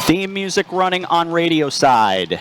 Theme music running on radio side.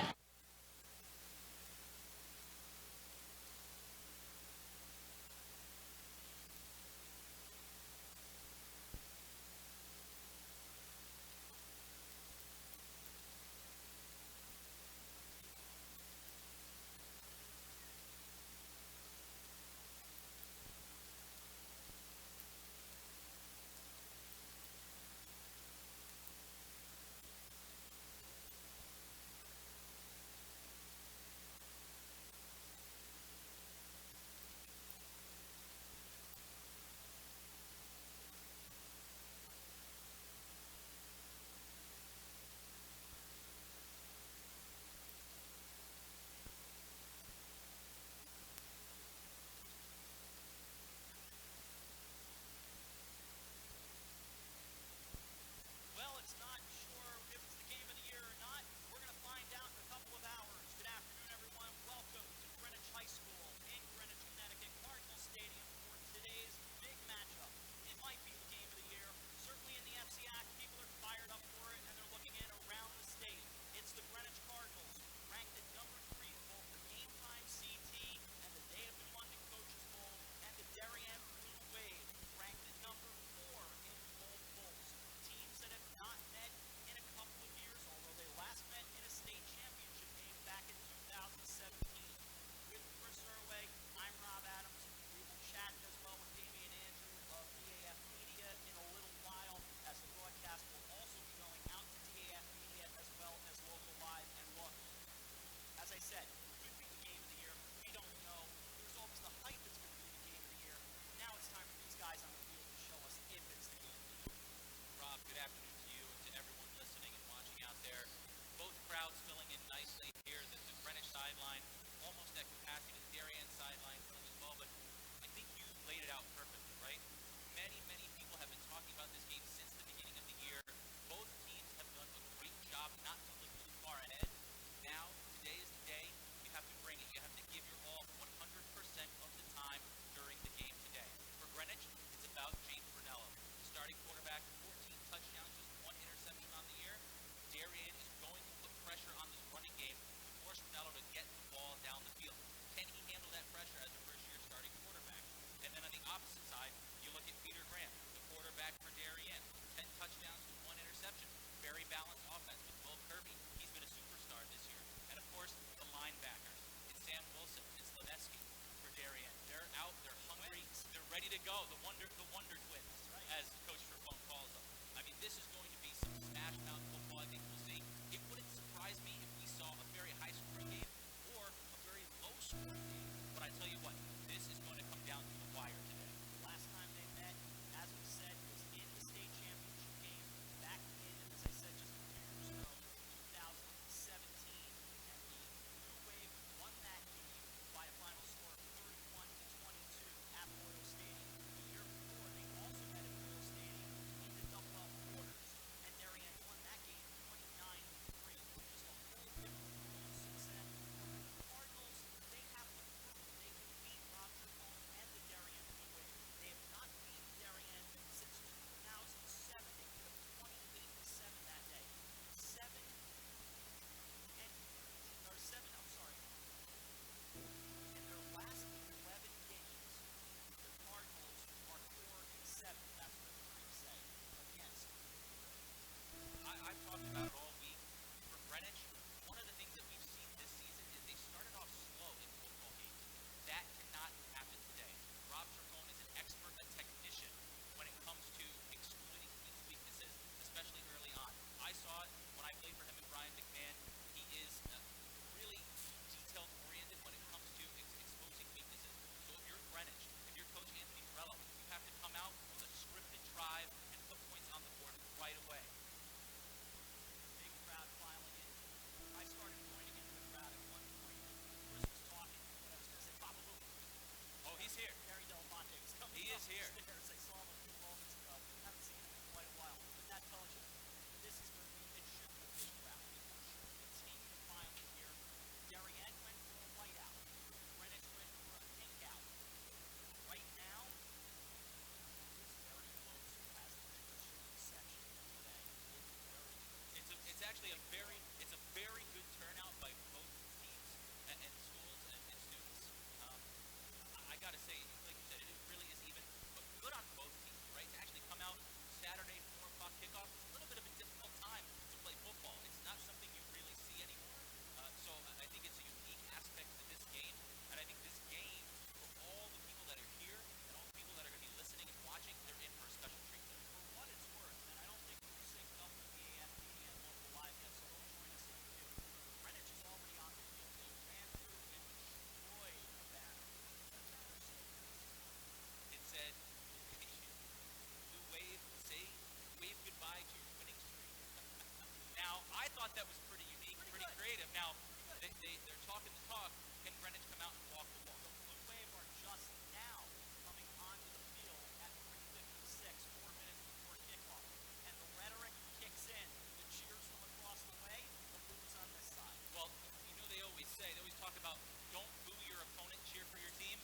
that was pretty unique, pretty creative. Now, they're talking the talk. Can Greenwich come out and walk the walk? The Blue Wave are just now coming onto the field at 3:56, 4 minutes before kickoff. And the rhetoric kicks in. The cheers from across the way, the Blues on this side. Well, you know they always talk about don't boo your opponent, cheer for your team.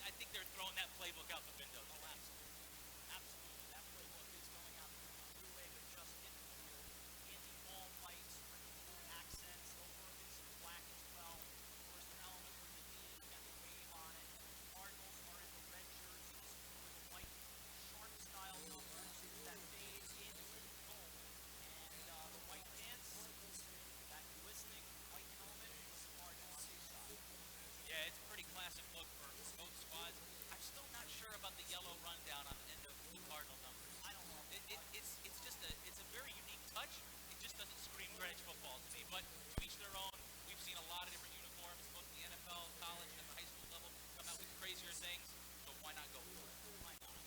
I think they're throwing that playbook out the window. Oh, absolutely. Absolutely. That playbook is going out the window. Blue Wave have just hit the field in the all-white sprinkled blue accents. Over is black as well. Of course, the element with the D has got the wave on it. Cardinals are in the red jerseys with the white sharp-style numbers that fade into the gold. And the white pants, that glistening white helmet with the Cardinal on the side. Yeah, it's a pretty classic look for both squads. I'm still not sure about the yellow rundown on the end of the Cardinal numbers. I don't know. It's a very unique touch. It just doesn't scream Greenwich football to me. But to each their own. We've seen a lot of different uniforms, both the NFL, college, and the high school level, come out with crazier things. So why not go for it? Why not?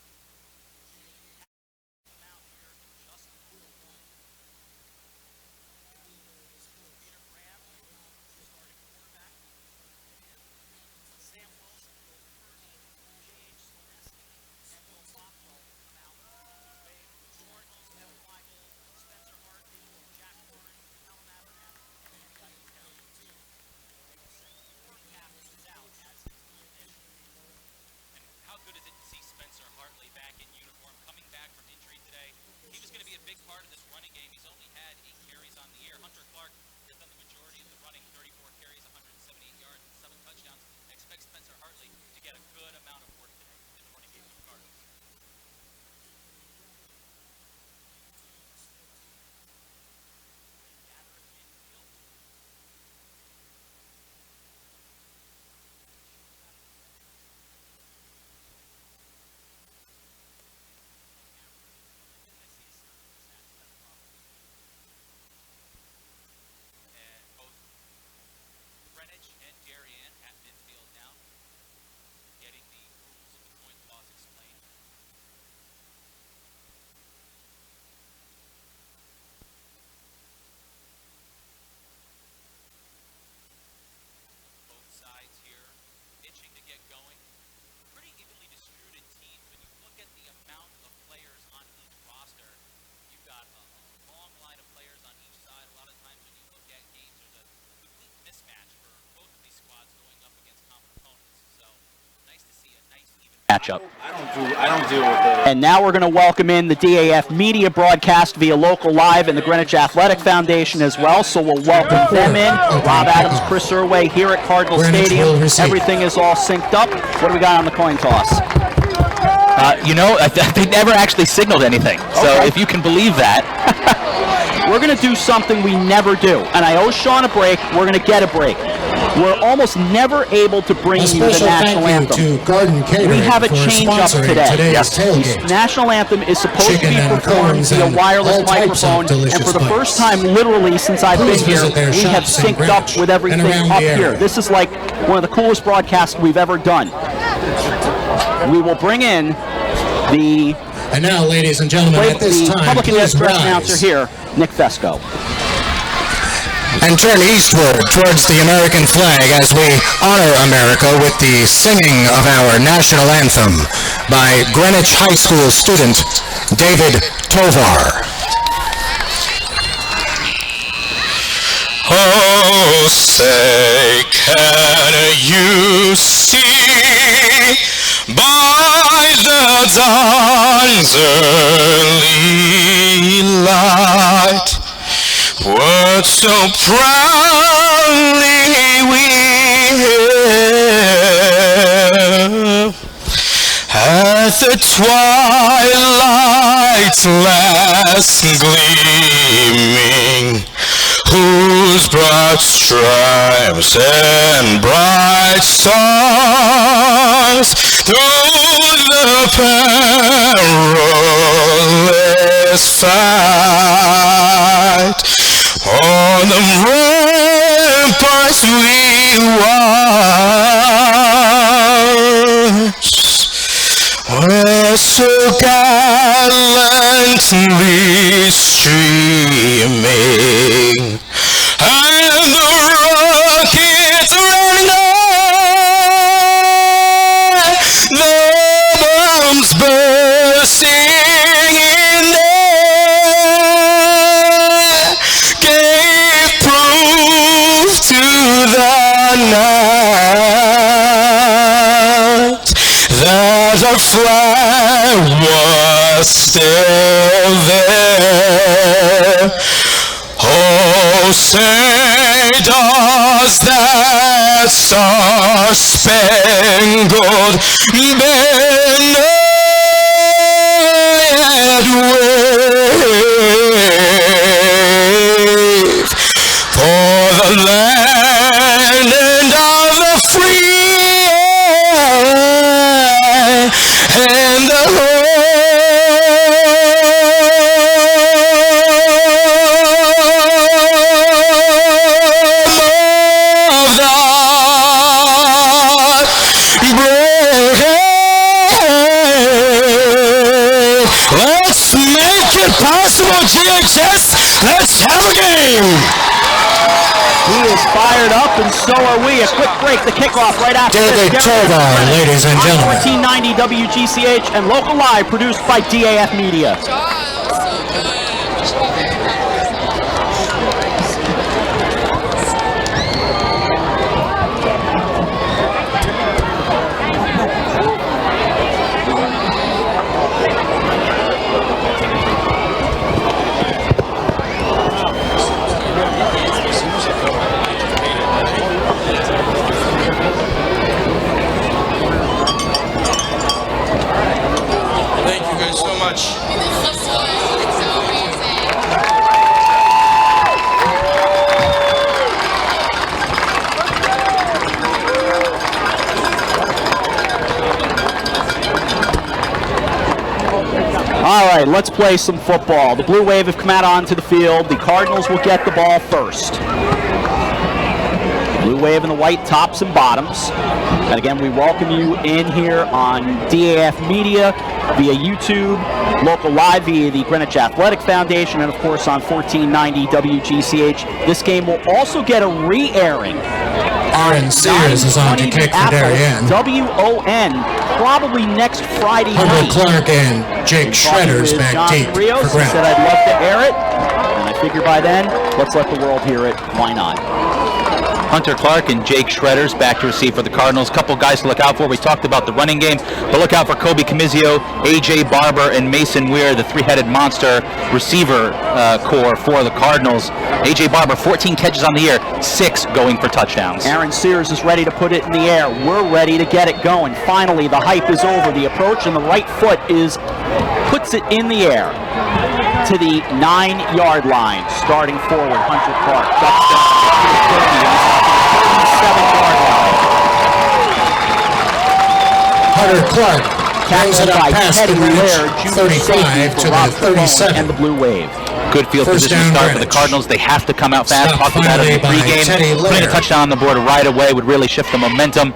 Come out here in just a moment. Peter Graham, starting quarterback. Sam Wilson, Will Purdy, J.H. Selesky, and Will Bothwell come out. Blue Wave, Cardinals, Evan Weigel, Spencer Hartley, Jack Warren, Alan Abernathy, and Guy Perry. They will send 4 captains out as is the tradition. And how good is it to see Spencer Hartley back in uniform, coming back from injury today? He was going to be a big part of this running game. He's only had 8 carries on the year. Hunter Clark has done the majority of the running, 34 carries, 178 yards, and 7 touchdowns. I expect Spencer Hartley to get a good amount of work today in the running game for the Cardinals. Gather at midfield. And both Greenwich and Darien at midfield now, getting the rules of the coin toss explained. Both sides here itching to get going. Pretty evenly distributed teams. When you look at the amount of players on each roster, you've got a long line of players on each side. A lot of times when you look at games, there's a complete mismatch for both of these squads going up against common opponents. So nice to see a nice even Matchup. I don't deal with the. And now we're going to welcome in the DAF media broadcast via Local Live and the Greenwich Athletic Foundation as well. So we'll welcome them in. Rob Adams, Chris Irway here at Cardinal Stadium. Everything is all synced up. What do we got on the coin toss? They never actually signaled anything. So if you can believe that. We're going to do something we never do. And I owe Sean a break. We're going to get a break. We're almost never able to bring you the national anthem. We have a change-up today. The national anthem is supposed to be performed via wireless microphone, and for the first time, literally, since I've been here, we have synced up with everything up here. This is like one of the coolest broadcasts we've ever done. We will bring in the And now, ladies and gentlemen, at this time, public please address rise announcer here, Nick Fesco. and turn eastward towards the American flag as we honor America with the singing of our national anthem by Greenwich High School student David Tovar. Oh, say, can you see by the dawn's early light what so proudly we hailed at the twilight's last gleaming, whose broad stripes and bright stars through the perilous fight on the ramparts we watched were so gallantly streaming still there. Oh, say does that star-spangled banner yet wave for the land of the free and the home of the brave. Let's make it possible, GHS. Let's have a game. He is fired up, and so are we. A quick break, the kickoff right after David this. Tovar, ladies and gentlemen. 1490 WGCH and Local Live, produced by DAF Media. Thank you guys so much. All right, let's play some football. The Blue Wave have come out onto the field. The Cardinals will get the ball first. Blue Wave in the white tops and bottoms. And again, we welcome you in here on DAF Media, via YouTube, Local Live via the Greenwich Athletic Foundation, and of course on 1490 WGCH. This game will also get a re-airing. Aaron Sears is on to kick for Darien. WON, probably next Friday Hunter night. Clark and Jake Shredder's With back John deep Rios, for he Grant. said I'd love to air it, and I figure by then, let's let the world hear it. Why not? Hunter Clark and Jake Shredders back to receive for the Cardinals. Couple guys to look out for. We talked about the running game, but look out for Kobe Camizio, AJ Barber, and Mason Weir, the three-headed monster receiver core for the Cardinals. AJ Barber, 14 catches on the year, 6 going for touchdowns. Aaron Sears is ready to put it in the air. We're ready to get it going. Finally, the hype is over. The approach and the right foot puts it in the air to the 9-yard line. Starting forward, Hunter Clark ducks down to the 37-yard line. Hunter Clark brings it up Tackled by past Teddy the Lair, Greenwich, junior 35 to safety for the Rob Capone 37. and the Blue Wave. Good field First position down, start for the Greenwich. Cardinals. They have to come out fast. Stop Talked about it in the finally by Teddy pregame. Putting a Lair. touchdown on the board right away would really shift the momentum,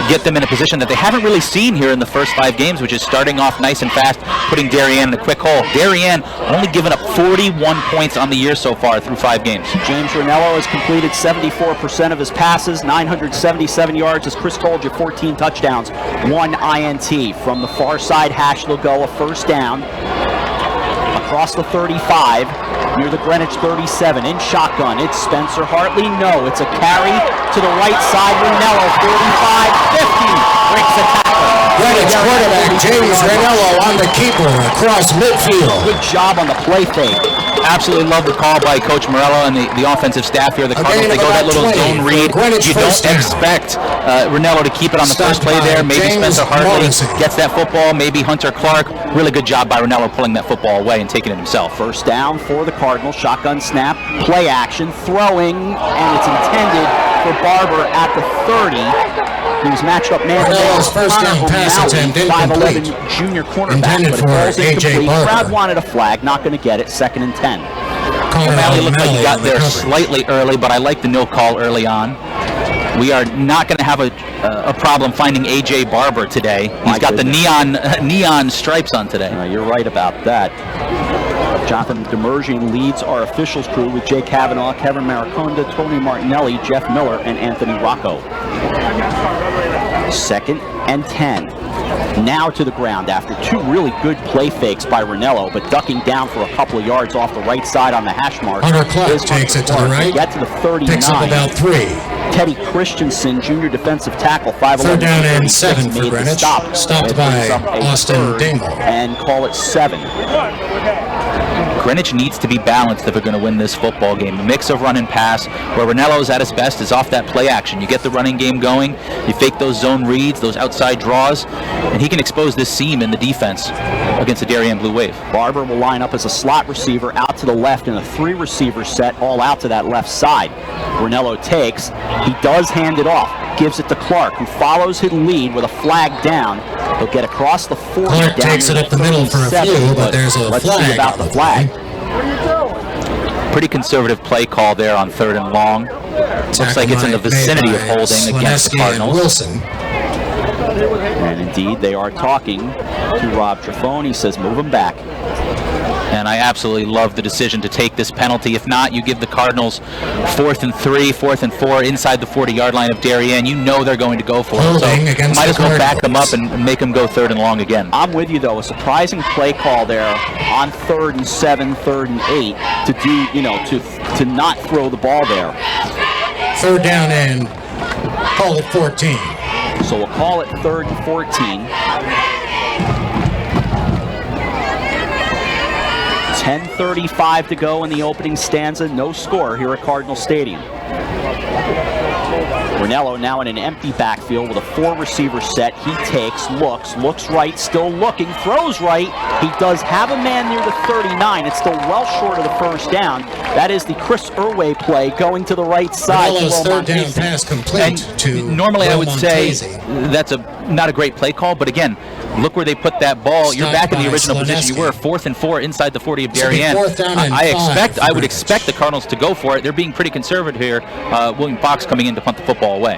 get them in a position that they haven't really seen here in the first 5 games, which is starting off nice and fast, putting Darien in a quick hole. Darien only given up 41 points on the year so far through 5 games. James Ranello has completed 74% of his passes, 977 yards. As Chris told you, 14 touchdowns, 1 INT. From the far side hash, they'll go a first down. Across the 35, near the Greenwich 37, in shotgun. It's Spencer Hartley. No, it's a carry to the right side. Ranello, 45-50, breaks a tackle. Greenwich quarterback James Ranello on the keeper across midfield. Good job on the play fake. Absolutely love the call by Coach Morello and the offensive staff here. The Cardinals, they go that little zone read. You don't expect Ranello to keep it on the first play there. Maybe Spencer Hartley gets that football. Maybe Hunter Clark. Really good job by Ranello pulling that football away and taking it himself. First down for the Cardinals. Shotgun snap, play action, throwing, and it's intended for Barber at the 30. He was matched up man-to-man. Ranello's first down pass attempt incomplete. 5'11" junior cornerback, Intended but for it falls A.J. incomplete. Barber. Crowd wanted a flag, not going to get it. 2nd and 10. O'Malley looked like he got there slightly early, but I like the no call early on. We are not going to have a problem finding A.J. Barber today. He's got the neon stripes on today. You're right about that. Jonathan Demerjian leads our officials crew with Jay Cavanaugh, Kevin Mariconda, Tony Martinelli, Jeff Miller, and Anthony Rocco. 2nd and 10. Now to the ground after 2 really good play fakes by Ranello, but ducking down for a couple of yards off the right side on the hash mark. Hunter Clark takes it to the right. Get to the 39. Picks up about 3. Teddy Christensen, junior defensive tackle, 5'11". Third down and 7 for Greenwich. Stopped by Austin Dingle. And call it 7. Greenwich needs to be balanced if they're going to win this football game. A mix of run and pass, where Ranello's at his best is off that play action. You get the running game going, you fake those zone reads, those outside draws, and he can expose this seam in the defense against the Darien Blue Wave. Barber will line up as a slot receiver out to the left in a 3-receiver set, all out to that left side. Ranello takes, he does hand it off, gives it to Clark, who follows his lead with a flag down. He'll get across the 40. Clark takes it up the middle for a few, but there's a let's flag. See about the flag. Pretty conservative play call there on 3rd and long. Looks like it's in the vicinity of holding against the Cardinals. Wilson. And indeed, they are talking to Rob Trefone. He says, move him back. And I absolutely love the decision to take this penalty. If not, you give the Cardinals 4th and 3, 4th and 4 inside the 40-yard line of Darien. You know they're going to go for it. So might as well back them up and make them go 3rd and long again. I'm with you, though. A surprising play call there on 3rd and 7, 3rd and 8 to do, to not throw the ball there. 3rd down and call it 14. So we'll call it 3rd and 14. 10:35 to go in the opening stanza. No score here at Cardinal Stadium. Ranello now in an empty backfield with a 4-receiver set. He takes, looks right, still looking, throws right. He does have a man near the 39. It's still well short of the first down. That is the Chris Irway play going to the right side. Ranello's 3rd down pass complete to normally I would say Montese. that's not a great play call, but again, look where they put that ball. You're back in the original position. You were 4th and 4 inside the 40 of Darien. I would expect the Cardinals to go for it. They're being pretty conservative here. William Fox coming in to punt the football away.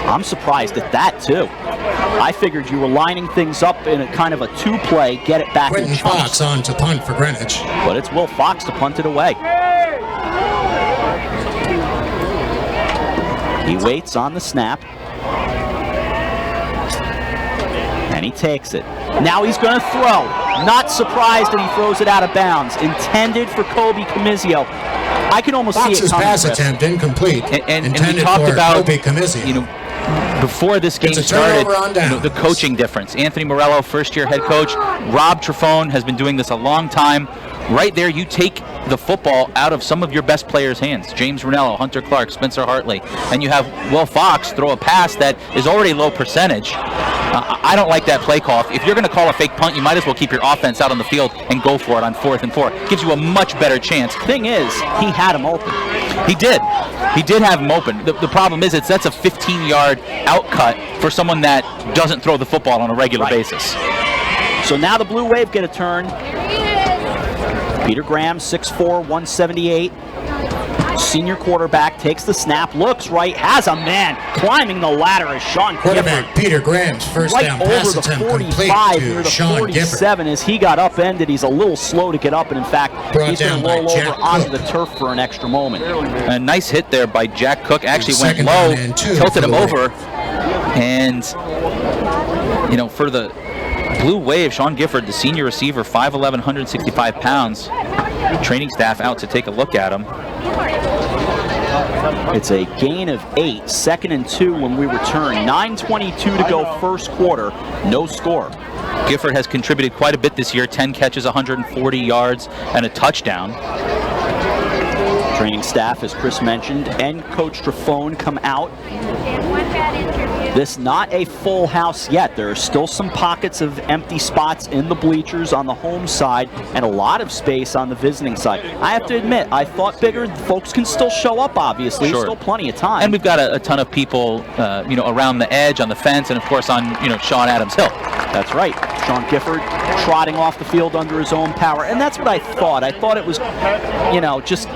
I'm surprised at that too. I figured you were lining things up in a kind of a 2-play, get it back in chunks. Fox on to punt for Greenwich. But it's Will Fox to punt it away. He waits on the snap. And he takes it. Now he's going to throw. Not surprised that he throws it out of bounds. Intended for Kobe Comizio. I can almost see it coming. Fox's pass attempt incomplete. And we talked about Kobe Comizio. Before this game started, the coaching difference. Anthony Morello, first-year head coach. Rob Trefone has been doing this a long time. Right there, you take the football out of some of your best players' hands. James Ranello, Hunter Clark, Spencer Hartley. And you have Will Fox throw a pass that is already low percentage. I don't like that play call. If you're going to call a fake punt, you might as well keep your offense out on the field and go for it on 4th and 4. Gives you a much better chance. Thing is, he had him open. He did. He did have him open. The problem is that's a 15-yard outcut for someone that doesn't throw the football on a regular basis. So now the Blue Wave get a turn. Peter Graham, 6'4", 178. Senior quarterback takes the snap, looks right, has a man climbing the ladder as Sean quarterback Gifford. Peter Graham's first right down over pass the attempt 45 near the Sean 47 as he got upended. He's a little slow to get up, and in fact, he's going to roll over onto the turf for an extra moment. A nice hit there by Jack Cook. Actually went low, tilted him over, and for the Blue Wave, Sean Gifford, the senior receiver, 5'11", 165 pounds. Training staff out to take a look at him. It's a gain of 8, 2nd and 2 when we return. 9:22 to go first quarter, no score. Gifford has contributed quite a bit this year, 10 catches, 140 yards, and a touchdown. Training staff, as Chris mentioned, and Coach Trefone come out. This not a full house yet. There are still some pockets of empty spots in the bleachers on the home side and a lot of space on the visiting side. I have to admit, I thought bigger. Folks can still show up, obviously. Sure. Still plenty of time. And we've got a ton of people, around the edge, on the fence, and of course on, Sean Adams Hill. That's right. Sean Gifford trotting off the field under his own power. And that's what I thought. I thought it was, just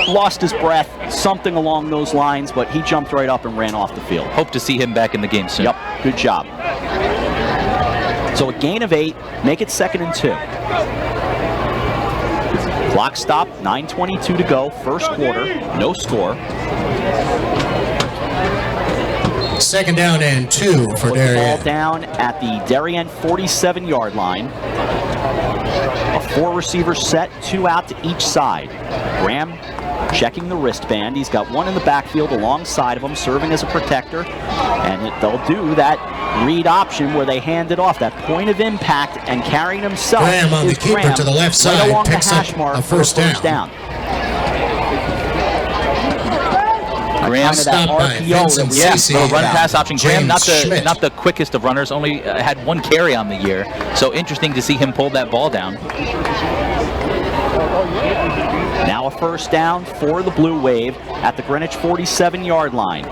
lost his breath, something along those lines, but he jumped right up and ran off the field. Hope to see him back in the game soon. Yep, good job. So a gain of 8, make it 2nd and 2. Clock stop, 9:22 to go, first quarter, no score. 2nd down and 2 for Darien. The ball down at the Darien 47-yard line. A 4-receiver set, 2 out to each side. Graham checking the wristband. He's got one in the backfield alongside of him, serving as a protector. And they'll do that read option where they hand it off. That point of impact and carrying himself. Graham on the keeper to the left side, right picks up a first down. Graham stopped by Vincent Cece. Little run pass option. Graham, not Schmidt. the quickest of runners, only had one carry on the year. So interesting to see him pull that ball down. Now a first down for the Blue Wave at the Greenwich 47-yard line.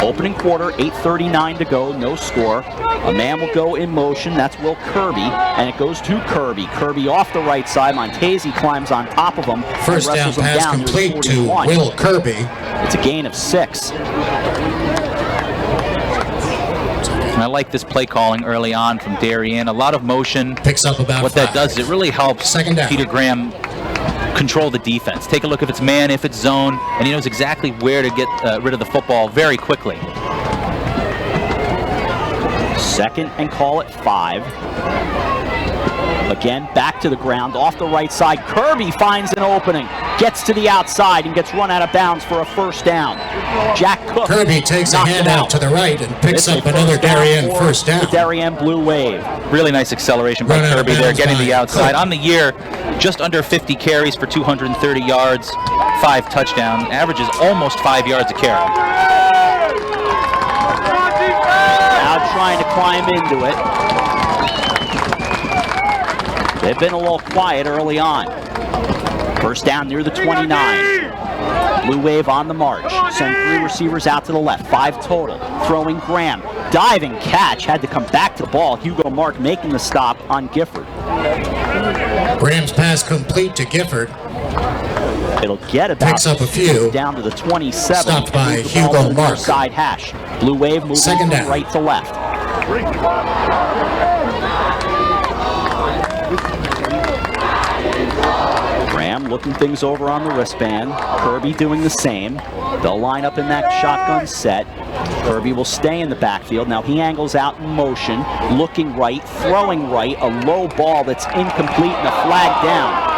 Opening quarter, 8:39 to go, no score. A man will go in motion, that's Will Kirby, and it goes to Kirby. Kirby off the right side, Montesi climbs on top of him. First down pass complete to Will Kirby. It's a gain of 6. And I like this play calling early on from Darien. A lot of motion. Picks up about What 5. that does is it really helps Second down. Peter Graham control the defense. Take a look if it's man, if it's zone, and he knows exactly where to get rid of the football very quickly. Second and call it 5. Again, back to the ground, off the right side. Kirby finds an opening, gets to the outside, and gets run out of bounds for a first down. Jack Cook. Kirby takes a handout to the right and picks up another Darien first down. The Darien Blue Wave. Really nice acceleration by Kirby there, getting the outside. On the year, just under 50 carries for 230 yards, 5 touchdowns. Averages almost 5 yards a carry. Now trying to climb into it. They've been a little quiet early on. First down near the 29. Blue Wave on the march. Send 3 receivers out to the left. 5 total. Throwing Graham. Diving catch. Had to come back to the ball. Hugo Mark making the stop on Gifford. Graham's pass complete to Gifford. It'll get about Picks up a few. down to the 27. Stopped by Hugo Mark. Side hash. Blue Wave moving Second down. from right to left. Graham looking things over on the wristband. Kirby doing the same. They'll line up in that shotgun set. Kirby will stay in the backfield. Now he angles out in motion, looking right, throwing right, a low ball that's incomplete and a flag down.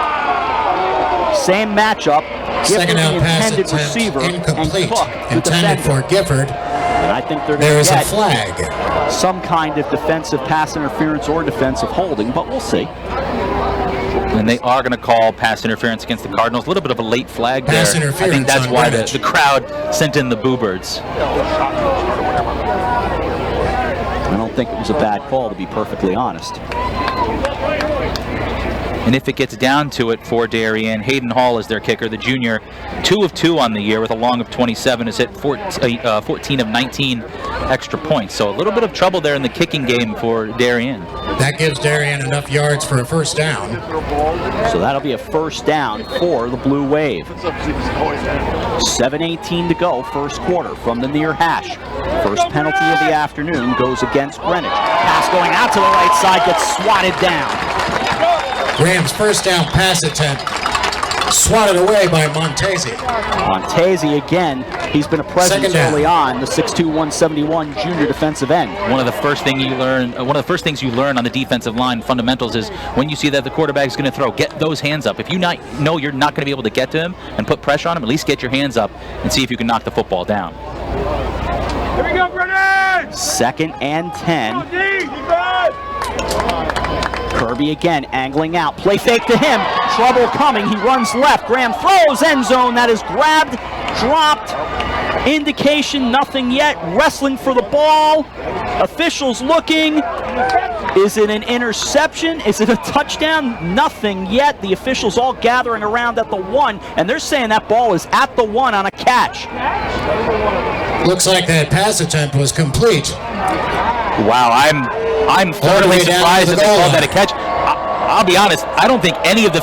Same matchup. Second Gifford, down the pass intended attempt receiver, incomplete. and Cook, the Intended defender. for Gifford. And I think they're There going is to a get flag. some kind of defensive pass interference or defensive holding, but we'll see. And they are going to call pass interference against the Cardinals. A little bit of a late flag Pass there. I interference think that's on why Greenwich. the crowd sent in the Boo Birds. I don't think it was a bad call, to be perfectly honest. And if it gets down to it for Darien, Hayden Hall is their kicker, the junior. 2 of 2 on the year with a long of 27, has hit 14 of 19 extra points. So a little bit of trouble there in the kicking game for Darien. That gives Darien enough yards for a first down. So that'll be a first down for the Blue Wave. 7:18 to go, first quarter from the near hash. First penalty of the afternoon goes against Greenwich. Pass going out to the right side, gets swatted down. Graham's first down pass attempt swatted away by Montesi. Montesi again, he's been a presence Second down. early on, the 6'2", 171 junior defensive end. One of the first things you learn on the defensive line fundamentals is when you see that the quarterback is going to throw, get those hands up. If you know you're not going to be able to get to him and put pressure on him, at least get your hands up and see if you can knock the football down. Here we go, Brennan! 2nd and 10. Kirby again angling out. Play fake to him. Trouble coming. He runs left. Graham throws. End zone. That is grabbed. Dropped. Indication nothing yet. Wrestling for the ball. Officials looking. Is it an interception? Is it a touchdown? Nothing yet. The officials all gathering around at the 1, and they're saying that ball is at the 1 on a catch. Looks like that pass attempt was complete. Wow, I'm thoroughly surprised that they called that a catch. I'll be honest, I don't think any of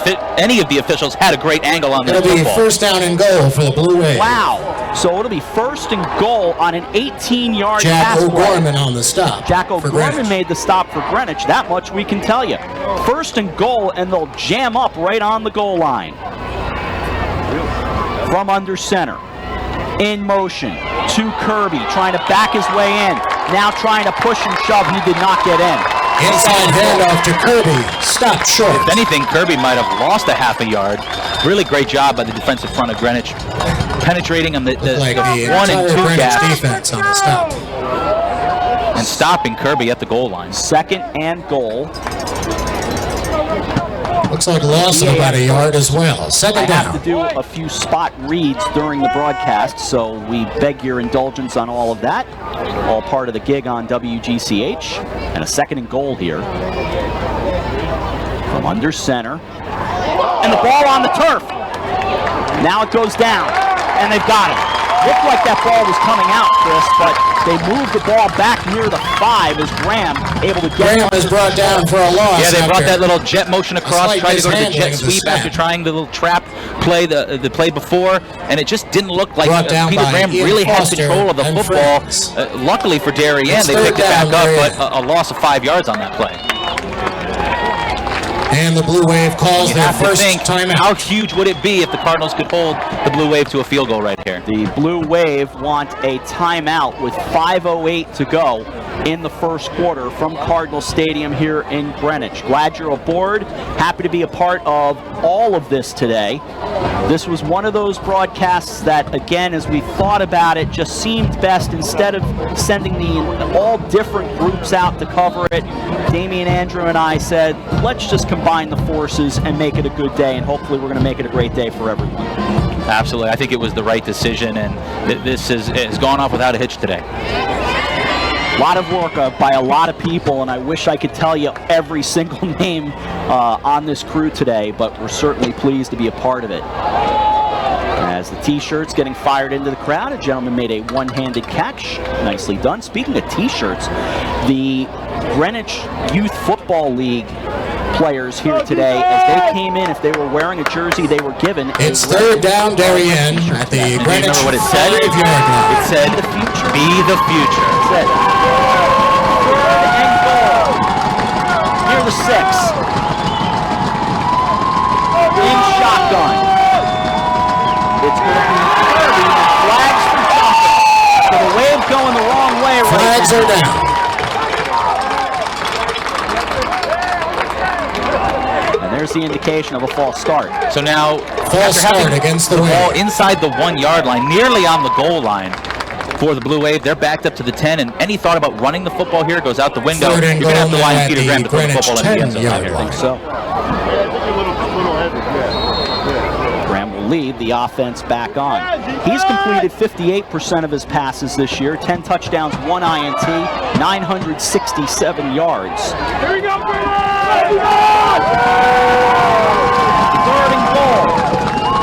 the officials had a great angle on that It'll be football. first down and goal for the Blue Wave. Wow. So it'll be first and goal on an 18-yard Jack pass play. O'Gorman on the stop. Jack for O'Gorman Greenwich. made the stop for Greenwich. That much we can tell you. First and goal, and they'll jam up right on the goal line. From under center. In motion to Kirby, trying to back his way in. Now trying to push and shove. He did not get in. Inside handoff to Kirby. Stopped short. If anything, Kirby might have lost a half a yard. Really great job by the defensive front of Greenwich, penetrating on the 1 and 2 Greenwich gap defense on the stop. and stopping Kirby at the goal line. 2nd and goal. Looks like loss of about a yard as well. 2nd I down. have to do a few spot reads during the broadcast, so we beg your indulgence on all of that. All part of the gig on WGCH. And a 2nd and goal here. From under center. And the ball on the turf. Now it goes down, and they've got it. Looked like that ball was coming out, Chris, but they moved the ball back near the 5 as Graham able to get Graham is brought down for a loss. Yeah, they brought after that little jet motion across, slight tried to go to the mishandling jet of the sweep snap. after trying the little trap play, the play before, and it just didn't look like Brought down Peter by Graham Ian really had Foster control of the and football. friends. Luckily for Darien, It's they third picked it back down, up, Darien. but a loss of 5 yards on that play. And the Blue Wave calls You their have to first think, timeout. how huge would it be if the Cardinals could hold the Blue Wave to a field goal right here? The Blue Wave want a timeout with 5:08 to go in the first quarter from Cardinal Stadium here in Greenwich. Glad you're aboard. Happy to be a part of all of this today. This was one of those broadcasts that, again, as we thought about it, just seemed best instead of sending all different groups out to cover it. Damian, Andrew, and I said, let's just combine the forces and make it a good day, and hopefully we're going to make it a great day for everyone. Absolutely. I think it was the right decision, and this has gone off without a hitch today. A lot of work by a lot of people, and I wish I could tell you every single name on this crew today, but we're certainly pleased to be a part of it. As the T-shirts getting fired into the crowd, a gentleman made a one-handed catch. Nicely done. Speaking of T-shirts, the Greenwich Youth Football League players here today, as they came in, if they were wearing a jersey, they were given It's third down, Darien, at the Do you Greenwich remember what it said? 5-yard line. It said, "Be the future." That's it. Third and goal. Near the 6. In shotgun. It's going to be Kirby, and flags for jumping. So the Wave going the wrong way right Flags now. are down. And there's the indication of a false start. So now, False after having start against the ball Wave. inside the 1 yard line, nearly on the goal line for the Blue Wave, they're backed up to the 10, and any thought about running the football here goes out the window. Third and You're going to have to goal line now Peter at Graham the to throw the Greenwich football in the end zone out 10-yard here. line. So Graham will lead the offense back on. He's completed 58% of his passes this year, 10 touchdowns, 1 INT, 967 yards. Here we go, Greenwich! Third and goal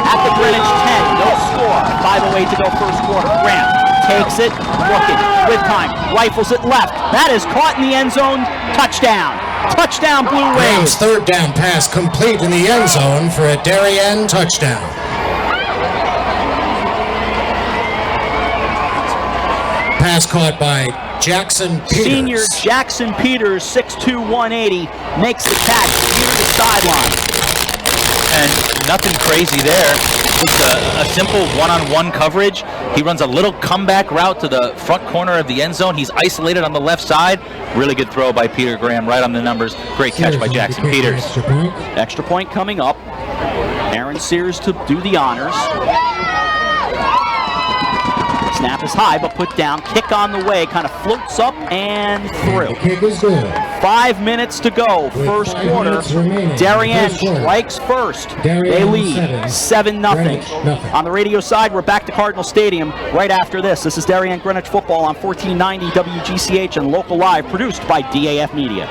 at the Greenwich 10. No score. 5:08 to go first quarter. Graham takes it, looking, with time, rifles it left. That is caught in the end zone. Touchdown. Touchdown, Blue Wave. Graham's third down pass complete in the end zone for a Darien touchdown. Pass caught by Jackson Peters. Senior Jackson Peters, 6'2", 180, makes the catch near the sideline. And nothing crazy there. Just a simple one-on-one coverage. He runs a little comeback route to the front corner of the end zone. He's isolated on the left side. Really good throw by Peter Graham, right on the numbers. Great catch by Jackson Peters. Extra point coming up. Aaron Sears to do the honors. Snap is high, but put down. Kick on the way, kind of floats up and through. Kick is good. 5 minutes to go, first 5 quarter. minutes remaining. Darien First quarter. strikes first. Darien They lead 7-0. Greenwich, nothing. On the radio side, we're back to Cardinal Stadium right after this. This is Darien Greenwich Football on 1490 WGCH and Local Live, produced by DAF Media.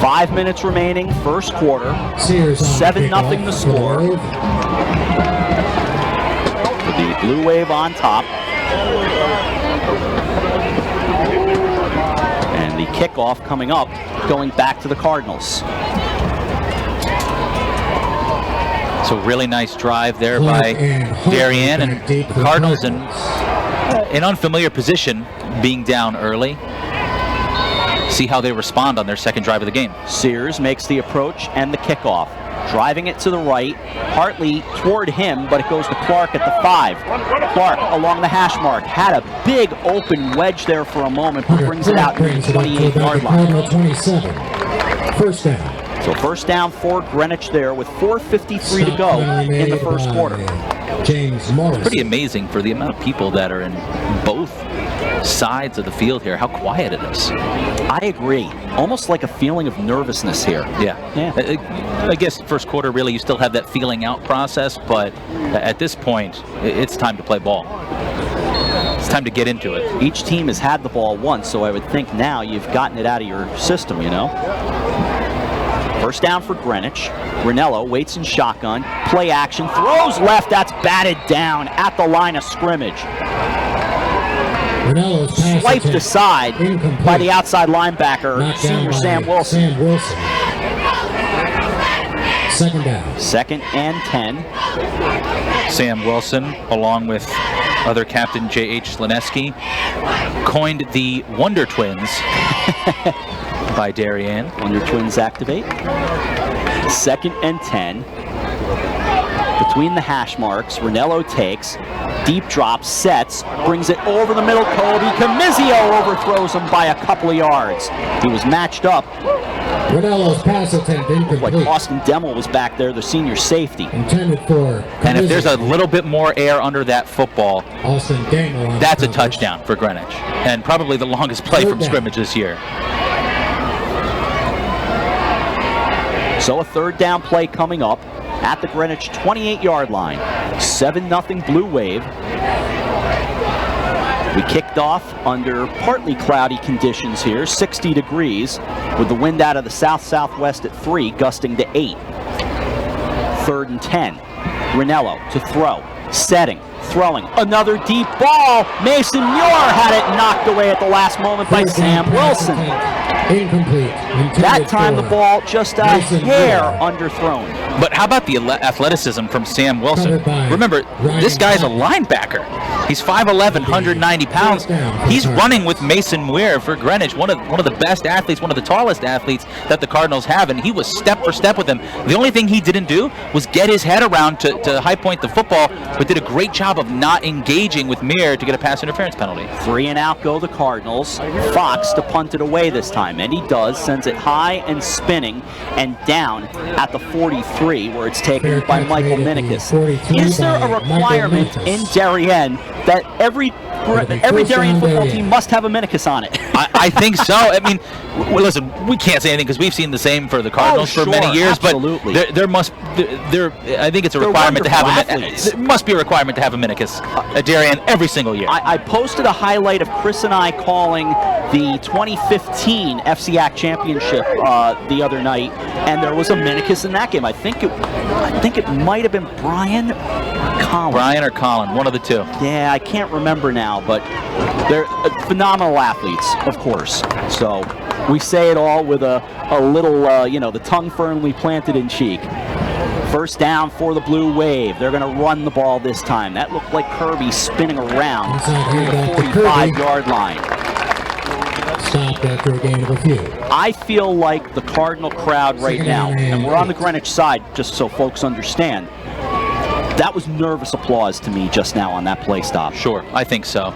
Five minutes remaining, first quarter. 7-0 the score. The Blue Wave on top. And the kickoff coming up, going back to the Cardinals. So really nice drive there by Darien, and the Cardinals in an unfamiliar position, being down early. See how they respond on their second drive of the game. Sears makes the approach and the kickoff. Driving it to the right, partly toward him, but it goes to Clark at the 5. Clark along the hash mark. Had a big open wedge there for a moment, but brings it out to the 28-yard line. 27. First down. So first down for Greenwich there with 4:53 to go in the first quarter. James Morris. Pretty amazing for the amount of people that are in both sides of the field here, how quiet it is. I agree. Almost like a feeling of nervousness here. Yeah. I guess first quarter, really, you still have that feeling out process, but at this point, it's time to play ball. It's time to get into it. Each team has had the ball once, so I would think now you've gotten it out of your system, you know? First down for Greenwich. Ranello waits in shotgun. Play action. Throws left. That's batted down at the line of scrimmage. Swiped aside by the outside linebacker, senior Sam Wilson. Second down. Second and 10. Sam Wilson, along with other captain J.H. Lineski, coined the Wonder Twins by Darien. Wonder Twins activate. Second and 10. Between the hash marks, Ranello takes, deep drop, sets, brings it over the middle. Kobe Comizio overthrows him by a couple of yards. He was matched up. Ranello's pass attempt incomplete. Like Austin Demmel was back there, the senior safety. Intended for Comizio. And if there's a little bit more air under that football, Austin Demmel, that's a touchdown for Greenwich. And probably the longest play from scrimmage this year. So a third down play coming up at the Greenwich 28-yard line. 7-0 Blue Wave. We kicked off under partly cloudy conditions here, 60 degrees, with the wind out of the south-southwest at 3, gusting to 8. Third and 10. Ranello to throw. Setting. Throwing. Another deep ball. Mason Muir had it knocked away at the last moment by Sam Wilson. Incomplete. That time the ball just a hair underthrown. But how about the athleticism from Sam Wilson? Remember, this guy's a linebacker. He's 5'11", 190 pounds. He's running with Mason Muir for Greenwich, one of the best athletes, one of the tallest athletes that the Cardinals have, and he was step for step with him. The only thing he didn't do was get his head around to high point the football, but did a great job of not engaging with Muir to get a pass interference penalty. 3 and out go the Cardinals. Fox to punt it away this time, and he does. Sends it high and spinning and down at the 43, where it's taken by Michael Minikis. Is there a requirement in Darien that every Darien football team must have a Minikis on it? I think so. I mean, well, listen, we can't say anything because we've seen the same for the Cardinals for many years. Absolutely. But I think it's a requirement to have there must be a requirement to have a Minikis at Darien every single year. I posted a highlight of Chris and I calling the 2015 FCIAC championship the other night, and there was a Minikis in that game. I think it might have been Brian Collin. Brian or Colin, one of the two. Yeah, I can't remember now, but they're phenomenal athletes, of course. So we say it all with a little, the tongue firmly planted in cheek. First down for the Blue Wave. They're going to run the ball this time. That looked like Kirby spinning around near the 45-yard line. Stopped after a gain of a few. I feel like the Cardinal crowd right now, and we're on the Greenwich side, just so folks understand, that was nervous applause to me just now on that play stop. Sure, I think so.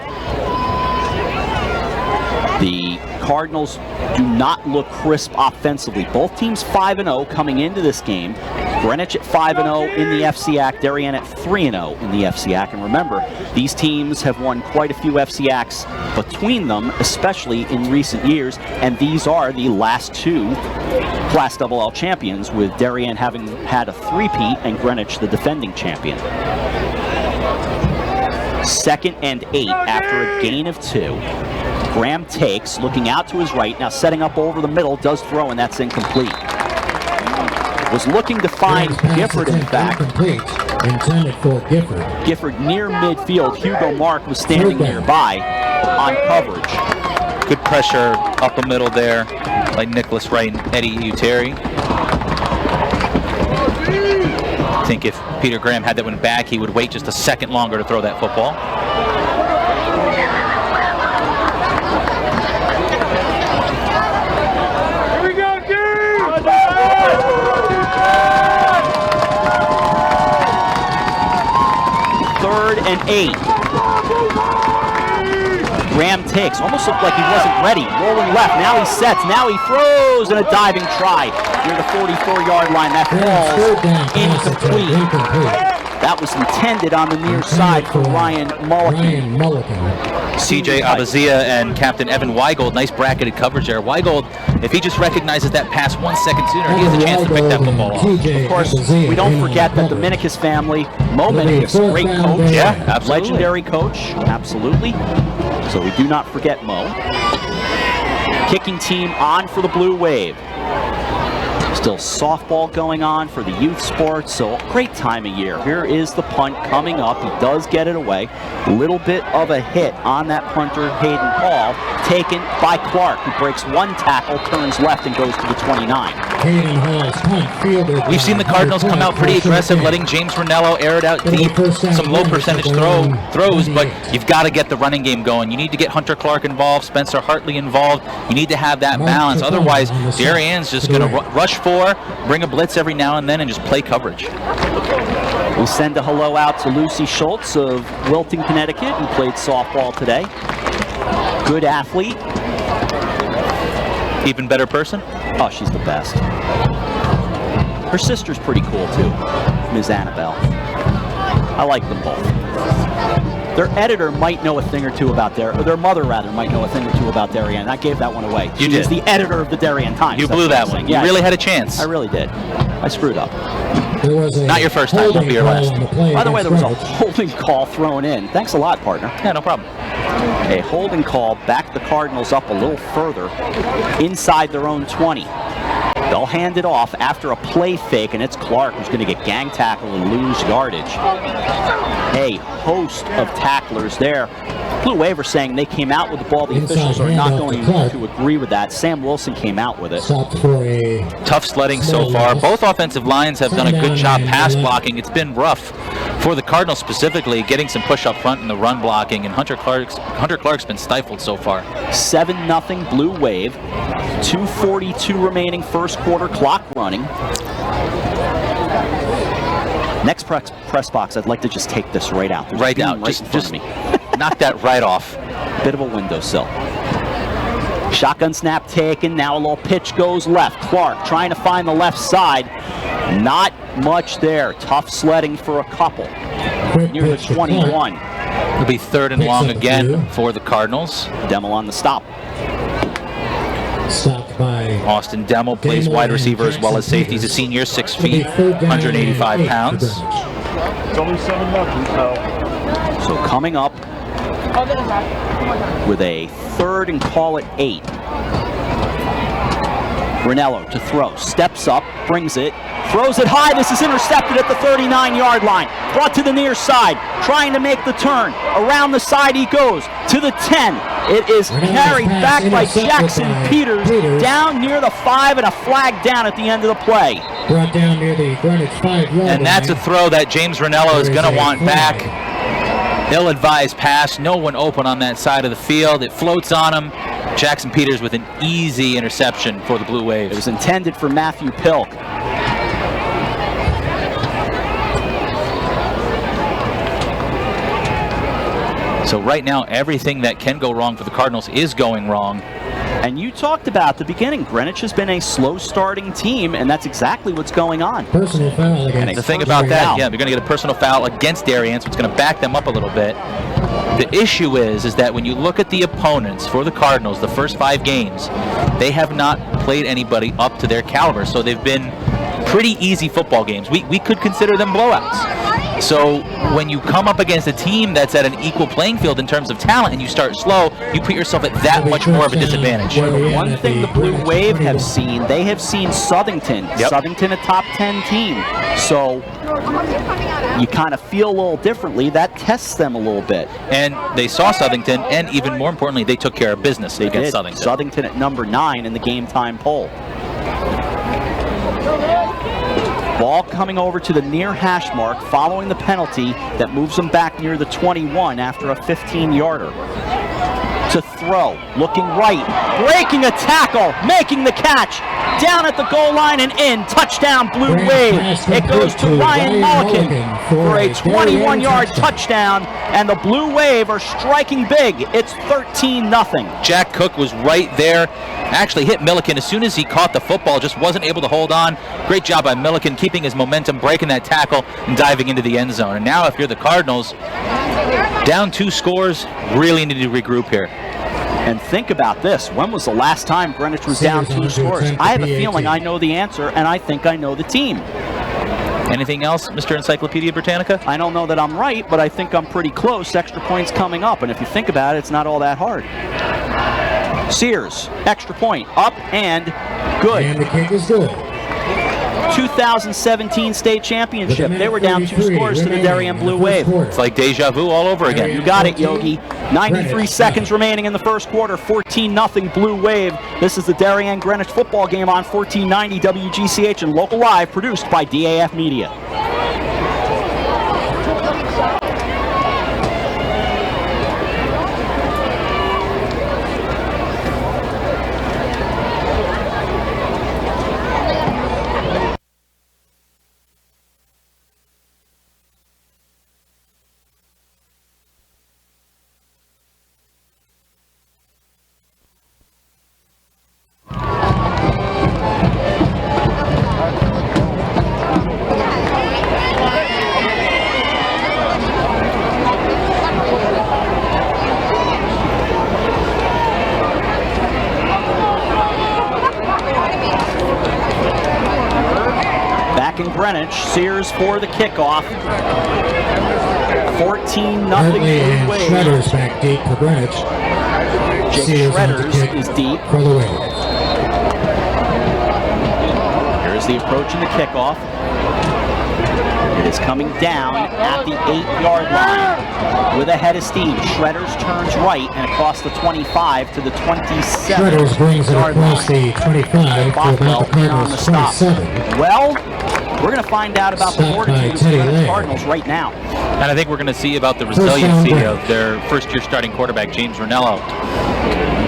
The Cardinals do not look crisp offensively. Both teams 5-0 coming into this game. Greenwich at 5-0 in the FCIAC, Darien at 3-0 in the FCIAC. And remember, these teams have won quite a few FCIACs between them, especially in recent years. And these are the last two Class AA champions, with Darien having had a three-peat and Greenwich the defending champion. 2nd and 8 after a gain of 2. Graham takes, looking out to his right, now setting up over the middle, does throw, and that's incomplete. Was looking to find Gifford, in fact. Intended for Gifford. Gifford near midfield. Hugo Mark was standing nearby on coverage. Good pressure up the middle there by Nicholas Wright and Eddie Uteri. I think if Peter Graham had that one back, he would wait just a second longer to throw that football. Here we go, dude! 3rd and 8. Graham takes, almost looked like he wasn't ready. Rolling left, now he sets, now he throws, and a diving try near the 44-yard line. That falls incomplete. That was intended on the near side for Ryan Mulligan. CJ Abazia and Captain Evan Weigold, nice bracketed coverage there. Weigold, if he just recognizes that pass 1 second sooner, he has a chance to pick that football off. Of course, we don't forget that the Minikis family, Mo Minikis, great coach, yeah, absolutely. Legendary coach, absolutely. So we do not forget Mo. Kicking team on for the Blue Wave. Still softball going on for the youth sports, so great time of year. Here is the punt coming up. He does get it away. A little bit of a hit on that punter, Hayden Hall, taken by Clark, who breaks one tackle, turns left, and goes to the 29. Hayden Hall's punt fielded. We've seen the Cardinals come out pretty aggressive, letting James Ranello air it out deep, some low percentage throws, but you've got to get the running game going. You need to get Hunter Clark involved, Spencer Hartley involved. You need to have that balance. Otherwise, Darien's just going to rush for, bring a blitz every now and then, and just play coverage. We'll send a hello out to Lucy Schultz of Wilton, Connecticut, who played softball today. Good athlete. Even better person? Oh, she's the best. Her sister's pretty cool too, Ms. Annabelle. I like them both. Their editor might know a thing or two about or their mother rather might know a thing or two about Darien. I gave that one away. You did. She's the editor of the Darien Times. You blew that one. Yeah, you really had a chance. I really did. I screwed up. Not your first time, won't be your last. By the way, there was a holding call thrown in. Thanks a lot, partner. Yeah, no problem. A holding call backed the Cardinals up a little further inside their own 20. They'll hand it off after a play fake, and it's Clark who's going to get gang tackled and lose yardage. A host of tacklers there. Blue Wave are saying they came out with the ball. The officials are not going to agree with that. Sam Wilson came out with it. Tough sledding so far. Both offensive lines have done a good job pass blocking. It's been rough for the Cardinals specifically, getting some push up front in the run blocking, and Hunter Clark's been stifled so far. 7-0 Blue Wave. 2:42 remaining first quarter, clock running. Next press box, I'd like to just take this right out. There's right out. Just me. Knock that right off. Bit of a windowsill. Shotgun snap taken. Now a little pitch goes left. Clark trying to find the left side. Not much there. Tough sledding for a couple. Near the 21. It'll be 3rd and long again for the Cardinals. Demmel on the stop. Stopped by Austin Demmel plays wide receiver as well as safety. He's a senior, 6 feet, 185 pounds. It's only 7-0, So coming up with a 3rd and call it 8. Ranello to throw, steps up, brings it, throws it high. This is intercepted at the 39-yard line. Brought to the near side, trying to make the turn. Around the side he goes to the 10. It is carried back by Jackson Peters down near the 5, and a flag down at the end of the play. Brought down near the Greenwich 5-yard line. And that's a throw that James Ranello is going to want back. Ill-advised pass, no one open on that side of the field. It floats on him. Jackson Peters with an easy interception for the Blue Wave. It was intended for Matthew Pilk. So right now, everything that can go wrong for the Cardinals is going wrong. And you talked about at the beginning, Greenwich has been a slow-starting team, and that's exactly what's going on. Personal foul against The thing about that, yeah, they're going to get a personal foul against Darien, so it's going to back them up a little bit. The issue is that when you look at the opponents for the Cardinals, the first 5 games, they have not played anybody up to their caliber, so they've been pretty easy football games. We could consider them blowouts. So when you come up against a team that's at an equal playing field in terms of talent and you start slow, you put yourself at that much more of a disadvantage. One thing the Blue Wave have seen, they have seen Southington. Yep. Southington, a top 10 team. So you kind of feel a little differently. That tests them a little bit. And they saw Southington, and even more importantly, they took care of business against Southington. Southington at number 9 in the game time poll. Ball coming over to the near hash mark following the penalty that moves them back near the 21 after a 15-yarder. To throw, looking right, breaking a tackle, making the catch, down at the goal line and in, touchdown Blue Wave. It goes to Ryan Mulligan for a 21-yard touchdown, and the Blue Wave are striking big. It's 13-0. Jack Cook was right there, actually hit Milliken as soon as he caught the football, just wasn't able to hold on. Great job by Milliken, keeping his momentum, breaking that tackle, and diving into the end zone. And now if you're the Cardinals, down 2 scores, really need to regroup here. And think about this. When was the last time Greenwich was down 2 scores? I have a feeling I know the answer, and I think I know the team. Anything else, Mr. Encyclopedia Britannica? I don't know that I'm right, but I think I'm pretty close. Extra points coming up, and if you think about it, it's not all that hard. Sears, extra point, up and good. And the kick is good. 2017 state championship. They were down 2 scores to the Darien Blue Wave. It's like deja vu all over again. You got it, Yogi. 93 seconds remaining in the first quarter. 14-0 Blue Wave. This is the Darien Greenwich football game on 1490 WGCH and Local Live, produced by DAF Media. Greenwich, Sears for the kickoff. 14-0 Blue Wave. Shredders back deep for Greenwich. Jake Shredders is deep. For the Wave. Here's the approach in the kickoff. It is coming down at the 8-yard line with a head of steam. Shredders turns right and across the 25 to the 27. Shredders brings it across the 25 to about the Cardinals' 27. Well, we're going to find out about the fortitude of the Cardinals right now. And I think we're going to see about the resiliency of their first-year starting quarterback, James Ranello.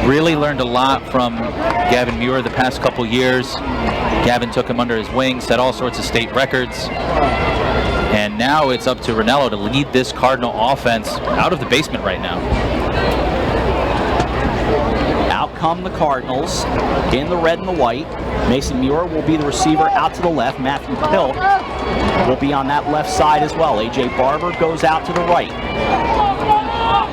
Really learned a lot from Gavin Muir the past couple years. Gavin took him under his wing, set all sorts of state records. And now it's up to Ranello to lead this Cardinal offense out of the basement right now. Out come the Cardinals in the red and the white. Mason Muir will be the receiver out to the left. Matthew Pilk will be on that left side as well. A.J. Barber goes out to the right.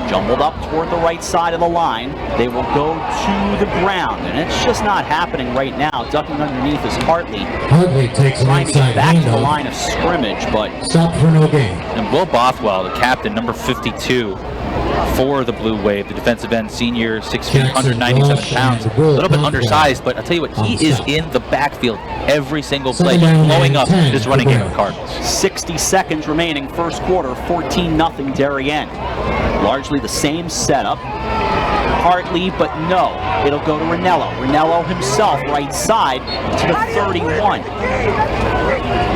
Jumbled up toward the right side of the line. They will go to the ground, and it's just not happening right now. Ducking underneath is Hartley. Hartley takes trying to get back to the line of scrimmage, but stop for no gain. And Will Bothwell, the captain, number 52 for the Blue Wave, the defensive end, senior, 6 feet, 197 pounds. A little bit undersized, but I'll tell you what, he is in the backfield every single play, blowing up this running game of Cardinals. 60 seconds remaining, first quarter, 14-0 Darien. Largely the same setup. Hartley, but no, it'll go to Ranello. Ranello himself, right side to the 31.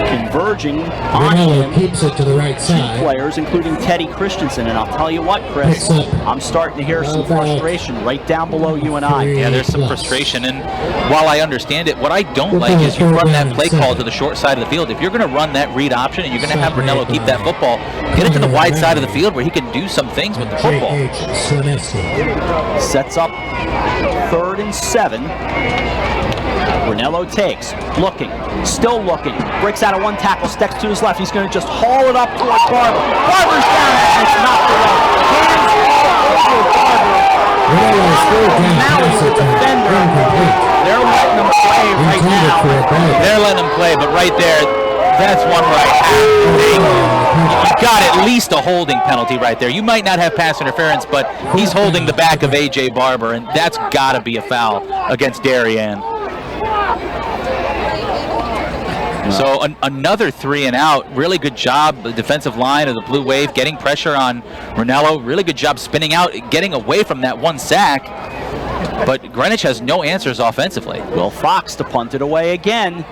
Converging on him, keeps it to the right side. 2 players, including Teddy Christensen. And I'll tell you what, Chris, I'm starting to hear some frustration right down below you and I. Yeah, there's some frustration. And while I understand it, what I don't like is you run that play call to the short side of the field. If you're going to run that read option and you're going to have Ranello keep that football, get it to the wide side of the field where he can do some things with the football. Sets up 3rd and 7. Ranello takes, looking, still looking, breaks out of one tackle, steps to his left. He's going to just haul it up towards Barber. Barber's down, and it's knocked away. Hands all over Barber. Now he's the defender. They're letting him play right now. They're letting him play, but right there, that's one where you got at least a holding penalty right there. You might not have pass interference, but he's holding the back of A.J. Barber, and that's got to be a foul against Darien. So another 3 and out. Really good job, the defensive line of the Blue Wave getting pressure on Ranello. Really good job spinning out, getting away from that 1 sack. But Greenwich has no answers offensively. Will Fox to punt it away again.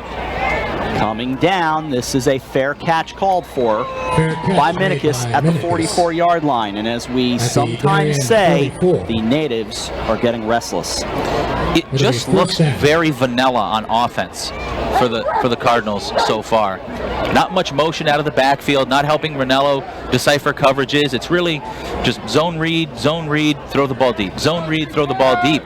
Coming down, this is a fair catch called for by Minikis at the 44-yard line. And as we sometimes say, the natives are getting restless. It just looks very vanilla on offense for the Cardinals so far. Not much motion out of the backfield, not helping Ranello decipher coverages. It's really just zone read, throw the ball deep. Zone read, throw the ball deep.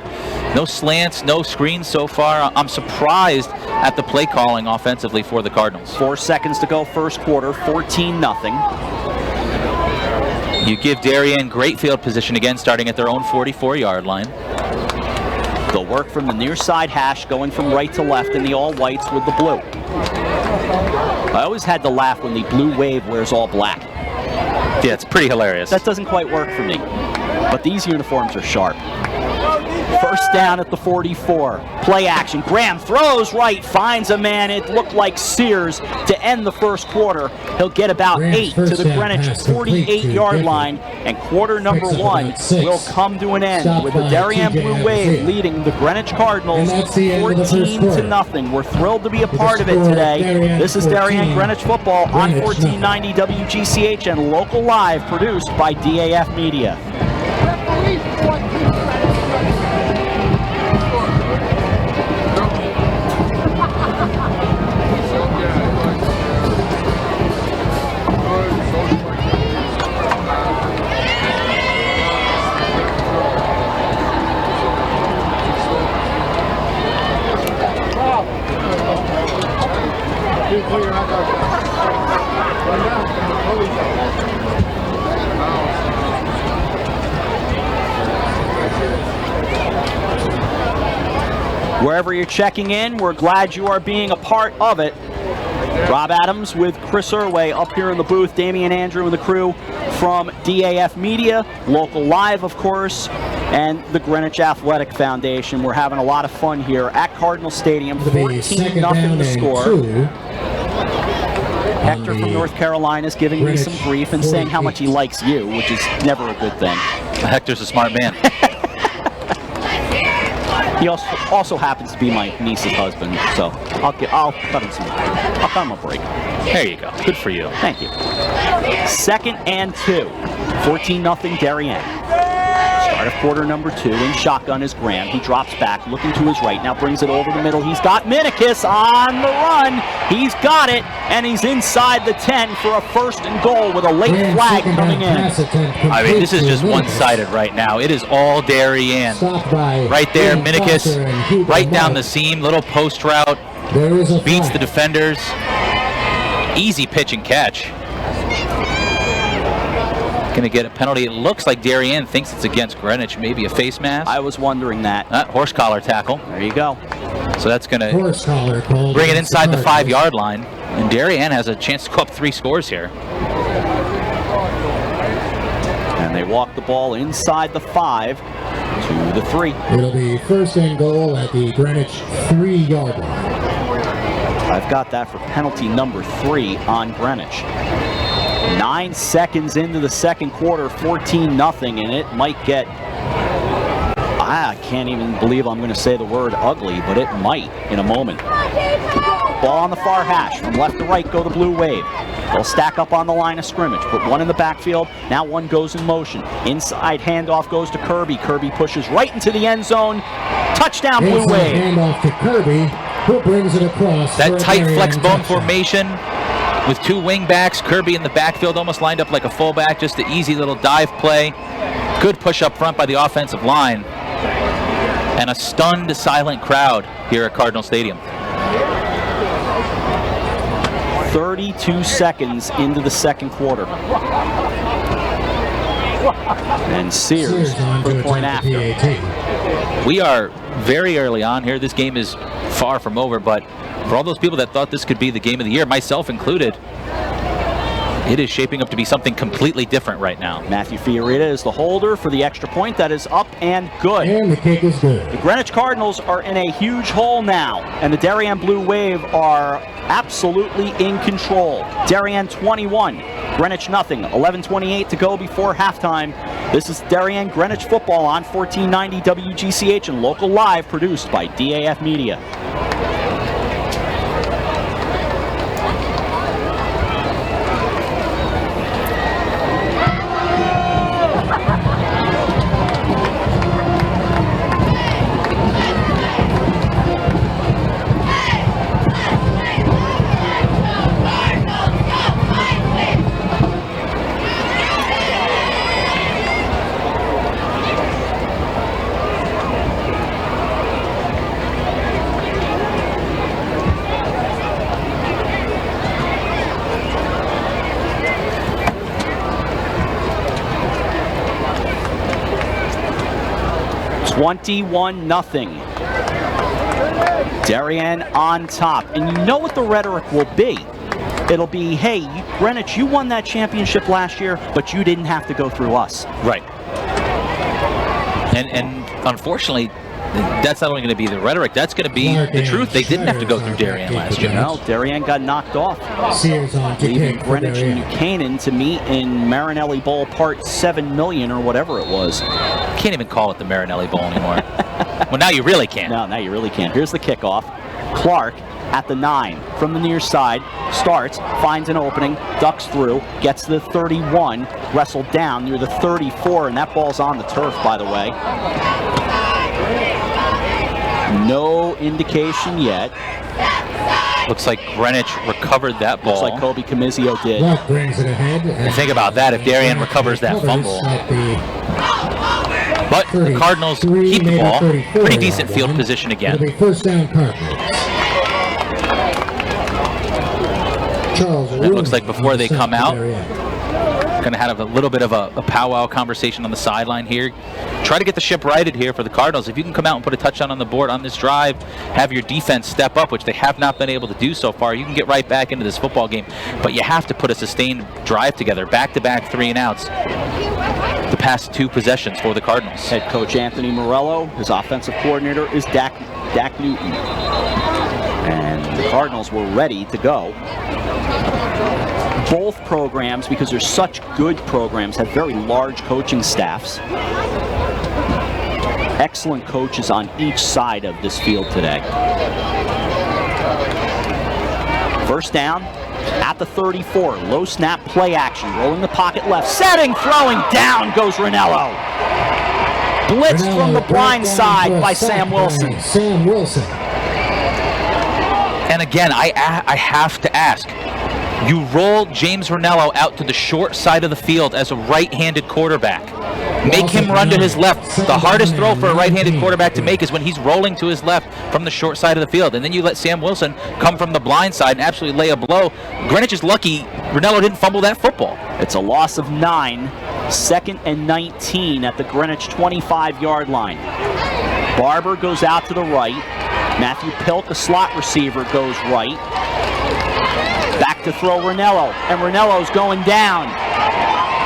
No slants, no screens so far. I'm surprised at the play calling offensively for the Cardinals. 4 seconds to go first quarter, 14-0. You give Darien great field position again, starting at their own 44-yard line. They'll work from the near side hash, going from right to left in the all whites with the blue. I always had to laugh when the Blue Wave wears all black. Yeah, it's pretty hilarious. That doesn't quite work for me. But these uniforms are sharp. First down at the 44. Play action. Graham throws right, finds a man. It looked like Sears to end the first quarter. He'll get about 8 to the Greenwich 48-yard line, and quarter number 1 will come to an end with the Darien Blue Wave leading the Greenwich Cardinals 14-0. We're thrilled to be a part of it today. This is Darien Greenwich football on 1490 WGCH and local live, produced by DAF Media. Wherever you're checking in, we're glad you are being a part of it. Rob Adams with Chris Irway up here in the booth, Damian Andrew and the crew from DAF Media, local live, of course, and the Greenwich Athletic Foundation. We're having a lot of fun here at Cardinal Stadium. 14-0 the score. Hector from North Carolina is giving me some grief and saying how much he likes you, which is never a good thing. Hector's a smart man. He also happens to be my niece's husband, so I'll cut him a break. There you go. Good for you. Thank you. 2nd and 2. 14-0 Darien. Start of quarter number 2. In shotgun is Graham. He drops back, looking to his right. Now brings it over the middle. He's got Minikis on the run. He's got it, and he's inside the 10 for a 1st and goal with a late flag coming in. I mean, this is just one-sided right now. It is all Darien. Right there, Minikis, right down the seam, little post route, beats the defenders. Easy pitch and catch. Going to get a penalty. It looks like Darien thinks it's against Greenwich, maybe a face mask. I was wondering that. Horse collar tackle. There you go. So that's going to bring it inside the 5-yard line, and Darien has a chance to go up 3 scores here. And they walk the ball inside the 5 to the 3. It'll be 1st and goal at the Greenwich 3-yard line. I've got that for penalty number 3 on Greenwich. 9 seconds into the second quarter, 14-0, and it might get, I can't even believe I'm going to say the word ugly, but it might in a moment. Ball on the far hash. From left to right go the Blue Wave. They'll stack up on the line of scrimmage. Put one in the backfield. Now one goes in motion. Inside handoff goes to Kirby. Kirby pushes right into the end zone. Touchdown, Blue Wave. Handoff to Kirby, who brings it across. That tight flex bone formation with 2 wing backs. Kirby in the backfield, almost lined up like a fullback. Just an easy little dive play. Good push up front by the offensive line. And a stunned, silent crowd here at Cardinal Stadium. 32 seconds into the second quarter. And Sears for the point after. We are very early on here. This game is far from over, but for all those people that thought this could be the game of the year, myself included, It is shaping up to be something completely different right now. Matthew Fiorita is the holder for the extra point. That is up and good. And the kick is good. The Greenwich Cardinals are in a huge hole now, and the Darien Blue Wave are absolutely in control. Darien 21, Greenwich nothing. 11:28 to go before halftime. This is Darien Greenwich football on 1490 WGCH and local live, produced by DAF Media. (21-0). Darien on top. And you know what the rhetoric will be. It'll be, hey, Greenwich, you won that championship last year, but you didn't have to go through us. Right. And unfortunately, that's not only going to be the rhetoric, that's going to be the truth. They didn't have to go through Darien last year. No, Darien got knocked off. Leaving Greenwich and New Canaan to meet in Marinelli Bowl Part 7 million or whatever it was. Can't even call it the Marinelli Bowl anymore. Well, now you really can't. No, now you really can't. Here's the kickoff. Clark at the 9 from the near side, starts, finds an opening, ducks through, gets to the 31, wrestled down near the 34, and that ball's on the turf, by the way. No indication yet. Looks like Greenwich recovered that ball. Looks like Kobe Comizio did. Luck brings it ahead. And think about that, if Darien recovers that fumble. But the Cardinals keep the ball. Pretty decent field position again. First down, Cardinals. It looks like before they come out, going to have a little bit of a powwow conversation on the sideline here. Try to get the ship righted here for the Cardinals. If you can come out and put a touchdown on the board on this drive, have your defense step up, which they have not been able to do so far, you can get right back into this football game. But you have to put a sustained drive together, back-to-back 3-and-outs, the past 2 possessions for the Cardinals. Head coach Anthony Morello, his offensive coordinator is Dak Newton. And the Cardinals were ready to go. Both programs, because they're such good programs, have very large coaching staffs. Excellent coaches on each side of this field today. First down at the 34. Low snap, play action. Rolling the pocket left. Setting, throwing, down goes Ranello. Blitzed from the blind side by Sam Wilson. Sam Wilson. And again, I have to ask. You roll James Ranello out to the short side of the field as a right-handed quarterback. Make him run to his left. The hardest throw for a right-handed quarterback to make is when he's rolling to his left from the short side of the field. And then you let Sam Wilson come from the blind side and absolutely lay a blow. Greenwich is lucky Ranello didn't fumble that football. It's a loss of 9. 2nd and 19 at the Greenwich 25-yard line. Barber goes out to the right. Matthew Pilk, the slot receiver, goes right. Back to throw Ranello, and Ranello's going down.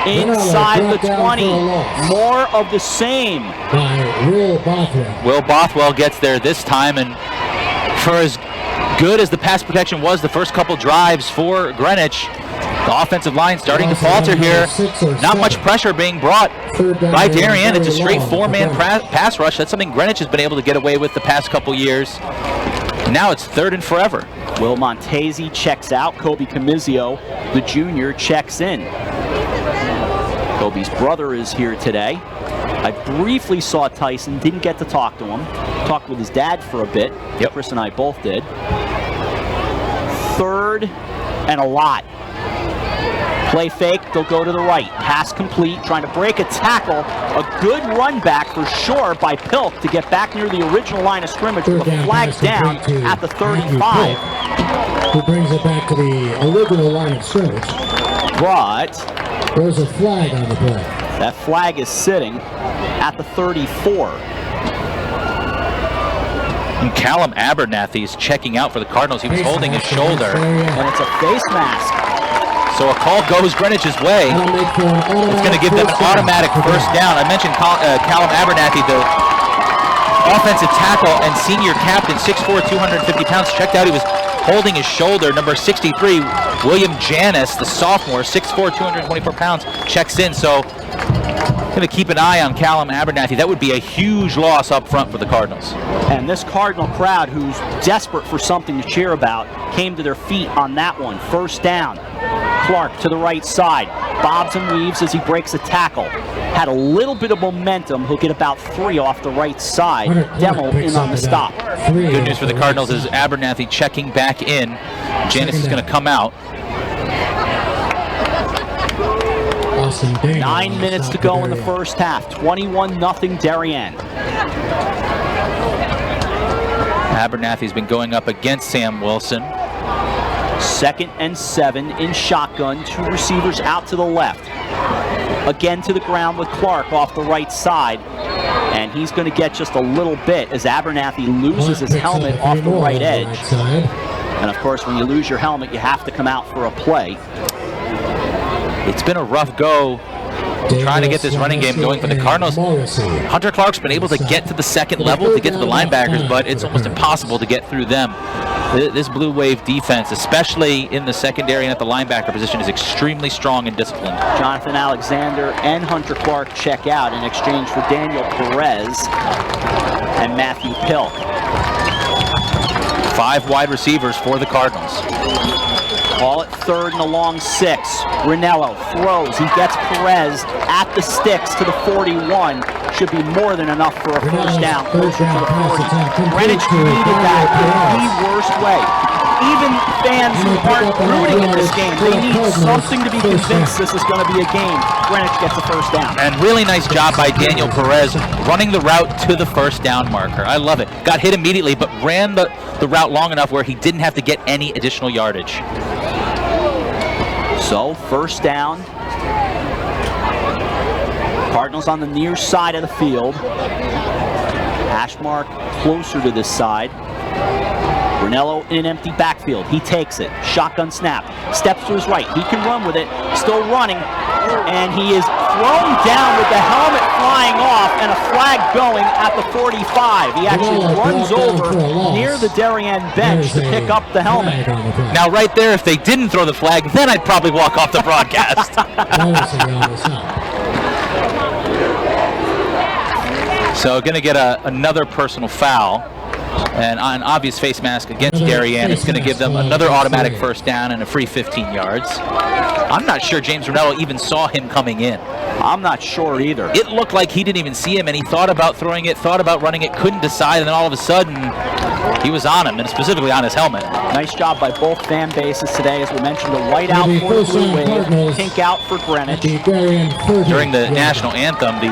Inside the 20. More of the same. By Will Bothwell. Will Bothwell gets there this time, and for as good as the pass protection was the first couple drives for Greenwich, the offensive line starting to falter here. Not much pressure being brought by Darien. It's a straight 4-man pass rush. That's something Greenwich has been able to get away with the past couple years. Now it's 3rd and forever. Will Montesi checks out. Kobe Comizio, the junior, checks in. Kobe's brother is here today. I briefly saw Tyson, didn't get to talk to him. Talked with his dad for a bit. Yep. Chris and I both did. 3rd and a lot. Play fake, they'll go to the right. Pass complete, trying to break a tackle. A good run back for sure by Pilk to get back near the original line of scrimmage with a flag down at the 35. Who brings it back to the original line of scrimmage. But there's a flag on the play. That flag is sitting at the 34. And Callum Abernathy is checking out for the Cardinals. He was holding his shoulder. And it's a face mask. So a call goes Greenwich's way. It's going to give them an automatic first down. I mentioned Callum Abernathy, the offensive tackle and senior captain, 6'4", 250 pounds. Checked out, he was holding his shoulder. Number 63, William Janis, the sophomore, 6'4", 224 pounds, checks in. So going to keep an eye on Callum Abernathy. That would be a huge loss up front for the Cardinals. And this Cardinal crowd, who's desperate for something to cheer about, came to their feet on that one. First down. Clark to the right side. Bobs and weaves as he breaks a tackle. Had a little bit of momentum. He'll get about 3 off the right side. Demo in on the stop. Good news for the Cardinals is Abernathy checking back in. Janis is going to come out. 9 minutes to go in the first half. 21-0 Darien. Abernathy's been going up against Sam Wilson. 2nd and 7 in shotgun. 2 receivers out to the left. Again to the ground with Clark off the right side. And he's going to get just a little bit as Abernathy loses his helmet off the right edge. And of course, when you lose your helmet, you have to come out for a play. It's been a rough go trying to get this running game going for the Cardinals. Hunter Clark's been able to get to the second level to get to the linebackers, but it's almost impossible to get through them. This Blue Wave defense, especially in the secondary and at the linebacker position, is extremely strong and disciplined. Jonathan Alexander and Hunter Clark check out in exchange for Daniel Perez and Matthew Pilk. 5 wide receivers for the Cardinals. Call it 3rd and a long 6. Ranello throws. He gets Perez at the sticks to the 41. Should be more than enough for a first down, closer to the 40. Greenwich needed that in the worst way. Even fans who aren't rooting in this game, they need something to be convinced this is going to be a game. Greenwich gets a first down. And really nice job by Daniel Perez running the route to the first down marker. I love it. Got hit immediately, but ran the route long enough where he didn't have to get any additional yardage. So, first down. Cardinals on the near side of the field. Ashmark closer to this side. Ranello in an empty backfield. He takes it. Shotgun snap. Steps to his right. He can run with it. Still running. And he is thrown down with the helmet flying off and a flag going at the 45. He actually runs over near the Darien bench to pick up the helmet. Now right there, if they didn't throw the flag, then I'd probably walk off the broadcast. So going to get another personal foul. And an obvious face mask against Darien. It's going to give them another automatic first down and a free 15 yards. I'm not sure James Ranello even saw him coming in. I'm not sure either. It looked like he didn't even see him, and he thought about throwing it, thought about running it, couldn't decide, and then all of a sudden, he was on him, and specifically on his helmet. Nice job by both fan bases today. As we mentioned, the white out for the Blue Wave, pink out for Greenwich. During the national anthem, the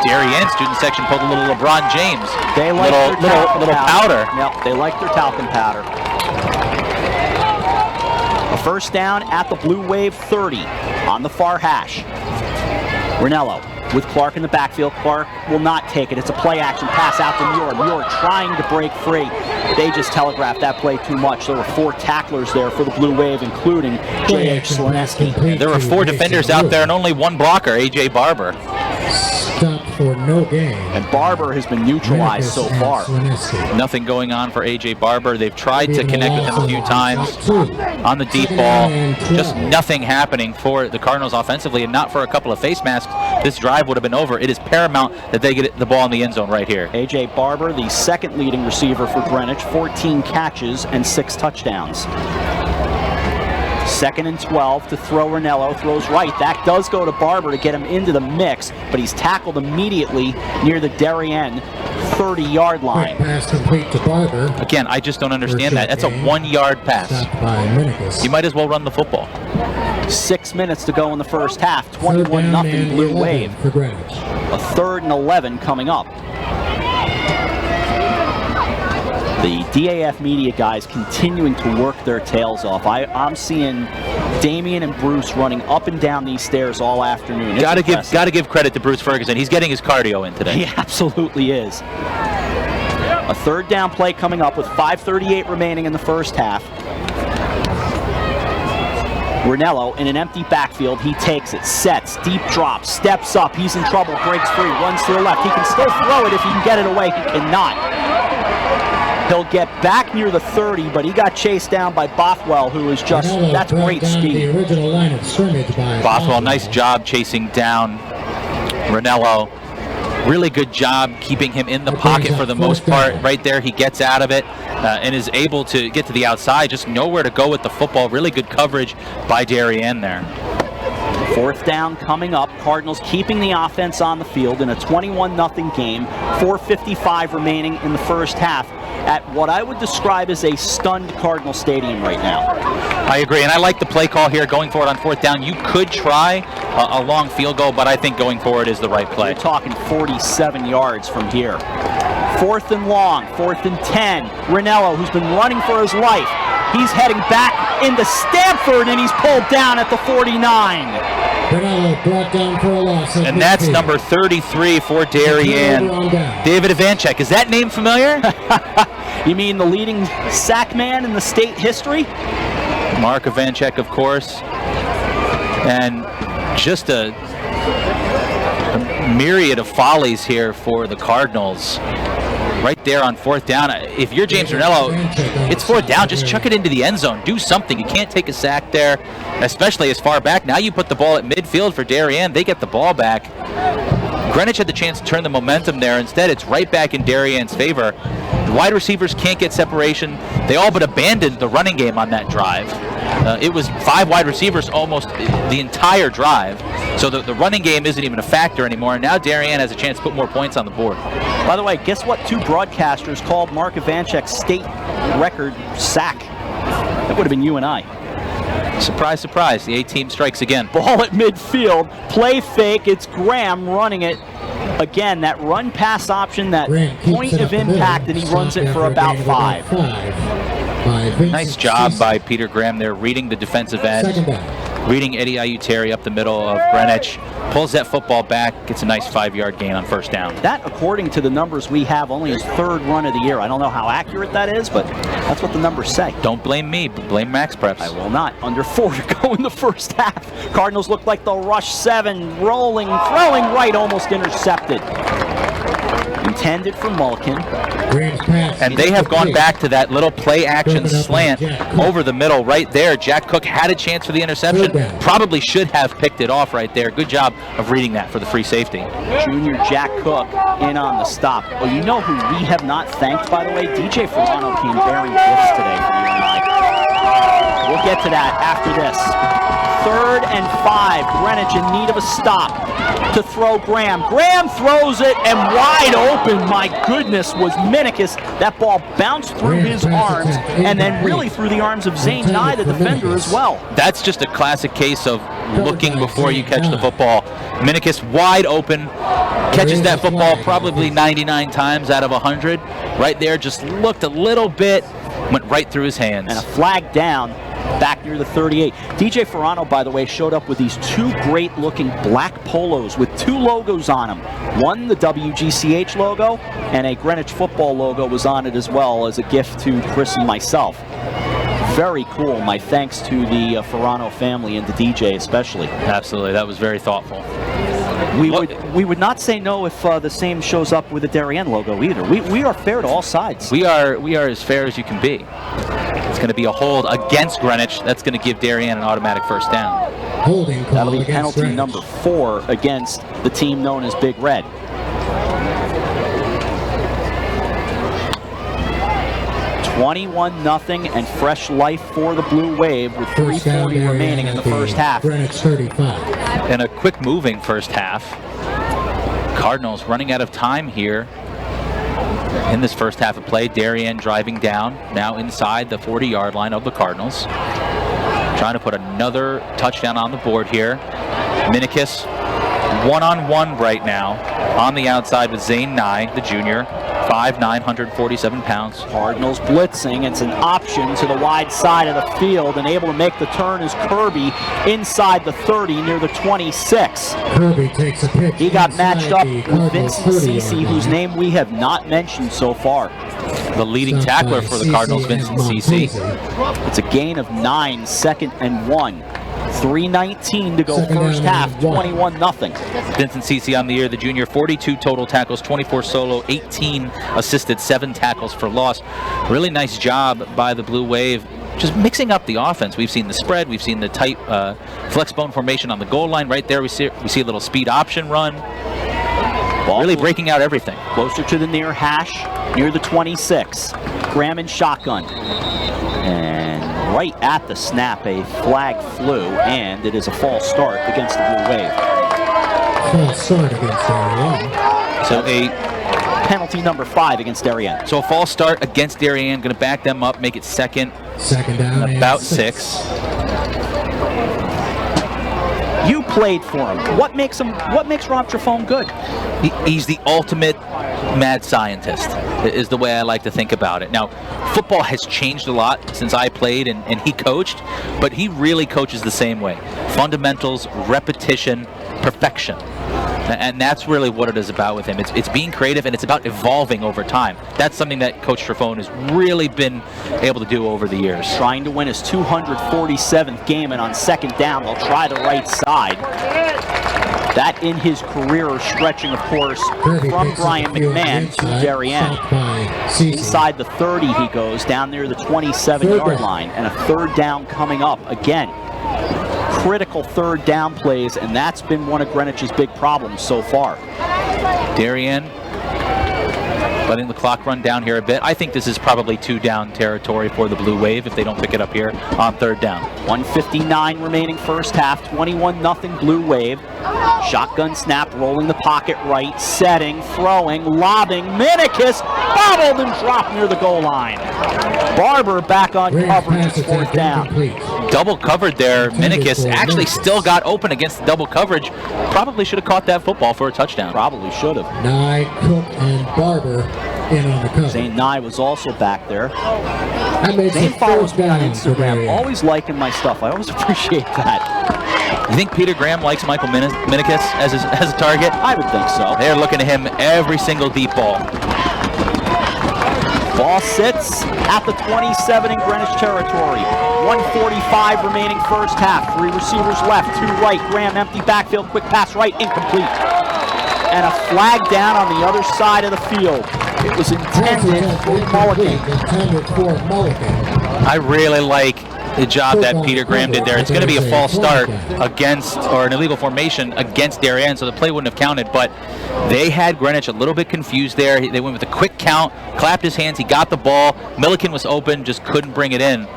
Darien student section pulled a little LeBron James. They like little powder. Yep, they like their talcum powder. A first down at the Blue Wave 30 on the far hash. Ranello with Clark in the backfield. Clark will not take it. It's a play action pass out to Muir. Muir trying to break free. They just telegraphed that play too much. There were 4 tacklers there for the Blue Wave, including J.H. Slaneski. There were 4 defenders out there and only 1 blocker, A.J. Barber. Stopped for no gain. And Barber has been neutralized so far. Nothing going on for A.J. Barber. They've tried to connect with him a few times on the deep ball. Just nothing happening for the Cardinals offensively, and not for a couple of face masks. This drive would have been over. It is paramount that they get the ball in the end zone right here. A.J. Barber, the second leading receiver for Greenwich, 14 catches and 6 touchdowns. 2nd and 12 to throw. Ranello throws right. That does go to Barber to get him into the mix, but he's tackled immediately near the Darien 30-yard line. Pass complete to Barber. Again, I just don't understand that. That's a 1-yard pass. You might as well run the football. 6 minutes to go in the first half. 21-0 Blue Wave. A 3rd and 11 coming up. The DAF media guys continuing to work their tails off. I'm seeing Damian and Bruce running up and down these stairs all afternoon. Got to give credit to Bruce Ferguson. He's getting his cardio in today. He absolutely is. A 3rd down play coming up with 5:38 remaining in the first half. Ranello in an empty backfield. He takes it, sets, deep drop, steps up. He's in trouble, breaks free, runs to the left. He can still throw it if he can get it away. He cannot. He'll get back near the 30, but he got chased down by Bothwell, who is just, that's great speed. Bothwell, nice job chasing down Ranello. Really good job keeping him in the pocket for the most part. Right there, he gets out of it and is able to get to the outside. Just nowhere to go with the football. Really good coverage by Darien there. 4th down coming up. Cardinals keeping the offense on the field in a 21-0 game. 4:55 remaining in the first half at what I would describe as a stunned Cardinal Stadium right now. I agree, and I like the play call here, going for it on 4th down. You could try a long field goal, but I think going for it is the right play. We're talking 47 yards from here. 4th and long, 4th and 10. Ranello, who's been running for his life, he's heading back into Stanford, and he's pulled down at the 49. Brought down for a loss. And that's number 33 for Darien. David Ivanchek. Is that name familiar? You mean the leading sack man in the state history? Mark Ivanchek, of course. And just a myriad of follies here for the Cardinals. Right there on 4th down. If you're James Ranello, it's 4th down. Just chuck it into the end zone. Do something. You can't take a sack there, especially as far back. Now you put the ball at midfield for Darien. They get the ball back. Greenwich had the chance to turn the momentum there. Instead, it's right back in Darien's favor. The wide receivers can't get separation. They all but abandoned the running game on that drive. It was 5 wide receivers almost the entire drive. So the running game isn't even a factor anymore. And now Darien has a chance to put more points on the board. By the way, guess what 2 broadcasters called Mark Ivanchek's state record sack? That would have been you and I. Surprise, surprise. The A-team strikes again. Ball at midfield. Play fake. It's Graham running it. Again, that run pass option, that point of impact, and he runs it for about 5. Nice job by Peter Graham there, reading the defensive end, reading Eddie Ayuteri up the middle of Greenwich, pulls that football back, gets a nice 5-yard gain on 1st down. That, according to the numbers we have, only his 3rd run of the year. I don't know how accurate that is, but that's what the numbers say. Don't blame me, but blame Max Preps. I will not. Under 4 to go in the first half. Cardinals look like they'll rush 7, rolling, throwing right, almost intercepted. Intended for Mulliken. And they have gone back to that little play action slant over the middle right there. Jack Cook had a chance for the interception. Probably should have picked it off right there. Good job of reading that for the free safety. Junior Jack Cook in on the stop. Well, you know who we have not thanked, by the way? DJ Ferrano came bearing gifts today for you and I. We'll get to that after this. 3rd and 5. Greenwich in need of a stop to throw Graham. Graham throws it, and wide open, my goodness, was Minikis. That ball bounced through his arms and then really through the arms of Zane Nye, the defender, as well. That's just a classic case of looking before you catch the football. Minikis wide open, catches that football probably 99 times out of 100. Right there, just looked a little bit, went right through his hands. And a flag down back near the 38. DJ Ferrano, by the way, showed up with these 2 great-looking black polos with 2 logos on them. One, the WGCH logo, and a Greenwich football logo was on it as well as a gift to Chris and myself. Very cool. My thanks to the Ferrano family and to DJ especially. Absolutely. That was very thoughtful. We would not say no if the same shows up with the Darien logo either. We are fair to all sides. We are as fair as you can be. It's going to be a hold against Greenwich. That's going to give Darien an automatic 1st down. Holding call. That'll be penalty number 4 against the team known as Big Red. $21-0 and fresh life for the Blue Wave with 3:40 remaining in the first half. Greenwich 35. In a quick moving first half. Cardinals running out of time here in this first half of play. Darien driving down, now inside the 40-yard line of the Cardinals. Trying to put another touchdown on the board here. Minikis one-on-one right now on the outside with Zane Nye, the junior. 5'9", 147 pounds. Cardinals blitzing. It's an option to the wide side of the field, and able to make the turn is Kirby inside the 30 near the 26. Kirby takes a pitch. He got matched up with Vincent Cece, whose name we have not mentioned so far. The leading tackler for the Cardinals, Vincent Cece. It's a gain of 9, 2nd and 1. 3:19 to go first half, 21-0. Vincent Cece on the year, the junior, 42 total tackles, 24 solo, 18 assisted, 7 tackles for loss. Really nice job by the Blue Wave, just mixing up the offense. We've seen the spread, we've seen the tight flex bone formation on the goal line. Right there, we see a little speed option run. Ball really breaking out everything. Closer to the near hash, near the 26. Graham in shotgun. And right at the snap, a flag flew, and it is a false start against the Blue Wave. False start against Darien. So a penalty number 5 against Darien. So a false start against Darien, going to back them up, make it second down, about 6. You played for him. What makes Rob Trifone good? He's the ultimate mad scientist, is the way I like to think about it. Now, football has changed a lot since I played and he coached, but he really coaches the same way. Fundamentals, repetition, perfection. And that's really what it is about with him. It's being creative, and it's about evolving over time. That's something that Coach Trifone has really been able to do over the years. Trying to win his 247th game, and on second down, they'll try the right side. That in his career, stretching, of course, from Brian McMahon to Darien. Inside the 30 he goes, down near the 27-yard line, and a third down coming up again. Critical third down plays, and that's been one of Greenwich's big problems so far. Darien letting the clock run down here a bit. I think this is probably 2-down territory for the Blue Wave if they don't pick it up here on third down. 1:59 remaining first half, 21-0 Blue Wave. Shotgun snap, rolling the pocket right, setting, throwing, lobbing. Minikis bobbled and dropped near the goal line. Barber back on coverage, it's fourth down. Double covered there. Minikis actually still got open against the double coverage. Probably should have caught that football for a touchdown. Probably should have. Nye, Cook, and Barber in on the cover. Zane Nye was also back there. Zane follows me on Instagram. Always liking my stuff. I always appreciate that. You think Peter Graham likes Michael Minikis as a target? I would think so. They're looking at him every single deep ball. Ball sits at the 27 in Greenwich territory. 1:45 remaining first half. 3 receivers left, 2 right. Graham empty backfield, quick pass right, incomplete. And a flag down on the other side of the field. It was intended for Mulligan. I really like the job that Peter Graham did there. It's going to be a false start against, or an illegal formation against Darien, so the play wouldn't have counted, but they had Greenwich a little bit confused there. They went with a quick count, clapped his hands, he got the ball. Milliken was open, just couldn't bring it in.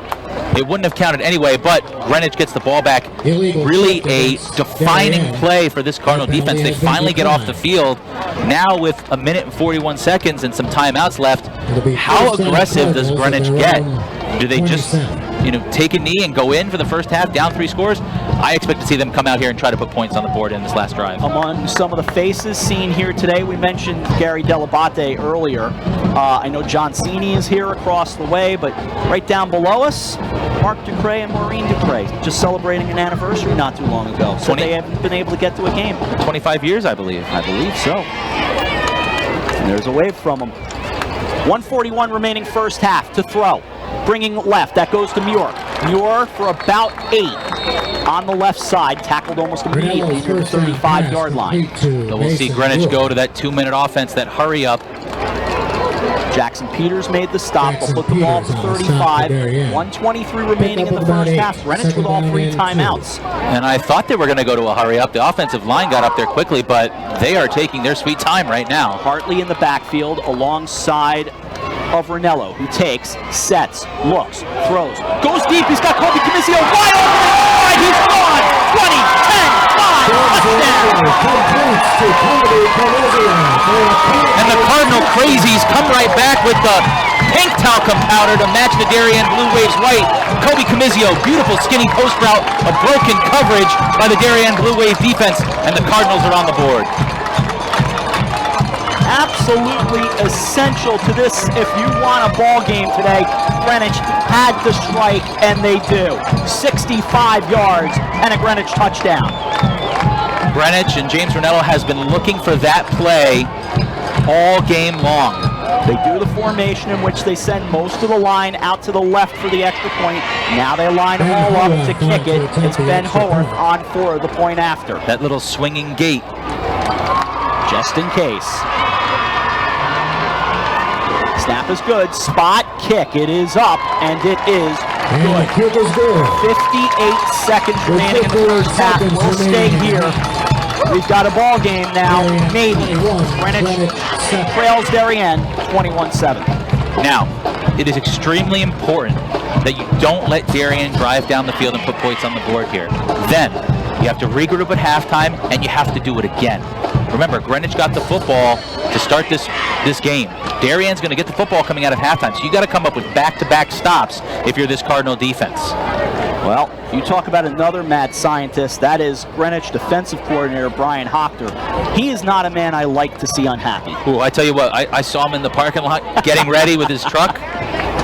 It wouldn't have counted anyway, but Greenwich gets the ball back. Really a defining play for this Cardinal defense. They finally get off the field. Now with 1:41 minutes and some timeouts left, how aggressive does Greenwich get? Do they just take a knee and go in for the first half, down 3 scores? I expect to see them come out here and try to put points on the board in this last drive. Among some of the faces seen here today, we mentioned Gary Delabate earlier. I know John Cini is here across the way, but right down below us, Mark Ducre and Maureen Ducre, just celebrating an anniversary not too long ago. So they haven't been able to get to a game. 25 years, I believe. I believe so. And there's a wave from them. 1:41 remaining first half to throw. Bringing left, that goes to Muir. Muir for about 8 on the left side, tackled almost immediately near the 35-yard line. So we'll see Greenwich go to that 2-minute offense, that hurry up. Jackson Peters made the stop. They'll put the ball to 35. 1:23 remaining in the first half. Greenwich with all 3 timeouts. And I thought they were going to go to a hurry up. The offensive line got up there quickly, but they are taking their sweet time right now. Hartley in the backfield alongside of Ranello, who takes, sets, looks, throws, goes deep. He's got Kobe Comizio wide open. He's gone. 20, 10, 5, touchdown. And the Cardinal crazies come right back with the pink talcum powder to match the Darien Blue Wave's white. Kobe Comizio, beautiful skinny post route, a broken coverage by the Darien Blue Wave defense, and the Cardinals are on the board. Absolutely essential to this. If you want a ball game today, Greenwich had to strike, and they do. 65 yards and a Greenwich touchdown. Greenwich and James Ranello has been looking for that play all game long. They do the formation in which they send most of the line out to the left for the extra point. Now they line them all up to kick it. It's Ben Howarth on for the point after. That little swinging gate. Just in case. Snap is good. Spot kick. It is up, and it is good. 58 seconds remaining in the first half. We'll stay here. We've got a ball game now. Maybe. Greenwich trails Darien 21-7. Now, it is extremely important that you don't let Darien drive down the field and put points on the board here. Then, you have to regroup at halftime, and you have to do it again. Remember, Greenwich got the football to start this game. Darien's going to get the football coming out of halftime, so you got to come up with back-to-back stops if you're this Cardinal defense. Well, you talk about another mad scientist. That is Greenwich defensive coordinator Brian Hochter. He is not a man I like to see unhappy. Ooh, I tell you what, I saw him in the parking lot getting ready with his truck.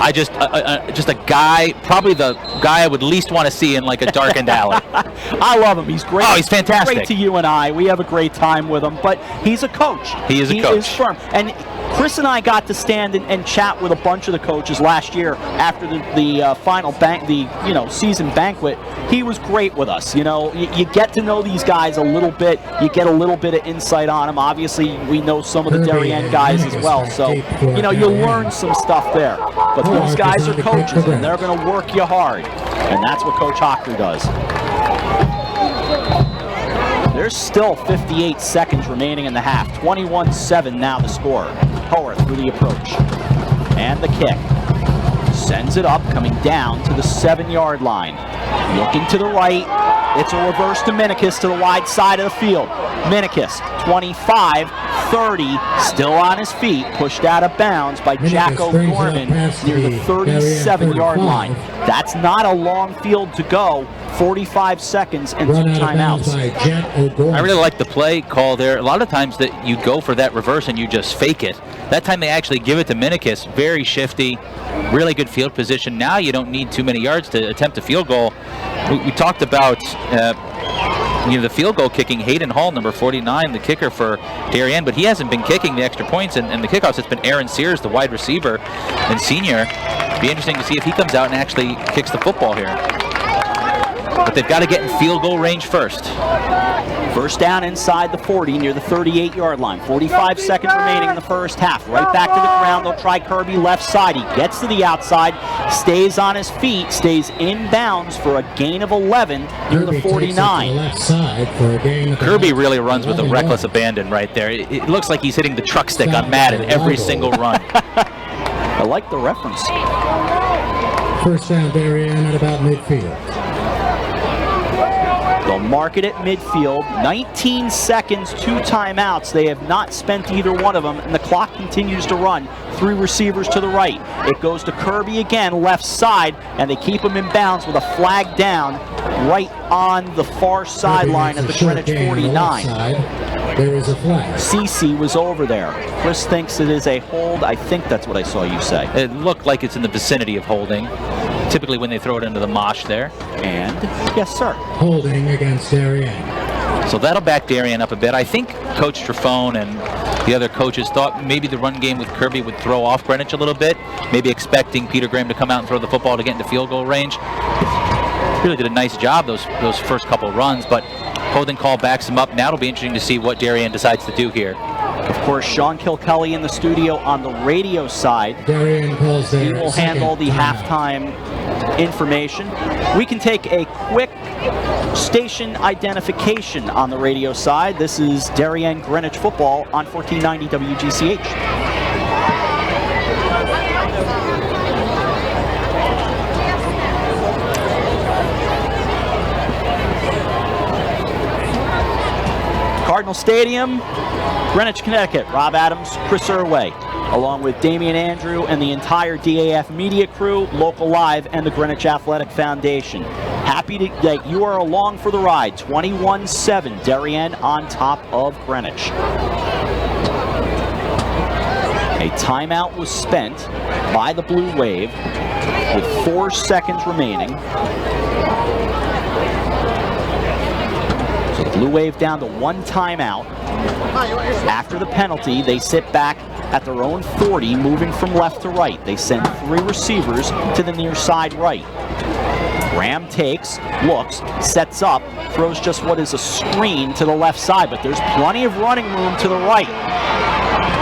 I just a guy, probably the guy I would least want to see in like a darkened alley. I love him. He's great. Oh, he's fantastic. Great to you and I. We have a great time with him, but he's a coach. He is a coach. He is firm. And Chris and I got to stand and chat with a bunch of the coaches last year after the final season banquet. He was great with us. You know, you get to know these guys a little bit. You get a little bit of insight on them. Obviously, we know some of the Darien guys as well, so you know you'll learn some stuff there. But these guys are coaches, and they're going to work you hard, and that's what Coach Hochter does. There's still 58 seconds remaining in the half. 21-7 now the score. Howarth through the approach. And the kick. Sends it up, coming down to the 7-yard line. Looking to the right. It's a reverse to Minikis to the wide side of the field. Minikis, 25, 30, still on his feet, pushed out of bounds by Jacko Gorman near the 37-yard line. That's not a long field to go. 45 seconds and 2 timeouts. I really like the play call there. A lot of times that you go for that reverse and you just fake it. That time they actually give it to Minikis. Very shifty, really good field position. Now you don't need too many yards to attempt a field goal. We talked about the field goal kicking. Hayden Hall, number 49, the kicker for Darien, but he hasn't been kicking the extra points and the kickoffs. It's been Aaron Sears, the wide receiver and senior. Be interesting to see if he comes out and actually kicks the football here. But they've got to get in field goal range first. First down inside the 40 near the 38-yard line. 45 seconds remaining in the first half. Right back to the ground. They'll try Kirby left side. He gets to the outside, stays on his feet, stays in bounds for a gain of 11 near the 49. Kirby really runs with a reckless abandon right there. It looks like he's hitting the truck stick on Madden every single run. I like the reference. First down, Darien at about midfield. They'll mark it at midfield. 19 seconds, 2 timeouts. They have not spent either one of them, and the clock continues to run. 3 receivers to the right. It goes to Kirby again, left side, and they keep him in bounds with a flag down right on the far sideline of the Greenwich 49. There is a flag. CC was over there. Chris thinks it is a hold. I think that's what I saw you say. It looked like it's in the vicinity of holding. Typically when they throw it into the mosh there. And, yes, sir. Holding against Darien. So that'll back Darien up a bit. I think Coach Trafone and the other coaches thought maybe the run game with Kirby would throw off Greenwich a little bit, maybe expecting Peter Graham to come out and throw the football to get into field goal range. Really did a nice job those first couple runs, but holding call backs him up. Now it'll be interesting to see what Darien decides to do here. Of course, Sean Kilkelly in the studio on the radio side. Darien calls he will handle the halftime information. We can take a quick station identification on the radio side. This is Darien Greenwich football on 1490 WGCH. Cardinal Stadium, Greenwich, Connecticut. Rob Adams, Chris Irway, along with Damian Andrew and the entire DAF media crew, Local Live, and the Greenwich Athletic Foundation. Happy that you are along for the ride. 21-7, Darien on top of Greenwich. A timeout was spent by the Blue Wave with 4 seconds remaining. So the Blue Wave down to 1 timeout. After the penalty, they sit back at their own 40, moving from left to right. They send 3 receivers to the near side right. Graham takes, looks, sets up, throws just what is a screen to the left side, but there's plenty of running room to the right.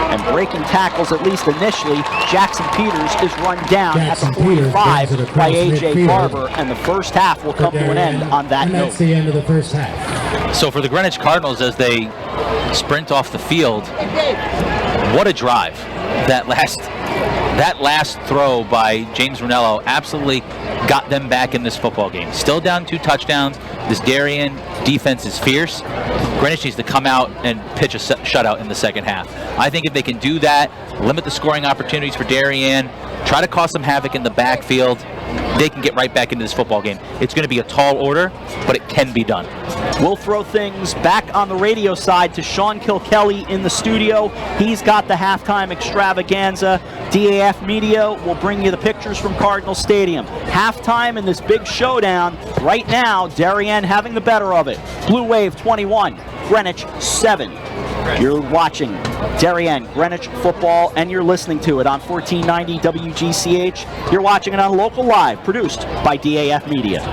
And breaking tackles, at least initially, Jackson Peters is run down at the 45 by A.J. Barber, and the first half will come to an end on that note. That's the end of the first half. So for the Greenwich Cardinals, as they sprint off the field, what a drive. That last throw by James Ranello absolutely got them back in this football game. Still down 2 touchdowns. This Darien defense is fierce. Greenwich needs to come out and pitch a shutout in the second half. I think if they can do that, limit the scoring opportunities for Darien, try to cause some havoc in the backfield, they can get right back into this football game. It's going to be a tall order, but it can be done. We'll throw things back on the radio side to Sean Kilkelly in the studio. He's got the halftime extravaganza. DAF Media will bring you the pictures from Cardinal Stadium. Halftime in this big showdown. Right now, Darien having the better of it. Blue Wave 21, Greenwich 7. You're watching Darien Greenwich football, and you're listening to it on 1490 WGCH. You're watching it on Local Live, produced by DAF Media.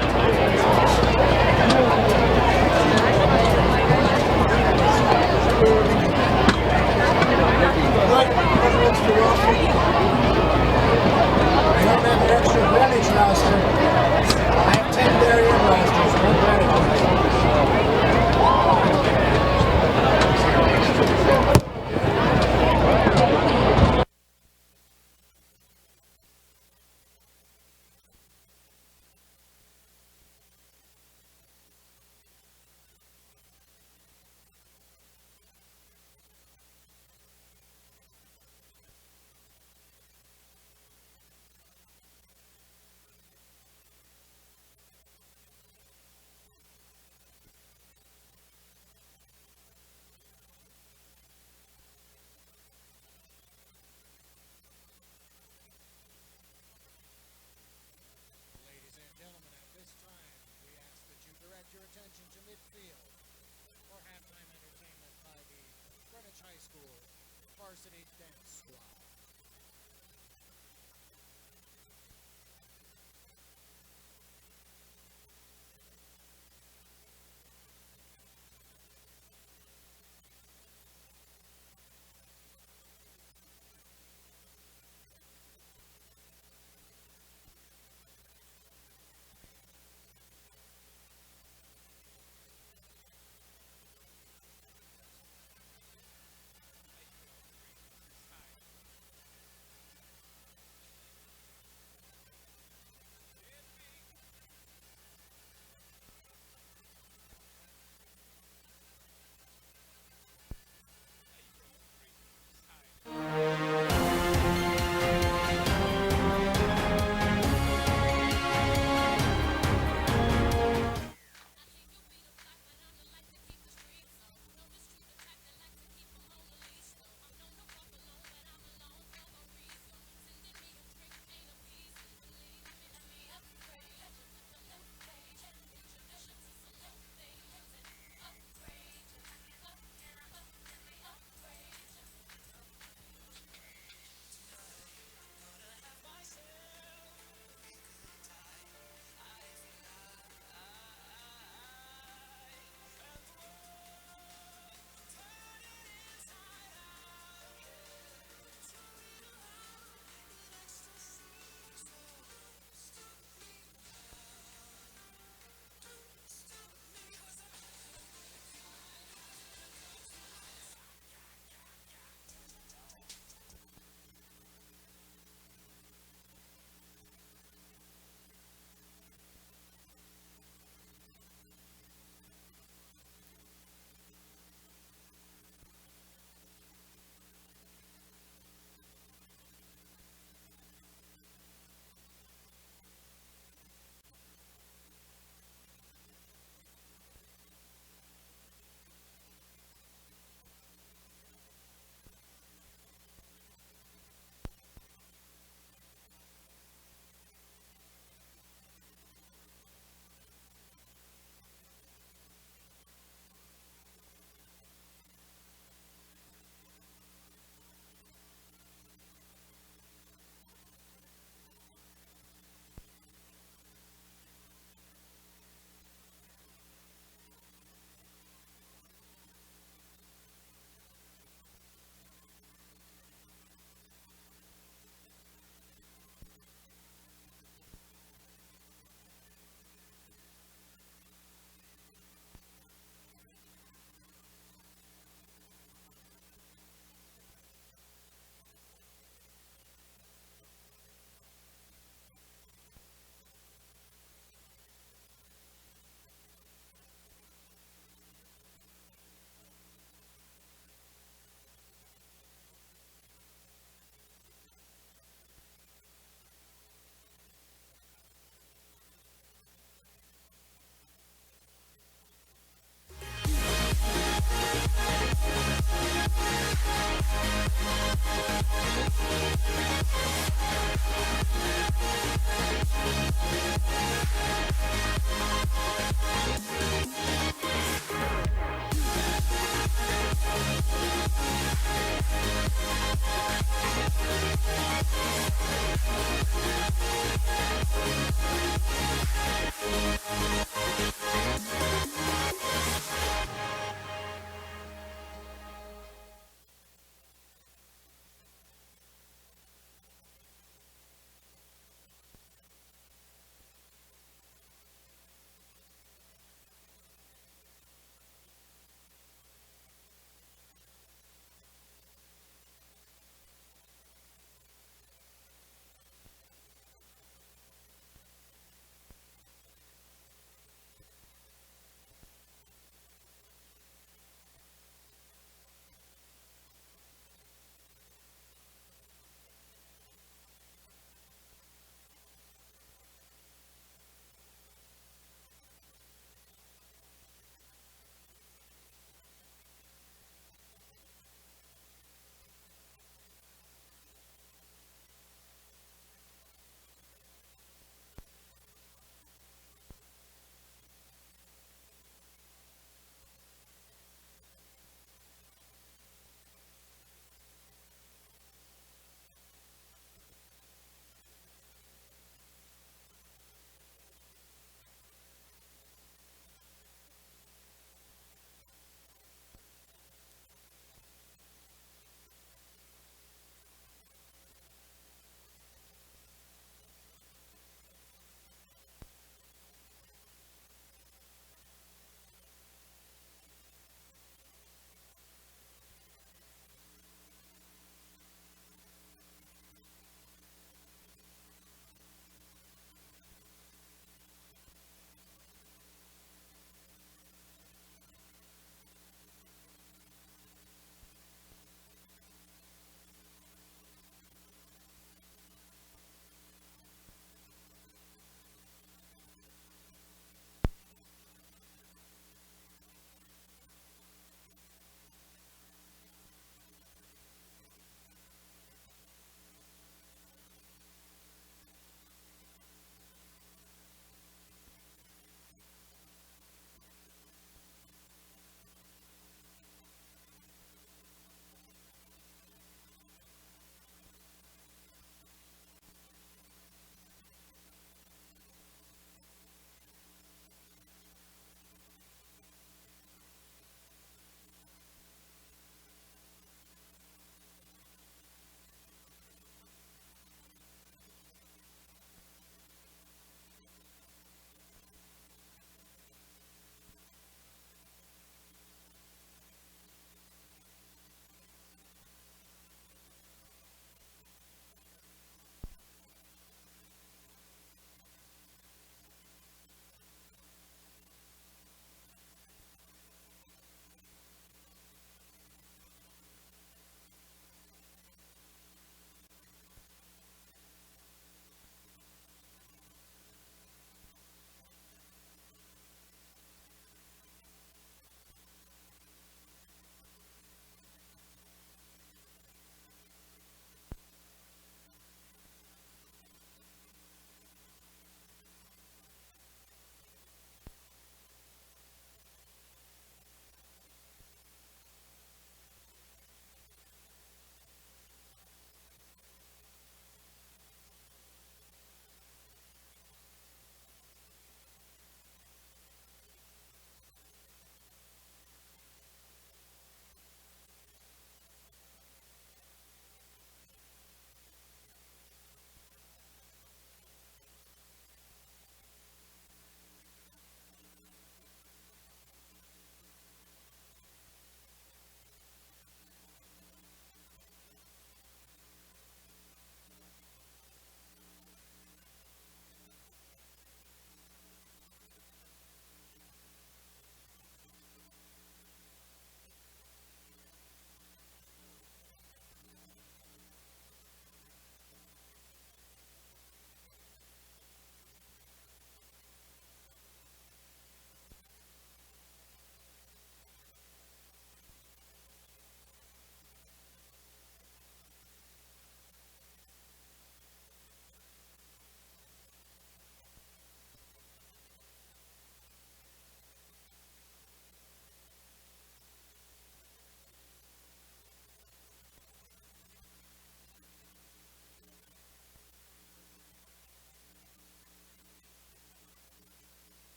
Varsity dance squad.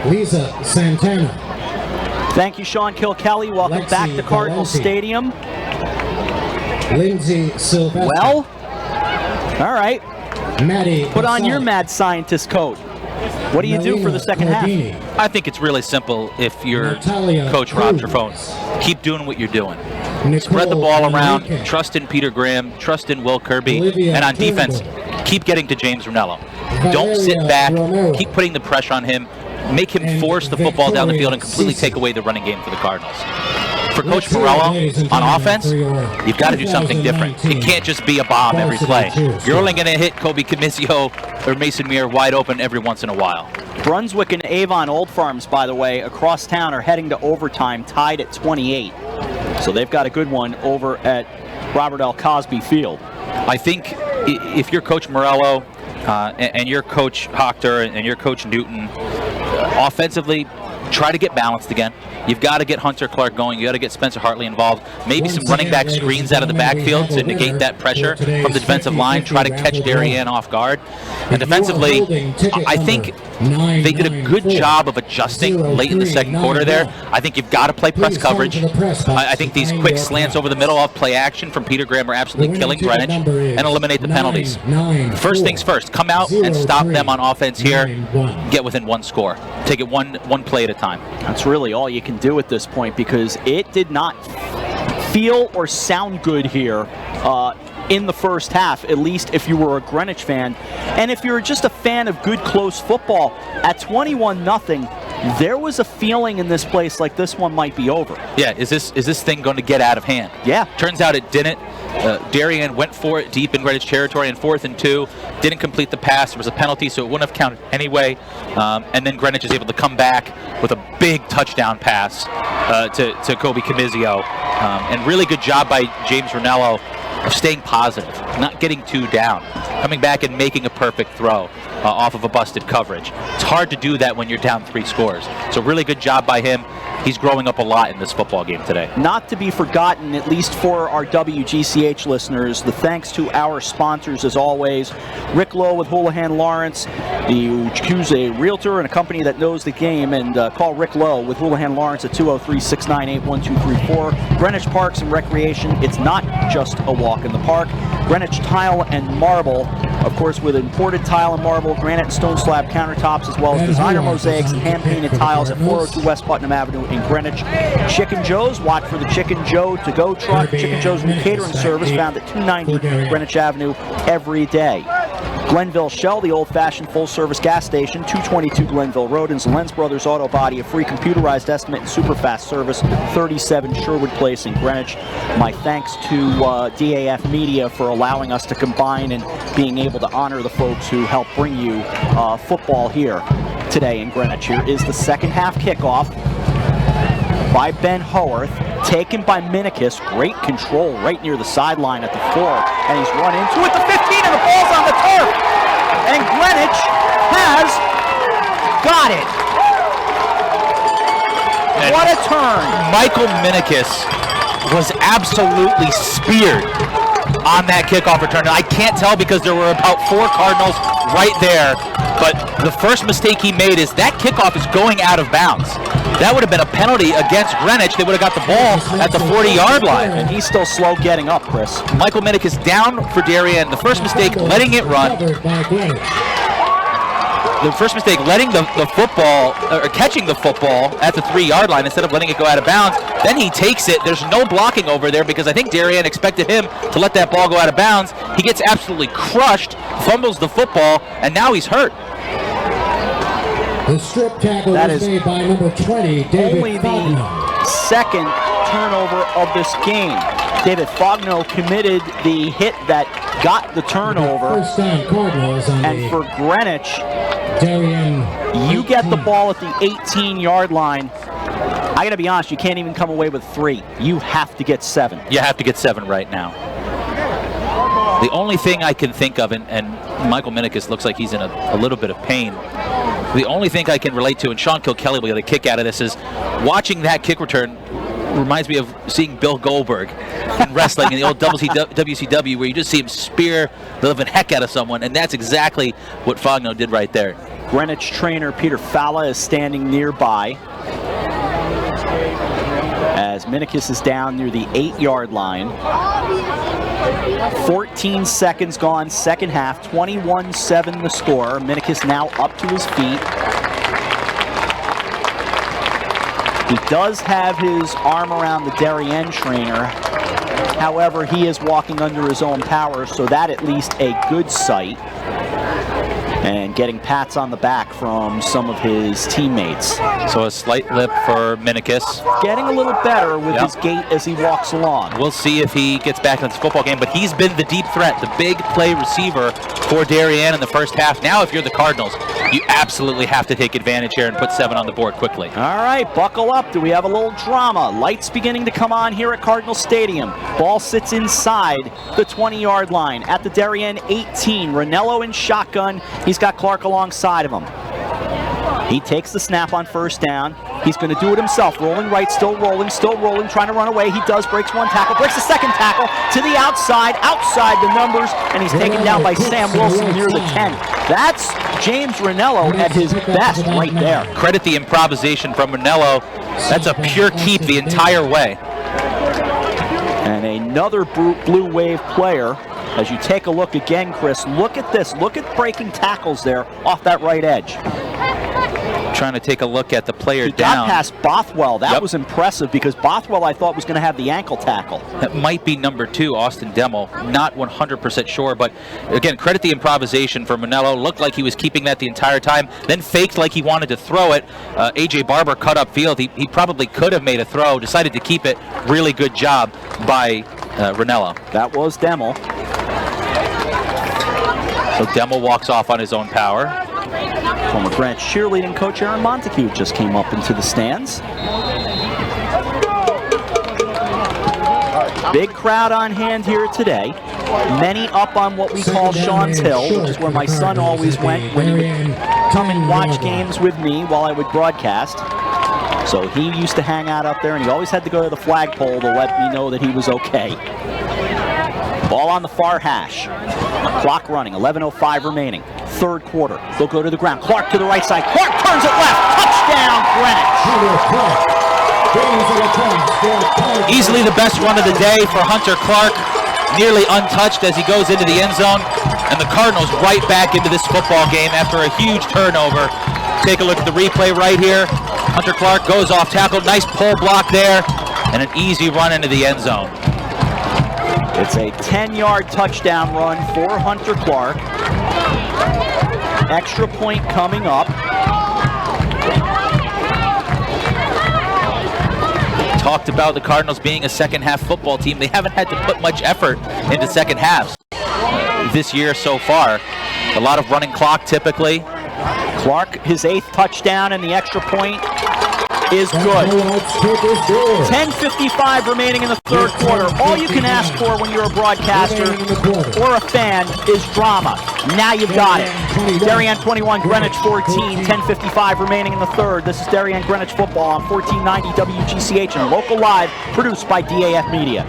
Lisa Santana. Thank you, Sean Kilkelly. Welcome Lexi back to Cardinal Valenti. Stadium. Lindsay Sylvester. Well, all right. Maddie Put on your Gonzalez. mad scientist coat. What do you do for the second half? Cordini. I think it's really simple if you're Natalia Coach Rob Cruz. Trifone. Keep doing what you're doing. Nicole Spread the ball around. Enrique. Trust in Peter Graham. Trust in Will Kirby. Olivia And on defense, Turnbull. keep getting to James Ranello. Don't sit Valeria back. Romero. Keep putting the pressure on him. Make him And force the football down the Victoria field and completely Cece. take away the running game for the Cardinals. For Coach Let's hear it, ladies Morello, and on gentlemen, offense, for your you've got to do something different. It 2019 can't just be a bomb every Varsity play. Cheers. You're only going to hit Kobe Comizio or Mason Muir wide open every once in a while. Brunswick and Avon Old Farms, by the way, across town are heading to overtime, tied at 28. So they've got a good one over at Robert L. Cosby Field. I think if you're Coach Morello and you're Coach Hochter and you're Coach Newton, offensively, try to get balanced again. You've got to get Hunter Clark going. You got to get Spencer Hartley involved. Maybe some running back screens out of the backfield to negate that pressure from the defensive line. Try to catch Darien off guard. And defensively, I think they did a good job of adjusting late in the second quarter there. I think you've got to play press coverage. I think these quick slants over the middle off play action from Peter Graham are absolutely killing Greenwich, and eliminate the penalties. First things first, come out and stop them on offense here. Get within one score. Take it one play at a time. That's really all you can do at this point, because it did not feel or sound good here in the first half, at least if you were a Greenwich fan. And if you're just a fan of good, close football, at 21-0, there was a feeling in this place like this one might be over. Yeah, is this thing going to get out of hand? Yeah. Turns out it didn't. Darien went for it deep in Greenwich territory in 4th and 2. Didn't complete the pass. There was a penalty, so it wouldn't have counted anyway. And then Greenwich is able to come back with a big touchdown pass to Kobe Comizio. And really good job by James Ranello of staying positive, not getting too down, coming back and making a perfect throw off of a busted coverage. It's hard to do that when you're down 3 scores. So really good job by him. He's growing up a lot in this football game today. Not to be forgotten, at least for our WGCH listeners, the thanks to our sponsors as always. Rick Lowe with Houlihan Lawrence, who's a realtor and a company that knows the game, and call Rick Lowe with Houlihan Lawrence at 203-698-1234. Greenwich Parks and Recreation, it's not just a walk in the park. Greenwich Tile and Marble, of course, with imported tile and marble, granite and stone slab countertops, as well as designer mosaics and hand-painted tiles at 402 West Putnam Avenue in Greenwich. Chicken Joe's, watch for the Chicken Joe to-go truck. Chicken Joe's new catering service found at 290 Greenwich Avenue every day. Glenville Shell, the old-fashioned full-service gas station, 222 Glenville Road, and Lenz Brothers Auto Body, a free computerized estimate and super-fast service, 37 Sherwood Place in Greenwich. My thanks to DAF Media for allowing us to combine and being able to honor the folks who help bring you football here today in Greenwich. Here is the second half kickoff by Ben Howarth, taken by Minikis. Great control right near the sideline at the 4, and he's run into it. The 15, and the ball's on the turf. And Greenwich has got it. And what a turn. Michael Minikis was absolutely speared on that kickoff return. And I can't tell because there were about 4 Cardinals right there, but the first mistake he made is that kickoff is going out of bounds. That would have been a penalty against Greenwich. They would have got the ball at the 40-yard line. And he's still slow getting up, Chris. Michael Minnick is down for Darien. The first mistake, letting it run. The first mistake, letting the football, or catching the football at the 3-yard line instead of letting it go out of bounds. Then he takes it. There's no blocking over there because I think Darien expected him to let that ball go out of bounds. He gets absolutely crushed, fumbles the football, and now he's hurt. The strip tackle was made by number 20, David only Fogno. The second turnover of this game. David Fogno committed the hit that got the turnover. First down Cardinals on and for Greenwich, Darien, you get the ball at the 18-yard line. I gotta be honest, you can't even come away with 3. You have to get 7. You have to get 7 right now. The only thing I can think of, and Michael Minikis looks like he's in a little bit of pain. The only thing I can relate to, and Sean Kilkelly will get a kick out of this, is watching that kick return reminds me of seeing Bill Goldberg in wrestling in the old WCW, where you just see him spear the living heck out of someone, and that's exactly what Fogno did right there. Greenwich trainer Peter Falla is standing nearby as Minikis is down near the 8-yard line. 14 seconds gone, second half, 21-7 the score. Minikis now up to his feet. He does have his arm around the Darien trainer. However, he is walking under his own power, so that at least a good sight. And getting pats on the back from some of his teammates. So a slight lip for Minikis. Getting a little better with his gait as he walks along. We'll see if he gets back in this football game, but he's been the deep threat, the big play receiver for Darien in the first half. Now, if you're the Cardinals, you absolutely have to take advantage here and put 7 on the board quickly. All right, buckle up. Do we have a little drama? Lights beginning to come on here at Cardinal Stadium. Ball sits inside the 20-yard line at the Darien 18. Ranello in shotgun. He's got Clark alongside of him. He takes the snap on first down. He's going to do it himself. Rolling right, still rolling, trying to run away. He does, breaks one tackle, breaks the second tackle to the outside the numbers, and he's taken down by Sam Wilson near the 10. That's James Ranello at his best right there. Credit the improvisation from Ranello. That's a pure keep the entire way. And another Blue Wave player. As you take a look again, Chris, look at this. Look at breaking tackles there off that right edge. Trying to take a look at the player he down. Got past Bothwell. That was impressive because Bothwell, I thought, was going to have the ankle tackle. That might be number 2, Austin Demmel. Not 100% sure, but again, credit the improvisation from Ranello. Looked like he was keeping that the entire time, then faked like he wanted to throw it. AJ Barber cut up field. He probably could have made a throw, decided to keep it. Really good job by Ranello. That was Demmel. So Demmel walks off on his own power. Former Greenwich cheerleading coach Aaron Montague just came up into the stands. Big crowd on hand here today. Many up on what we call Sean's Hill, which is where my son always went when he would come and watch games with me while I would broadcast. So he used to hang out up there, and he always had to go to the flagpole to let me know that he was okay. Ball on the far hash. Clock running, 11:05 remaining. Third quarter. They'll go to the ground. Clark to the right side. Clark turns it left. Touchdown, Greenwich. Easily the best run of the day for Hunter Clark. Nearly untouched as he goes into the end zone. And the Cardinals right back into this football game after a huge turnover. Take a look at the replay right here. Hunter Clark goes off tackle. Nice pull block there. And an easy run into the end zone. It's a 10-yard touchdown run for Hunter Clark. Extra point coming up. Talked about the Cardinals being a second-half football team. They haven't had to put much effort into second halves this year so far. A lot of running clock typically. Clark, his 8th touchdown, and the extra point is good. 10:55 remaining in the third quarter. All you can ask for when you're a broadcaster or a fan is drama. Now you've got it. Darien 21, Greenwich 14, 10:55 remaining in the third. This is Darien Greenwich football on 1490 WGCH and local live, produced by DAF Media.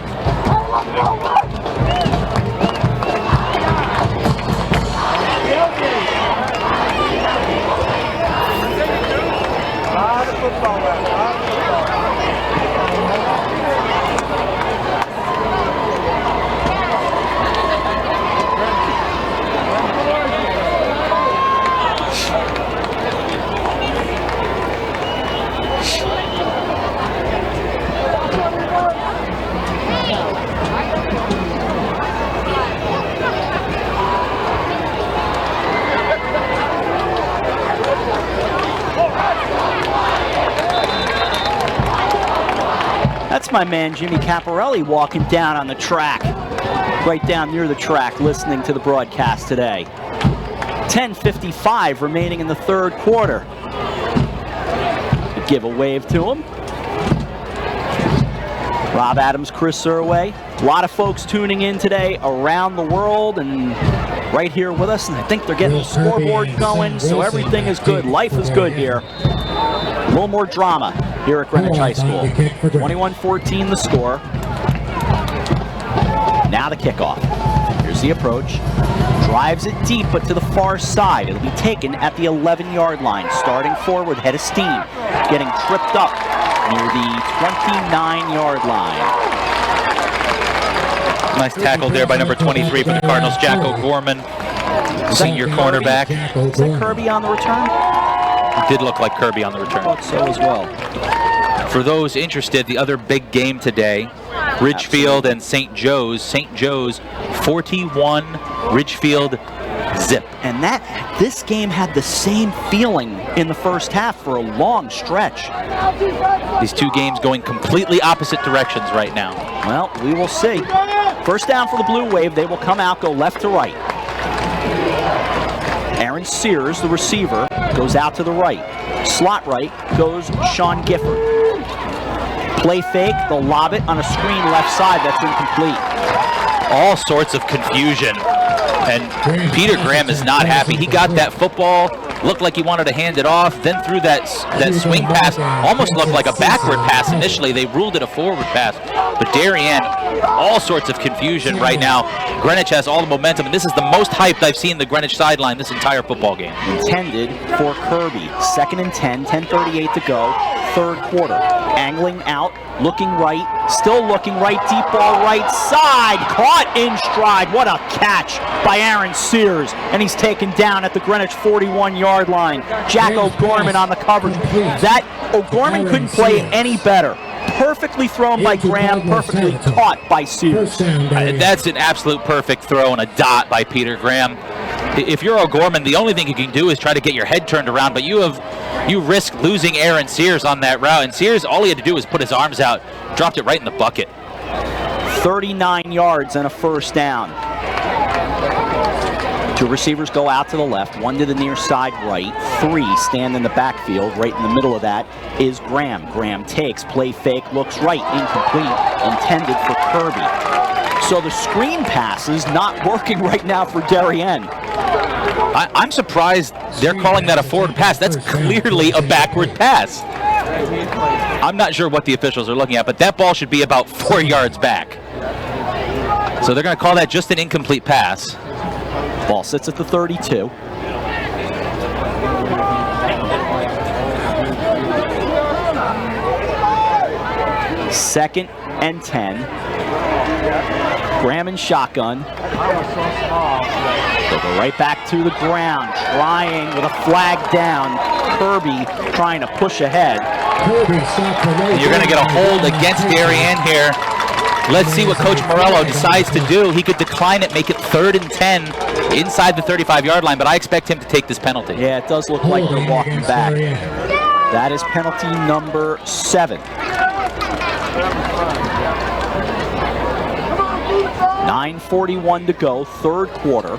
That's my man Jimmy Caparelli walking down on the track, right down near the track, listening to the broadcast today. 10:55 remaining in the third quarter. Give a wave to him. Rob Adams, Chris Irway. A lot of folks tuning in today around the world and right here with us, and I think they're getting the scoreboard going, so everything is good. Life is good here. A little more drama here at Greenwich High School. 21-14 the score. Now the kickoff. Here's the approach. Drives it deep, but to the far side. It'll be taken at the 11-yard line. Starting forward, head of steam. Getting tripped up near the 29-yard line. Nice tackle there by number 23 for the Cardinals, Jack O'Gorman, senior cornerback. Is that Kirby on the return? It did look like Kirby on the return. I thought so as well. For those interested, the other big game today, Ridgefield and St. Joe's. St. Joe's 41, Ridgefield 0. And this game had the same feeling in the first half for a long stretch. These two games going completely opposite directions right now. Well, we will see. First down for the Blue Wave. They will come out, go left to right. Aaron Sears, the receiver, goes out to the right. Slot right goes Sean Gifford. Play fake, they'll lob it on a screen left side. That's incomplete. All sorts of confusion. And Peter Graham is not happy. He got that football, looked like he wanted to hand it off, then threw that swing pass, almost looked like a backward pass initially. They ruled it a forward pass. But Darien, all sorts of confusion right now. Greenwich has all the momentum, and this is the most hyped I've seen the Greenwich sideline this entire football game. Intended for Kirby. 2nd and 10, 10:38 to go, third quarter. Angling out, looking right, still looking right, deep ball right side, caught in stride. What a catch by Aaron Sears, and he's taken down at the Greenwich 41-yard line. Jack O'Gorman on the coverage. That O'Gorman couldn't play any better. Perfectly thrown by Graham, perfectly caught by Sears. That's an absolute perfect throw and a dot by Peter Graham. If you're O'Gorman, the only thing you can do is try to get your head turned around, but you risk losing Aaron Sears on that route. And Sears, all he had to do was put his arms out, dropped it right in the bucket. 39 yards and a first down. Two receivers go out to the left, one to the near side right, three stand in the backfield. Right in the middle of that is Graham. Graham takes, play fake, looks right, incomplete, intended for Kirby. So the screen pass is not working right now for Darien. I'm surprised they're calling that a forward pass. That's clearly a backward pass. I'm not sure what the officials are looking at, but that ball should be about 4 yards back. So they're going to call that just an incomplete pass. Ball sits at the 32. Second and 10. Graham and shotgun. They'll go right back to the ground, trying with a flag down. Kirby trying to push ahead. You're going to get a hold against Darien here. Let's see what Coach Morello decides to do. He could decline it, make it 3rd and 10 inside the 35-yard line, but I expect him to take this penalty. Yeah, it does look like they're walking back. That is penalty number 7. 9:41 to go, third quarter.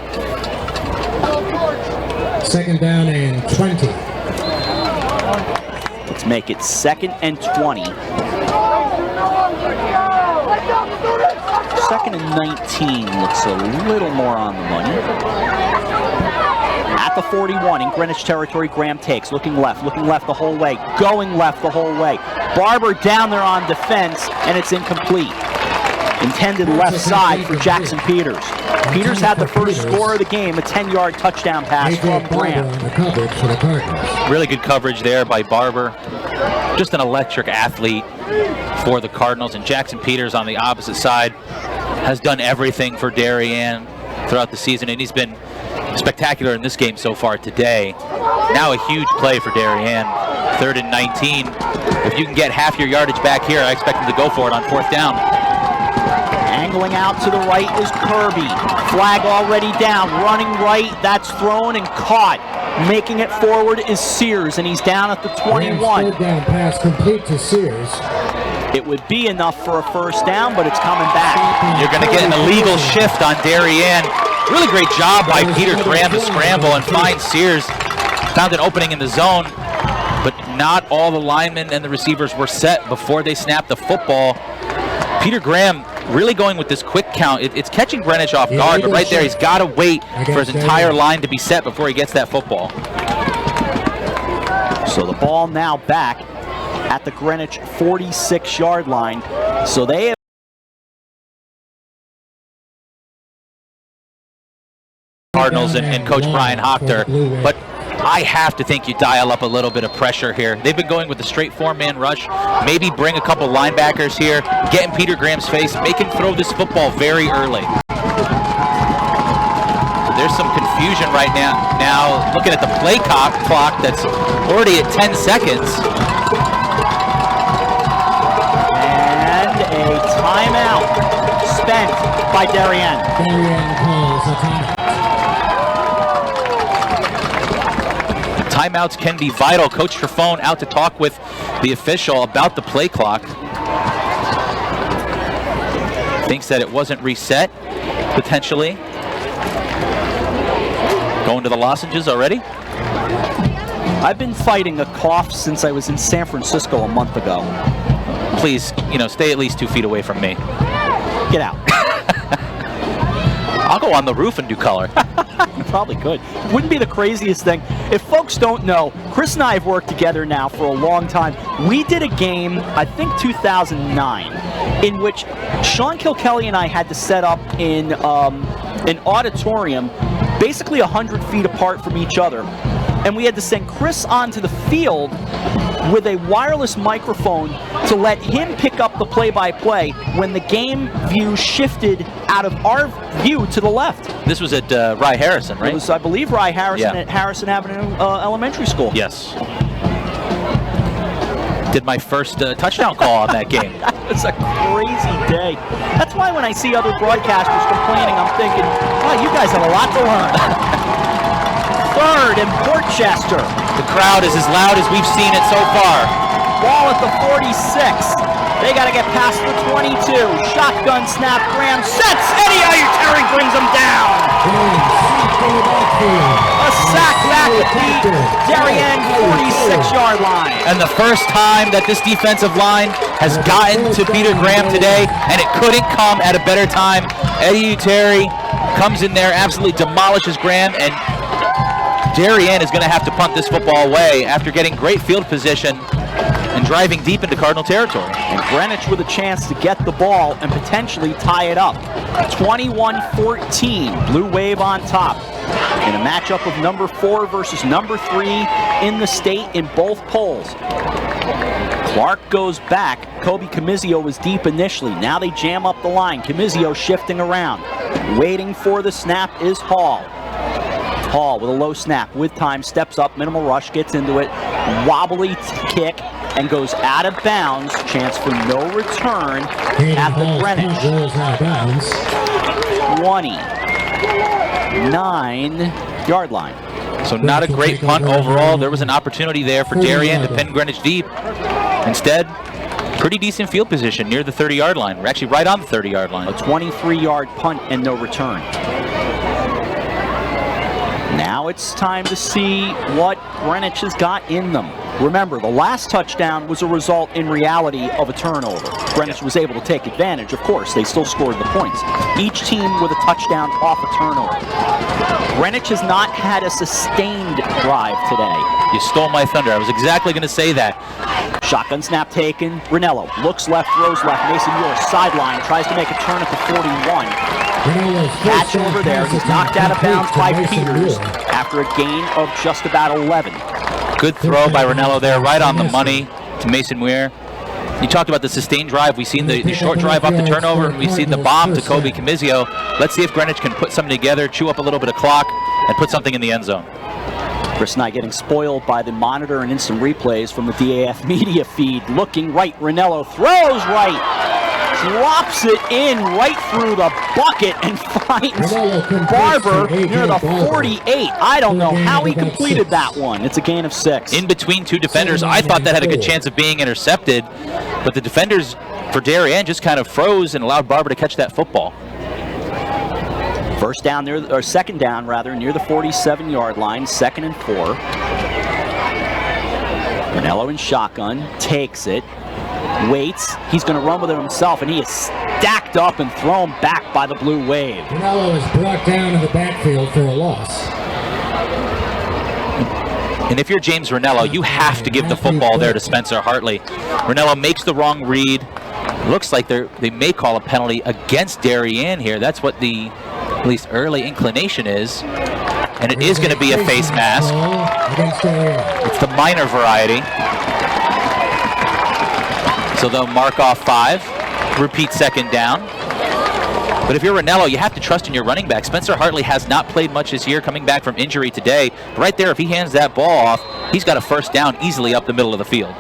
2nd down and 20. Let's make it 2nd and 20. 2nd and 19 looks a little more on the money. At the 41 in Greenwich territory, Graham takes, looking left the whole way, going left the whole way. Barber down there on defense, and it's incomplete. Intended left side for Jackson Peters. Peters had the first score of the game, a 10-yard touchdown pass from Graham. Really good coverage there by Barber. Just an electric athlete for the Cardinals, and Jackson Peters on the opposite side has done everything for Darien throughout the season, and he's been spectacular in this game so far today. Now a huge play for Darien. 3rd and 19. If you can get half your yardage back here, I expect him to go for it on 4th down. Angling out to the right is Kirby. Flag already down, running right, that's thrown and caught. Making it forward is Sears, and he's down at the 21. Down pass complete to Sears. It would be enough for a first down, but it's coming back. You're going to get an illegal shift on Darien. Really great job by Peter Graham to scramble and find Sears. Found an opening in the zone, but not all the linemen and the receivers were set before they snapped the football. Peter Graham really going with this quick count. It's catching Greenwich off guard, but right there he's got to wait for his entire line to be set before he gets that football. So the ball now back at the Greenwich 46-yard line. So they have Cardinals and Coach Brian Hochter, but I have to think you dial up a little bit of pressure here. They've been going with a straight 4-man rush, maybe bring a couple linebackers here, get in Peter Graham's face, make him throw this football very early. So there's some confusion right now. Now looking at the play clock that's already at 10 seconds. And a timeout spent by Darien. Darien calls a timeout. Timeouts can be vital. Coach Trafone out to talk with the official about the play clock. Thinks that it wasn't reset, potentially. Going to the lozenges already? I've been fighting a cough since I was in San Francisco a month ago. Please, stay at least 2 feet away from me. Get out. I'll go on the roof and do color. You probably could. Wouldn't be the craziest thing. If folks don't know, Chris and I have worked together now for a long time. We did a game, I think 2009, in which Sean Kilkelly and I had to set up in an auditorium basically 100 feet apart from each other. And we had to send Chris onto the field with a wireless microphone to let him pick up the play-by-play when the game view shifted out of our view to the left. This was at Rye Harrison, right? It was, I believe, Rye Harrison at Harrison Avenue Elementary School. Yes. Did my first touchdown call on that game. That was a crazy day. That's why when I see other broadcasters complaining, I'm thinking, wow, you guys have a lot to learn. Third in Portchester. The crowd is as loud as we've seen it so far. Ball at the 46. They got to get past the 22. Shotgun snap. Graham sets. Eddie Ayuteri brings him down. A sack back at the Darien 46-yard line. And the first time that this defensive line has gotten to Peter Graham today, and it couldn't come at a better time. Eddie Ayuteri comes in there, absolutely demolishes Graham, and Darien is going to have to punt this football away after getting great field position and driving deep into Cardinal territory. And Greenwich with a chance to get the ball and potentially tie it up. 21-14, Blue Wave on top. In a matchup of number 4 versus number 3 in the state in both polls. Clark goes back. Kobe Comizio was deep initially. Now they jam up the line. Comizio shifting around. Waiting for the snap is Hall. Hall with a low snap, with time, steps up, minimal rush, gets into it, wobbly kick, and goes out of bounds. Chance for no return at the Greenwich 29-yard line. So not a great punt overall. There was an opportunity there for Darien to pin Greenwich deep. Instead, pretty decent field position near the 30-yard line. We're actually right on the 30-yard line. A 23-yard punt and no return. Now it's time to see what Greenwich has got in them. Remember, the last touchdown was a result in reality of a turnover. Greenwich was able to take advantage, of course. They still scored the points. Each team with a touchdown off a turnover. Greenwich has not had a sustained drive today. You stole my thunder. I was exactly going to say that. Shotgun snap taken. Ranello looks left, throws left. Mason Muir sideline, tries to make a turn at the 41. Catch over there. He's knocked out of bounds by Peters after a gain of just about 11. Good throw by Ranello there, right on the money to Mason Muir. You talked about the sustained drive. We've seen the short drive off the turnover. We've seen the bomb to Kobe Comizio. Let's see if Greenwich can put something together, chew up a little bit of clock, and put something in the end zone. Chris and I getting spoiled by the monitor and instant replays from the DAF media feed. Looking right, Ranello throws right. Drops it in right through the bucket and finds Barber near the 48. I don't know how he completed that one. It's a gain of 6. In between two defenders, I thought that had a good chance of being intercepted, but the defenders for Darien just kind of froze and allowed Barber to catch that football. First down there, or second down rather, near the 47-yard line, 2nd and 4. Ranello in shotgun, takes it. Waits, he's going to run with it himself, and he is stacked up and thrown back by the Blue Wave. Ranello is brought down in the backfield for a loss. And if you're James Ranello, you have to give the football there to Spencer Hartley. Ranello makes the wrong read. Looks like they may call a penalty against Darien here. That's what the at least early inclination is. And it is going to be a face mask. It's the minor variety. So they'll mark off 5. Repeat second down. But if you're Ranello, you have to trust in your running back. Spencer Hartley has not played much this year, coming back from injury today. Right there, if he hands that ball off, he's got a first down easily up the middle of the field.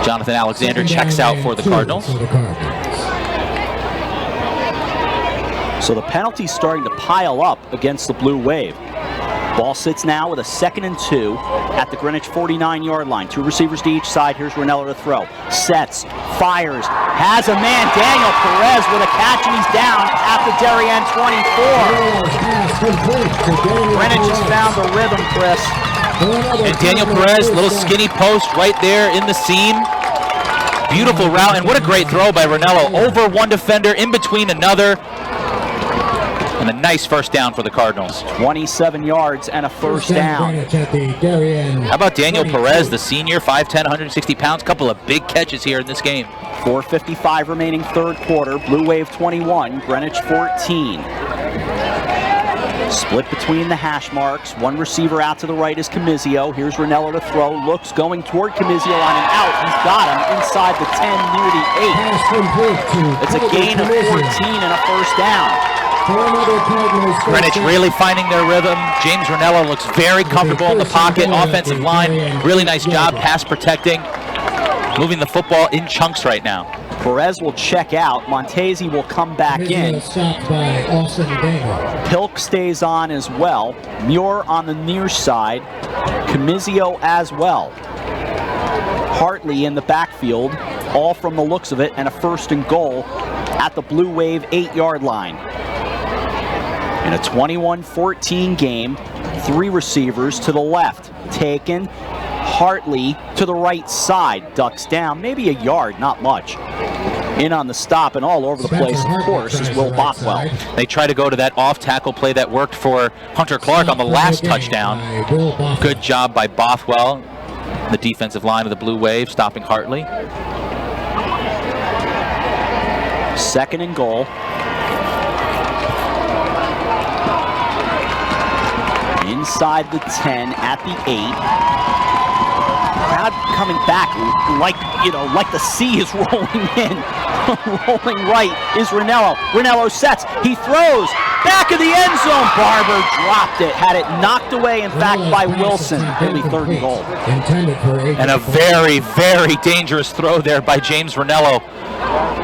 Jonathan Alexander checks out for the Cardinals. So the penalty's starting to pile up against the Blue Wave. Ball sits now with a 2nd and 2 at the Greenwich 49-yard line. 2 receivers to each side. Here's Ranello to throw. Sets, fires, has a man. Daniel Perez with a catch, and he's down at the Darien 24. Greenwich has found the rhythm, Chris. And Daniel Perez, little skinny post right there in the seam. Beautiful route, and what a great throw by Ranello. Over one defender, in between another. And a nice first down for the Cardinals. 27 yards and a first down. How about Daniel Perez, the senior, 5'10", 160 pounds. Couple of big catches here in this game. 4:55 remaining third quarter. Blue Wave 21, Greenwich 14. Split between the hash marks. One receiver out to the right is Camizio. Here's Ranello to throw. Looks going toward Camizio on an out. He's got him inside the 10, near the 8. It's a gain of 14 and a first down. Greenwich really finding their rhythm. James Ranello looks very comfortable in the pocket. Offensive line, really nice job pass protecting. Moving the football in chunks right now. Perez will check out. Montesi will come back in. Pilk stays on as well. Muir on the near side. Camizio as well. Hartley in the backfield, all from the looks of it, and a 1st and goal at the Blue Wave 8-yard line. In a 21-14 game, 3 receivers to the left. Taken. Hartley to the right side. Ducks down, maybe a yard, not much. In on the stop and all over the place, of course, is Will Bothwell. They try to go to that off-tackle play that worked for Hunter Clark on the last touchdown. Good job by Bothwell, the defensive line of the Blue Wave, stopping Hartley. 2nd and goal. Inside the 10 at the 8. Crowd coming back like the sea is rolling in. Rolling right is Ranello. Ranello sets. He throws. Back of the end zone. Barber dropped it. Had it knocked away, in fact, by Wilson. It'll be 3rd and goal. And a very, very dangerous throw there by James Ranello.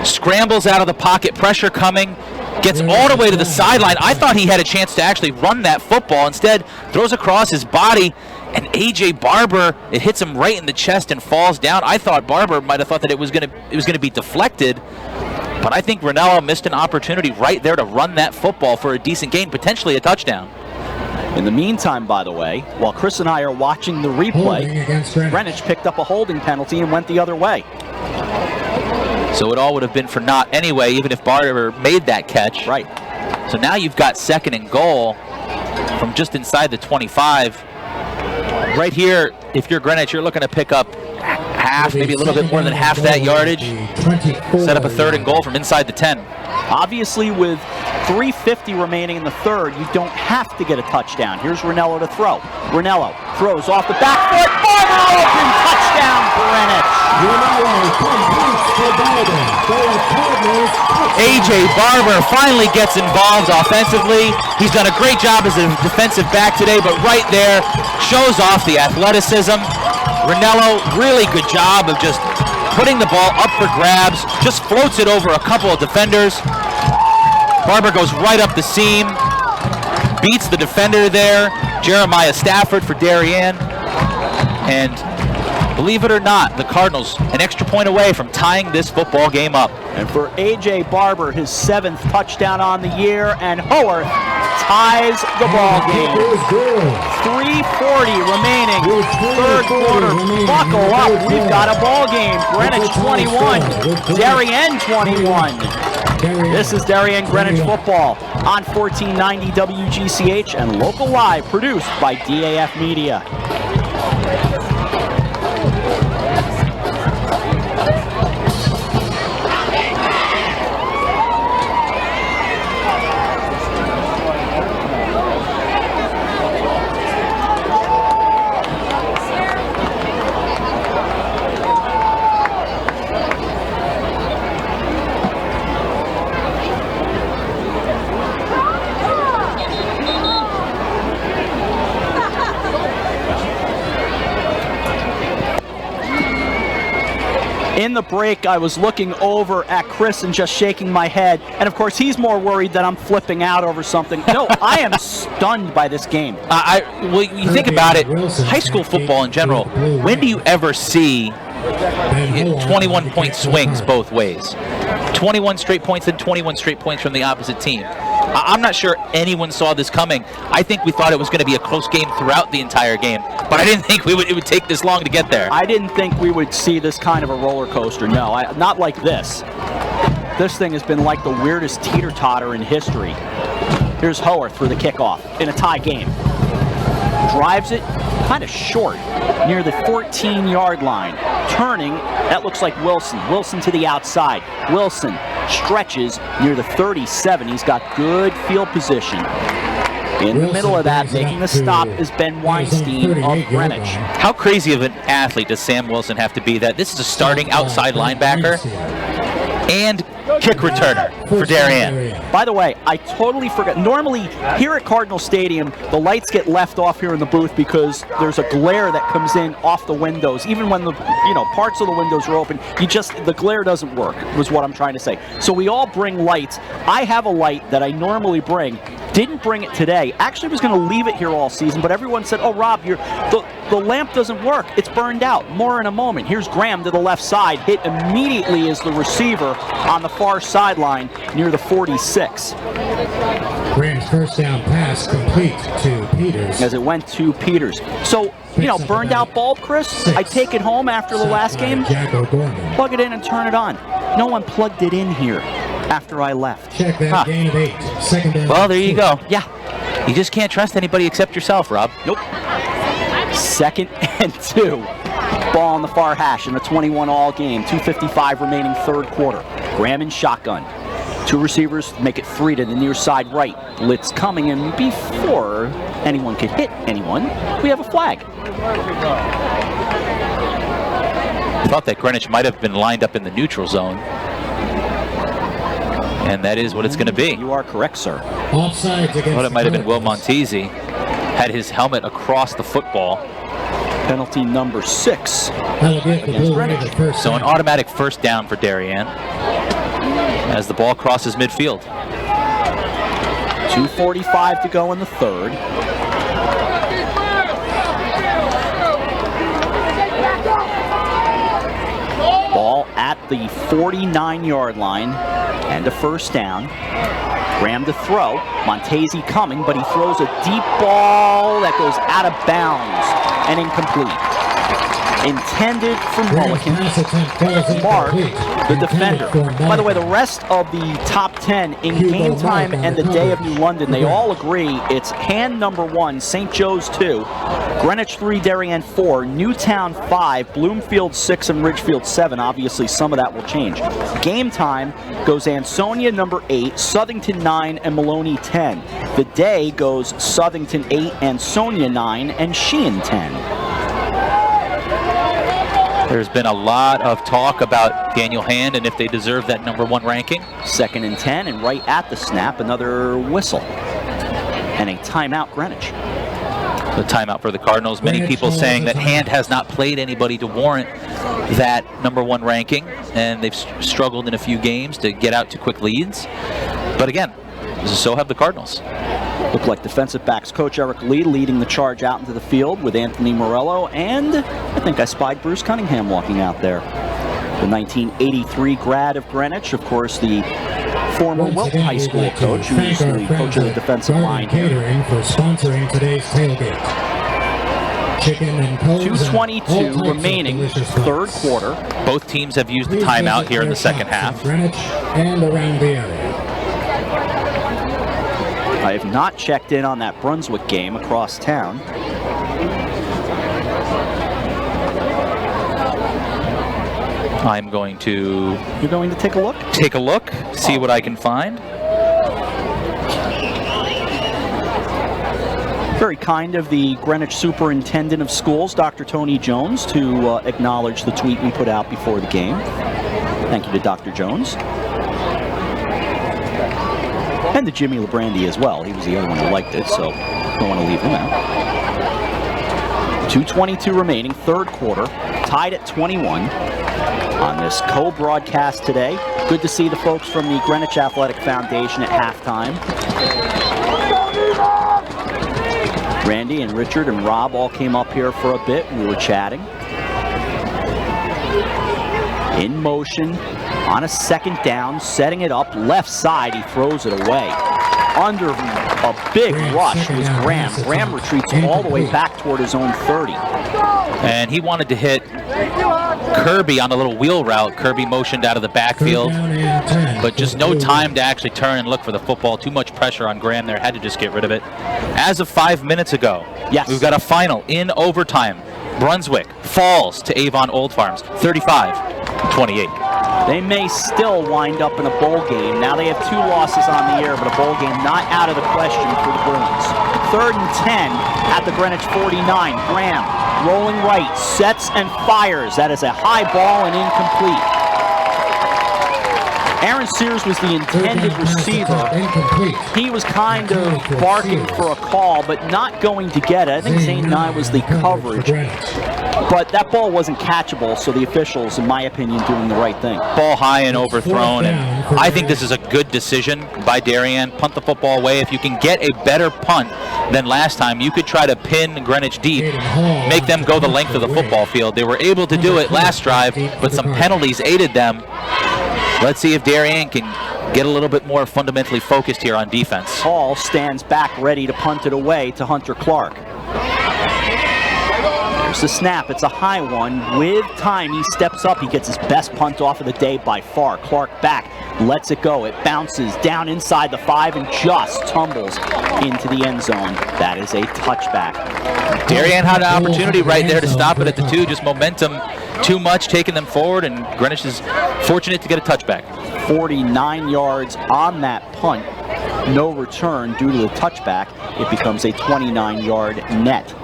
Scrambles out of the pocket. Pressure coming. Gets all the way to the sideline. I thought he had a chance to actually run that football. Instead, throws across his body, and A.J. Barber, it hits him right in the chest and falls down. I thought Barber might have thought that it was going to be deflected, but I think Ranello missed an opportunity right there to run that football for a decent gain, potentially a touchdown. In the meantime, by the way, while Chris and I are watching the replay, Greenwich picked up a holding penalty and went the other way. So it all would have been for naught anyway, even if Barber made that catch. Right. So now you've got 2nd and goal from just inside the 25. Right here, if you're Greenwich, you're looking to pick up half, maybe a little bit more than half that yardage. Set up a 3rd and goal from inside the 10. Obviously, with 3:50 remaining in the third, you don't have to get a touchdown. Here's Ranello to throw. Ranello throws off the back foot. Barber open. Touchdown, Greenwich. A.J. Barber finally gets involved offensively. He's done a great job as a defensive back today, but right there shows off the athleticism. Ranello, really good job of just putting the ball up for grabs, just floats it over a couple of defenders. Barber goes right up the seam, beats the defender there, Jeremiah Stafford for Darien, and believe it or not, the Cardinals an extra point away from tying this football game up. And for A.J. Barber, his 7th touchdown on the year, and Howarth ties the ball game. 3:40 remaining, third quarter. Buckle up, we've got a ball game. Greenwich 21, Darien 21. This is Darien Greenwich football on 1490 WGCH and Local Live, produced by DAF Media. In the break, I was looking over at Chris and just shaking my head. And, of course, he's more worried that I'm flipping out over something. No, I am stunned by this game. Well, you think about it, high school football in general, when do you ever see 21-point swings both ways? 21 straight points and 21 straight points from the opposite team. I'm not sure anyone saw this coming. I think we thought it was going to be a close game throughout the entire game, but I didn't think it would take this long to get there. I didn't think we would see this kind of a roller coaster. No, not like this. This thing has been like the weirdest teeter-totter in history. Here's Howarth for the kickoff in a tie game. Drives it kind of short near the 14-yard line. Turning, that looks like Wilson. Wilson to the outside. Wilson stretches near the 37. He's got good field position. In the middle of that, making the stop is Ben Weinstein of Greenwich. How crazy of an athlete does Sam Wilson have to be that this is a starting outside linebacker and kick returner for Darien? By the way, I totally forgot. Normally, here at Cardinal Stadium, the lights get left off here in the booth because there's a glare that comes in off the windows. Even when the parts of the windows are open, the glare doesn't work, was what I'm trying to say. So we all bring lights. I have a light that I normally bring. Didn't bring it today. Actually was going to leave it here all season, but everyone said, oh, Rob, the lamp doesn't work. It's burned out. More in a moment. Here's Graham to the left side. Hit immediately as the receiver on the far sideline near the 46. Graham's first down pass complete to Peters. As it went to Peters. So, burned out bulb, Chris. I take it home after the last game, plug it in and turn it on. No one plugged it in here after I left. Check that gain of 8. Second down. Well, there you go. Yeah. You just can't trust anybody except yourself, Rob. Nope. 2nd and 2. Ball on the far hash in a 21-all game. 2:55 remaining third quarter. Graham in shotgun. 2 receivers make it 3 to the near side right. Blitz coming, and before anyone could hit anyone, we have a flag. I thought that Greenwich might have been lined up in the neutral zone. And that is what it's going to be. You are correct, sir. Offsides against I thought it might have been Will Montesi. Had his helmet across the football. Penalty number 6. So an automatic first down for Darien as the ball crosses midfield. 2:45 to go in the third. Ball at the 49-yard line and a first down. Graham to throw. Montesi coming, but he throws a deep ball that goes out of bounds and incomplete. Intended for Mulligan. Mark, the defender. By the way, the rest of the top 10 in Game Time and the Day of New London, they all agree it's hand number 1, St. Joe's 2, Greenwich 3, Darien 4, Newtown 5, Bloomfield 6, and Ridgefield 7. Obviously, some of that will change. Game Time goes Ansonia number 8, Southington 9, and Maloney 10. The Day goes Southington 8, Ansonia 9, and Sheehan 10. There's been a lot of talk about Daniel Hand and if they deserve that number 1 ranking. 2nd and 10, and right at the snap, another whistle. And a timeout, Greenwich. The timeout for the Cardinals. Many people saying that Hand has not played anybody to warrant that number 1 ranking, and they've struggled in a few games to get out to quick leads. But again, so have the Cardinals. Looked like defensive backs coach Eric Lee leading the charge out into the field with Anthony Morello, and I think I spied Bruce Cunningham walking out there. The 1983 grad of Greenwich, of course, the former Wilton High School coach, who's the coach of the defensive line here. Catering for sponsoring today's tailgate. Chicken and 2:22 remaining third quarter. Both teams have used the timeout here in the second half. Greenwich and around the area. I have not checked in on that Brunswick game across town. I'm going to... You're going to take a look? Take a look, see what I can find. Very kind of the Greenwich Superintendent of Schools, Dr. Tony Jones, to acknowledge the tweet we put out before the game. Thank you to Dr. Jones. And to Jimmy Lebrandi as well. He was the other one who liked it, so don't want to leave him out. 2:22 remaining, third quarter, tied at 21 on this co-broadcast today. Good to see the folks from the Greenwich Athletic Foundation at halftime. Randy and Richard and Rob all came up here for a bit. We were chatting. In motion, on a second down, setting it up, left side, he throws it away. Under a big rush was Graham. Graham retreats all the way back toward his own 30. And he wanted to hit Kirby on a little wheel route. Kirby motioned out of the backfield, but just no time to actually turn and look for the football. Too much pressure on Graham there. Had to just get rid of it. As of 5 minutes ago, yes, we've got a final in overtime. Brunswick falls to Avon Old Farms, 35-28. They may still wind up in a bowl game. Now they have 2 losses on the year, but a bowl game not out of the question for the Bruins. 3rd and 10 at the Greenwich 49. Graham rolling right, sets and fires. That is a high ball and incomplete. Aaron Sears was the intended receiver. He was kind of barking for a call, but not going to get it. I think Zane Nye was the coverage. But that ball wasn't catchable, so the officials, in my opinion, doing the right thing. Ball high and overthrown, and I think this is a good decision by Darien. Punt the football away. If you can get a better punt than last time, you could try to pin Greenwich deep, make them go the length of the football field. They were able to do it last drive, but some penalties aided them. Let's see if Darien can get a little bit more fundamentally focused here on defense. Hall stands back ready to punt it away to Hunter Clark. There's the snap. It's a high one. With time, he steps up. He gets his best punt off of the day by far. Clark back, lets it go. It bounces down inside the 5 and just tumbles into the end zone. That is a touchback. Darien had an opportunity right there to stop it at the 2. Just momentum too much, taking them forward, and Greenwich is fortunate to get a touchback. 49 yards on that punt. No return due to the touchback. It becomes a 29-yard net.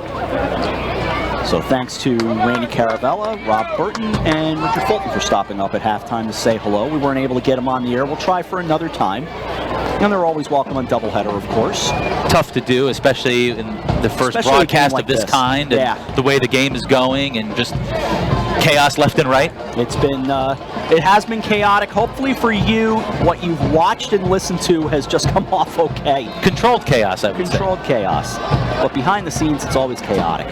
So thanks to Randy Caravella, Rob Burton, and Richard Fulton for stopping up at halftime to say hello. We weren't able to get them on the air. We'll try for another time. And they're always welcome on doubleheader, of course. Tough to do, especially in the first broadcast of this kind, and the way the game is going, and just chaos left and right. It's been, it has been chaotic. Hopefully for you, what you've watched and listened to has just come off okay. Controlled chaos, I would say. Controlled chaos. But behind the scenes, it's always chaotic.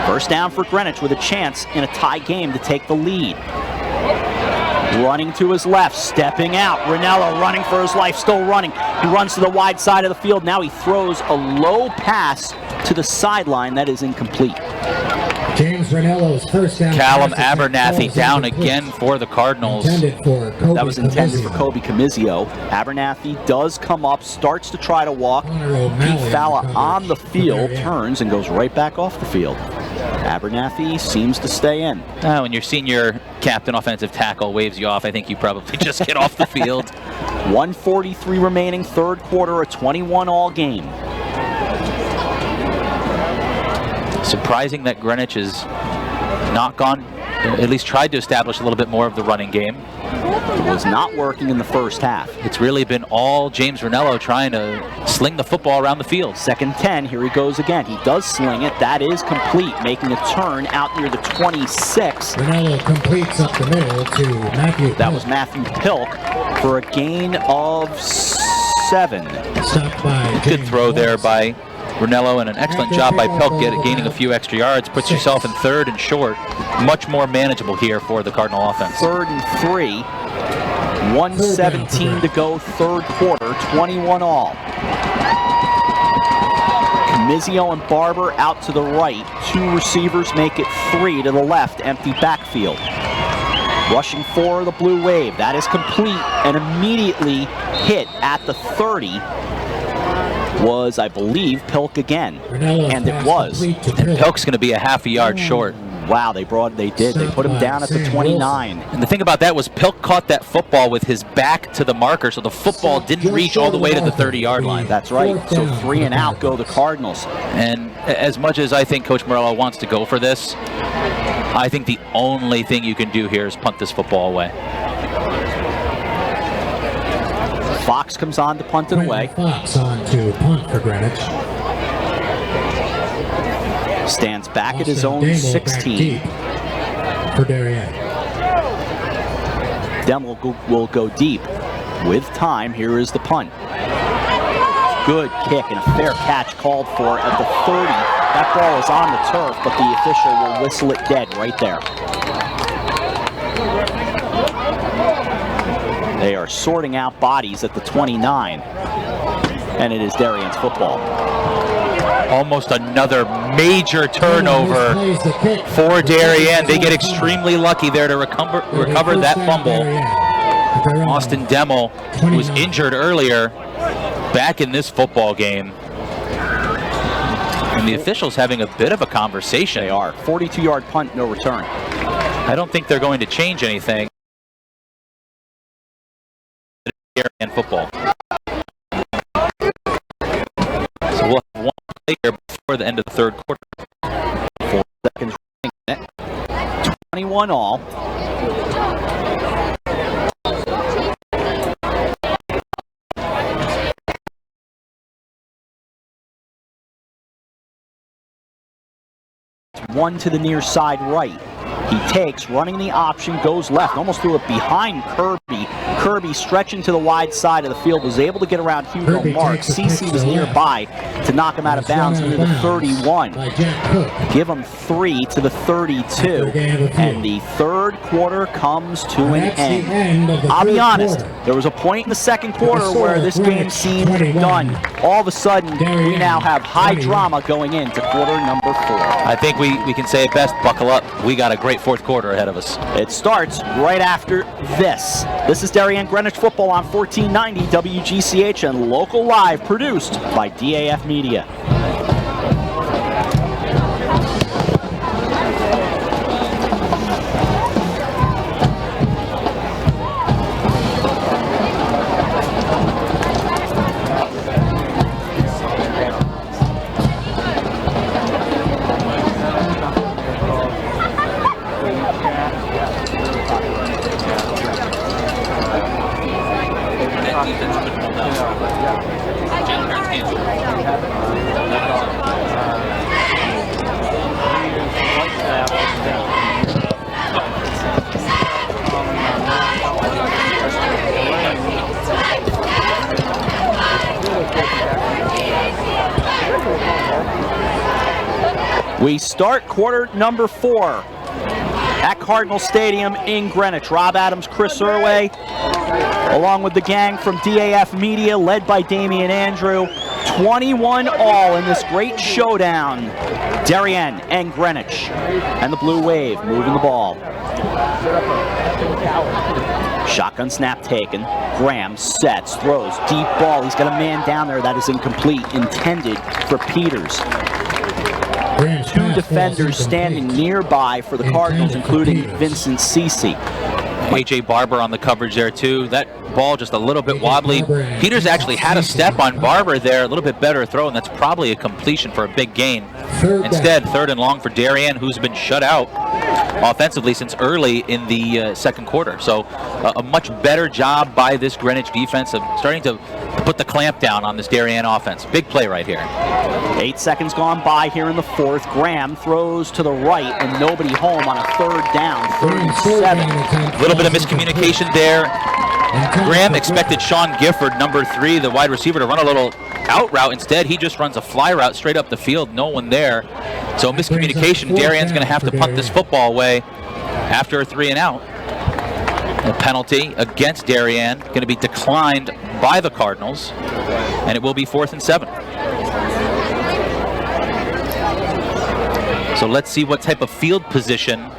First down for Greenwich with a chance in a tie game to take the lead. Running to his left, stepping out. Ranello running for his life, still running. He runs to the wide side of the field. Now he throws a low pass to the sideline that is incomplete. James Ranello's first down. Callum Abernathy down again for the Cardinals. That was intended for Kobe Comizio. Abernathy does come up, starts to try to walk. Pete Falla on the field, turns and goes right back off the field. Abernathy seems to stay in. When your senior captain offensive tackle waves you off, I think you probably just get off the field. 1:43 remaining, third quarter, a 21-all game. Surprising that Greenwich has not gone, at least tried to establish a little bit more of the running game. It was not working in the first half. It's really been all James Ranello trying to sling the football around the field. 2nd 10, here he goes again. He does sling it. That is complete, making a turn out near the 26. Ranello completes up the middle to Matthew Pilk. That was Matthew Pilk for a gain of 7. Good throw there by Ranello, and an excellent job by Pilk gaining a few extra yards. Puts yourself in 3rd and short. Much more manageable here for the Cardinal offense. 3rd and 3. 1:17 to go, third quarter, 21 all. Comizio and Barber out to the right. 2 receivers make it 3 to the left, empty backfield. Rushing for the Blue Wave. That is complete and immediately hit at the 30. Was, I believe, Pilk again. And it was. And Pilk's going to be a half a yard short. Wow, they did. They put him down at the 29. And the thing about that was Pilk caught that football with his back to the marker, so the football didn't reach all the way to the 30-yard line. That's right. So 3 and out go the Cardinals. And as much as I think Coach Morello wants to go for this, I think the only thing you can do here is punt this football away. Fox comes on to punt it away. Fox on to punt for Greenwich. Stands back at his own 16. For Darien. Demel will go deep. With time, here is the punt. Good kick and a fair catch called for at the 30. That ball is on the turf, but the official will whistle it dead right there. They are sorting out bodies at the 29. And it is Darien's football. Almost another major turnover for Darien. They get extremely lucky there to recover that fumble. Austin Demel, who was injured earlier, back in this football game. And the officials having a bit of a conversation. They are. 42-yard punt, no return. I don't think they're going to change anything. Darien football. So we'll have one play here before the end of the third quarter. 4 seconds remaining. 21 all. One to the near side right. He takes, running the option, goes left, almost threw it behind Kirby. Kirby stretching to the wide side of the field, was able to get around Hugo Mark. CC was nearby to knock him out of bounds near the 31. Give him 3 to the 32. And the third quarter comes to an end. I'll be honest, there was a point in the second quarter where this game seemed done. All of a sudden, we now have high drama going into quarter number 4. I think we can say it best, buckle up. We got a great fourth quarter ahead of us. It starts right after this. This is Darien Greenwich football on 1490 WGCH and local live, produced by DAF Media. We start quarter number 4 at Cardinal Stadium in Greenwich. Rob Adams, Chris Irway, along with the gang from DAF Media, led by Damian Andrew. 21 all in this great showdown. Darien and Greenwich and the Blue Wave moving the ball. Shotgun snap taken. Graham sets, throws, deep ball. He's got a man down there that is incomplete, intended for Peters. 2 defenders standing nearby for the Cardinals, including Vincent Cece. AJ Barber on the coverage there too. That ball just a little bit wobbly. Peters actually had a step on Barber there, a little bit better throw, and that's probably a completion for a big gain. Instead, 3rd and long for Darien, who's been shut out offensively since early in the second quarter. So a much better job by this Greenwich defense of starting to put the clamp down on this Darien offense. Big play right here. 8 seconds gone by here in the 4th. Graham throws to the right and nobody home on a 3rd down, 37. A little bit of miscommunication there. Graham expected Sean Gifford, number 3, the wide receiver, to run a little out route. Instead, he just runs a fly route straight up the field. No one there. So miscommunication. Darien's going to have to punt this football away after a 3 and out. A penalty against Darien going to be declined by the Cardinals, and it will be 4th and 7. So let's see what type of field position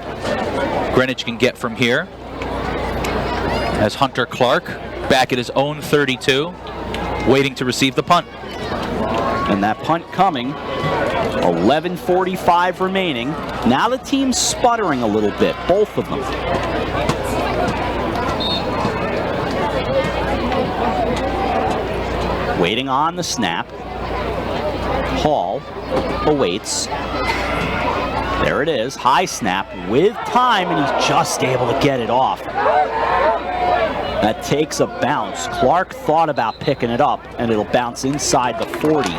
Greenwich can get from here. As Hunter Clark back at his own 32, waiting to receive the punt. And that punt coming, 11:45 remaining. Now the team's sputtering a little bit, both of them. Waiting on the snap. Hall awaits. There it is, high snap with time, and he's just able to get it off. That takes a bounce. Clark thought about picking it up, and it'll bounce inside the 40.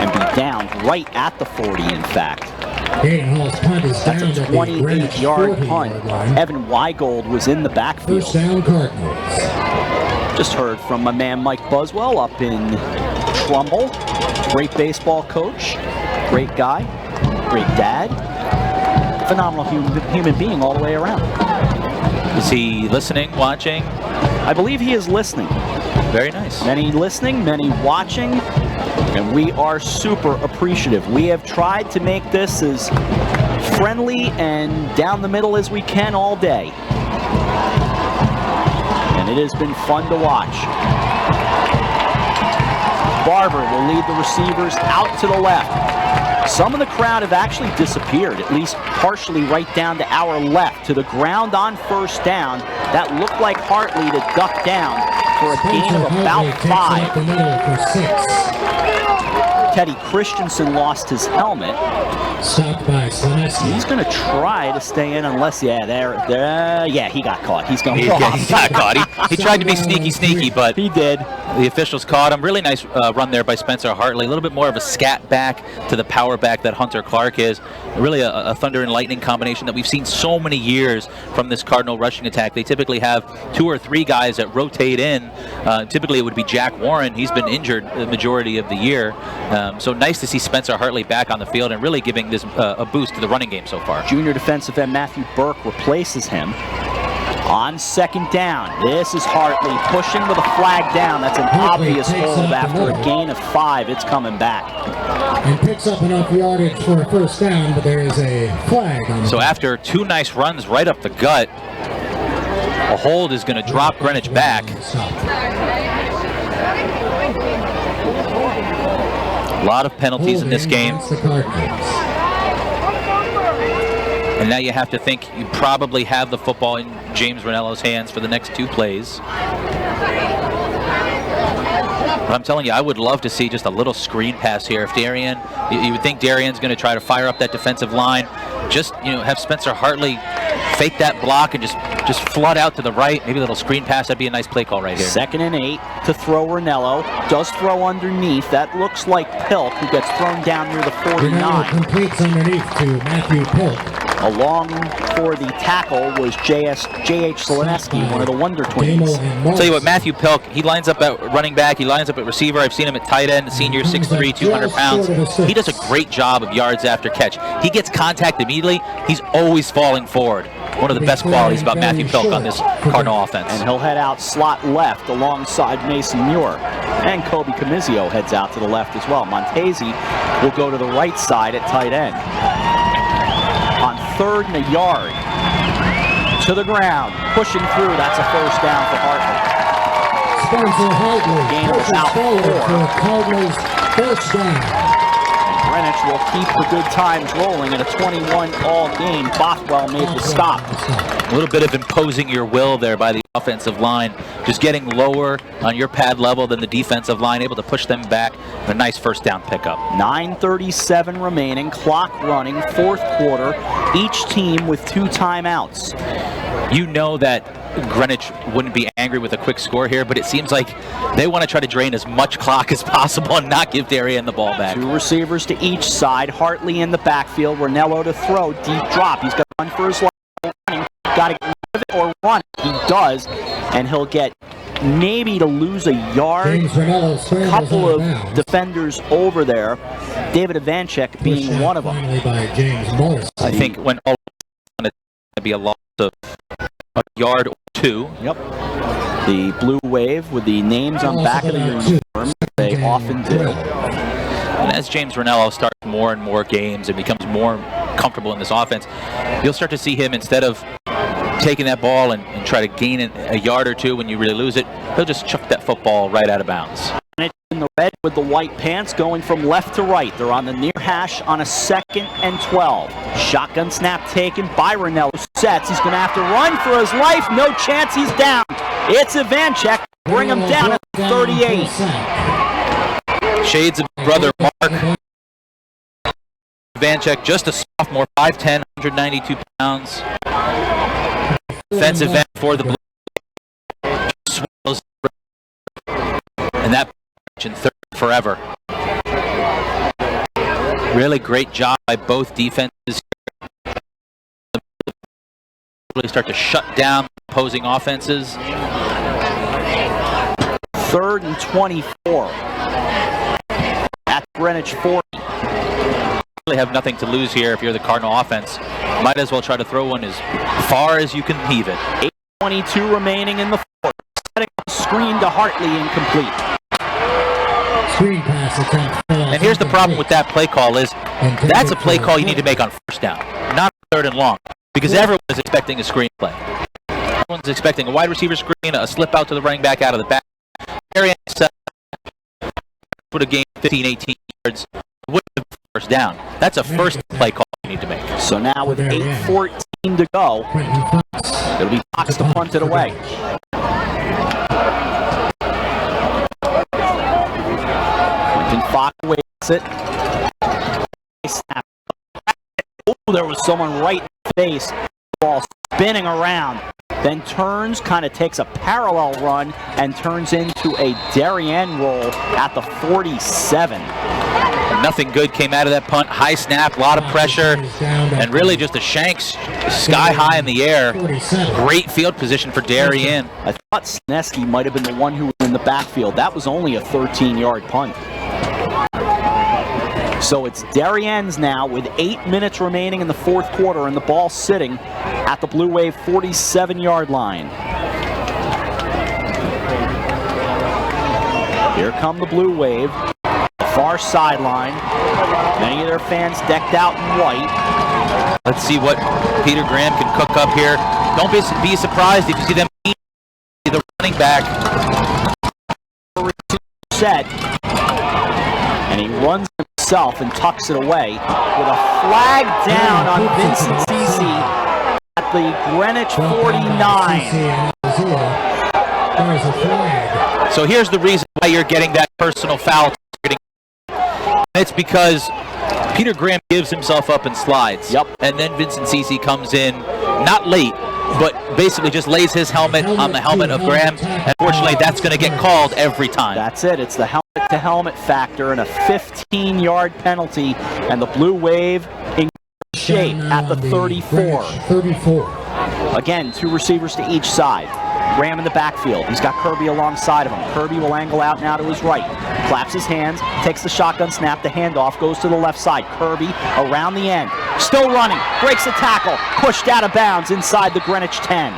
and be down right at the 40, in fact. Hayden Hall's punt is down That's a at the Greenwich 28-yard punt. 40-yard line. Evan Weigold was in the backfield. First down, Cardinals. Just heard from my man Mike Buswell up in Trumbull. Great baseball coach, great guy, great dad, phenomenal human being all the way around. Is he listening, watching? I believe he is listening. Very nice. Many listening, many watching, and we are super appreciative. We have tried to make this as friendly and down the middle as we can all day. And it has been fun to watch. Barber will lead the receivers out to the left. Some of the crowd have actually disappeared, at least partially right down to our left, to the ground on first down. That looked like Hartley to duck down for a gain of about 5. Teddy Christensen lost his helmet. Stopped by Slaneski. He's going to try to stay in unless, yeah, he got caught. He's going to He got caught. He tried to be sneaky, but he did. The officials caught him. Really nice run there by Spencer Hartley. A little bit more of a scat back to the power back that Hunter Clark is. Really a thunder and lightning combination that we've seen so many years from this Cardinal rushing attack. They typically have 2 or 3 guys that rotate in. Typically it would be Jack Warren. He's been injured the majority of the year. So nice to see Spencer Hartley back on the field and really giving this a boost to the running game so far. Junior defensive end Matthew Burke replaces him. On second down, this is Hartley pushing with a flag down. That's an obvious hold after a gain of 5. It's coming back. And picks up enough yardage for a first down, but there is a flag on the So after 2 nice runs right up the gut, a hold is going to drop Greenwich back. A lot of penalties in this game. And now you have to think you probably have the football in James Ranello's hands for the next 2 plays. But I'm telling you, I would love to see just a little screen pass here. If Darien, you would think Darien's going to try to fire up that defensive line. Just, have Spencer Hartley fake that block and just flood out to the right. Maybe a little screen pass. That'd be a nice play call right here. 2nd and 8 to throw Ranello. Does throw underneath. That looks like Pilk, who gets thrown down near the 49. Ranello completes underneath to Matthew Pilk. Along for the tackle was J.H. Soleneski, one of the Wonder Twins. I'll tell you what, Matthew Pilk, he lines up at running back, he lines up at receiver. I've seen him at tight end, senior, 6'3", 200 pounds. He does a great job of yards after catch. He gets contact immediately. He's always falling forward. One of the best qualities about Matthew Pilk on this Cardinal offense. And he'll head out slot left alongside Mason Muir. And Kobe Comizio heads out to the left as well. Montesi will go to the right side at tight end. On 3rd and a yard, to the ground, pushing through. That's a first down for Hartley. Spencer Hartley Gain of about 4. For Cardinals first down. Greenwich will keep the good times rolling in a 21-all game. Bothwell made the stop. A little bit of imposing your will there by the offensive line. Just getting lower on your pad level than the defensive line, able to push them back. A nice first down pickup. 9:37 remaining, clock running, 4th quarter. Each team with 2 timeouts. You know that Greenwich wouldn't be angry with a quick score here, but it seems like they want to try to drain as much clock as possible and not give Darien the ball back. 2 receivers to each side. Hartley in the backfield. Ranello to throw. Deep drop. He's got to run for his life. Got to get rid of it or run. He does, and he'll get maybe to lose a yard. A couple of defenders over there. David Ivanchek being one of them. I think when all going to be a loss of a yard or 2. Yep. The Blue Wave with the names on back of the uniform. They often do. And as James Ranello starts more and more games and becomes more comfortable in this offense, you'll start to see him, instead of taking that ball and try to gain a yard or 2 when you really lose it, he'll just chuck that football right out of bounds. In the red with the white pants going from left to right. They're on the near hash on a 2nd and 12. Shotgun snap taken by Ranello. Sets. He's going to have to run for his life. No chance. He's down. It's Ivanchek. Bring him down at 38. Shades of brother Mark. Ivanchek, just a sophomore, 5'10", 192 pounds. Defensive end for the Blue. And that in 3rd forever. Really great job by both defenses. Really start to shut down opposing offenses. 3rd and 24 at Greenwich 40. Really have nothing to lose here if you're the Cardinal offense. Might as well try to throw one as far as you can heave it. 8:22 remaining in the 4th. Setting up a screen to Hartley, incomplete. Screen pass attempt. And here's the problem with that play call is that's a play call you need to make on 1st down, not 3rd and long, because everyone is expecting a screen play. Everyone's expecting a wide receiver screen, a slip out to the running back out of the back. Darien would have gained 15, 18 yards. Wouldn't have been 1st down. That's a 1st play call you need to make. So now with 8:14 to go, it'll be Fox to punt it away. Quentin Fox waits it. Oh, there was someone right in the face. Ball spinning around. Then turns, kind of takes a parallel run, and turns into a Darien roll at the 47. Nothing good came out of that punt. High snap, a lot of pressure, and really just a shanks sky high in the air. Great field position for Darien. I thought Sneski might have been the one who was in the backfield. That was only a 13-yard punt. So it's Darien's now with 8 minutes remaining in the 4th quarter, and the ball sitting at the Blue Wave 47-yard line. Here come the Blue Wave. Far sideline. Many of their fans decked out in white. Let's see what Peter Graham can cook up here. Don't be surprised if you see them the running back set, and he runs himself and tucks it away with a flag down on Vincent Cece at the Greenwich 49. So here's the reason why you're getting that personal foul. It's because Peter Graham gives himself up and slides. Yep. And then Vincent Cece comes in, not late, but basically just lays his helmet on the helmet of Graham. And fortunately, that's going to get called every time. That's it. It's the helmet-to-helmet factor and a 15-yard penalty. And the Blue Wave in shape at the 34. Again, 2 receivers to each side. Graham in the backfield. He's got Kirby alongside of him. Kirby will angle out now to his right. Claps his hands, takes the shotgun snap. The handoff goes to the left side. Kirby around the end. Still running. Breaks a tackle. Pushed out of bounds inside the Greenwich 10.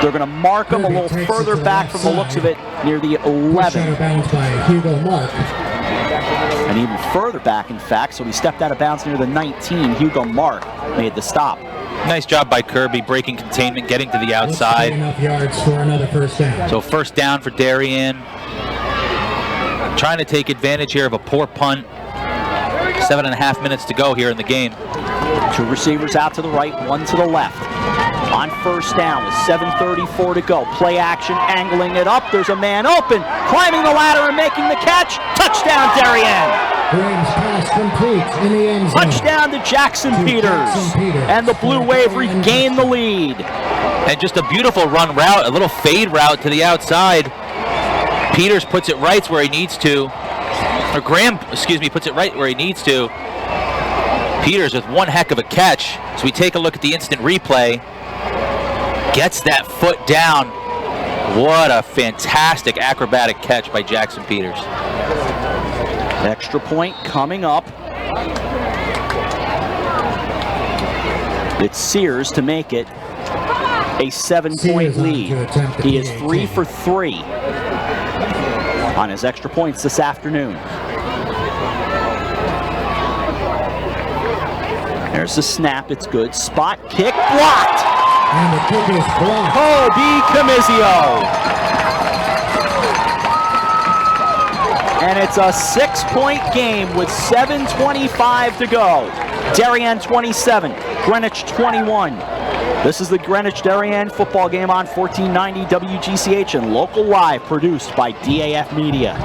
They're going to mark him a little further back from the looks of it, near the 11. And even further back, in fact, so he stepped out of bounds near the 19. Hugo Mark made the stop. Nice job by Kirby, breaking containment, getting to the outside. Enough yards for another 1st down. So 1st down for Darien. Trying to take advantage here of a poor punt. 7.5 minutes to go here in the game. 2 receivers out to the right, 1 to the left. On 1st down with 7:34 to go. Play action, angling it up. There's a man open, climbing the ladder and making the catch. Touchdown, Darien! Graham's pass complete in the end zone. Touchdown to Jackson Peters. And the Blue Wave regain the lead. And just a beautiful run route, a little fade route to the outside. Peters puts it right where he needs to. Or Graham, puts it right where he needs to. Peters with one heck of a catch. So we take a look at the instant replay. Gets that foot down. What a fantastic acrobatic catch by Jackson Peters. Extra point coming up. It's Sears to make it a 7-point lead. He is 3 for 3 on his extra points this afternoon. There's the snap, it's good. Spot kick, blocked! And the kick is blocked. Kobe Camizio. And it's a 6-point game with 7:25 to go. Darien 27, Greenwich 21. This is the Greenwich Darien football game on 1490 WGCH and local live, produced by DAF Media.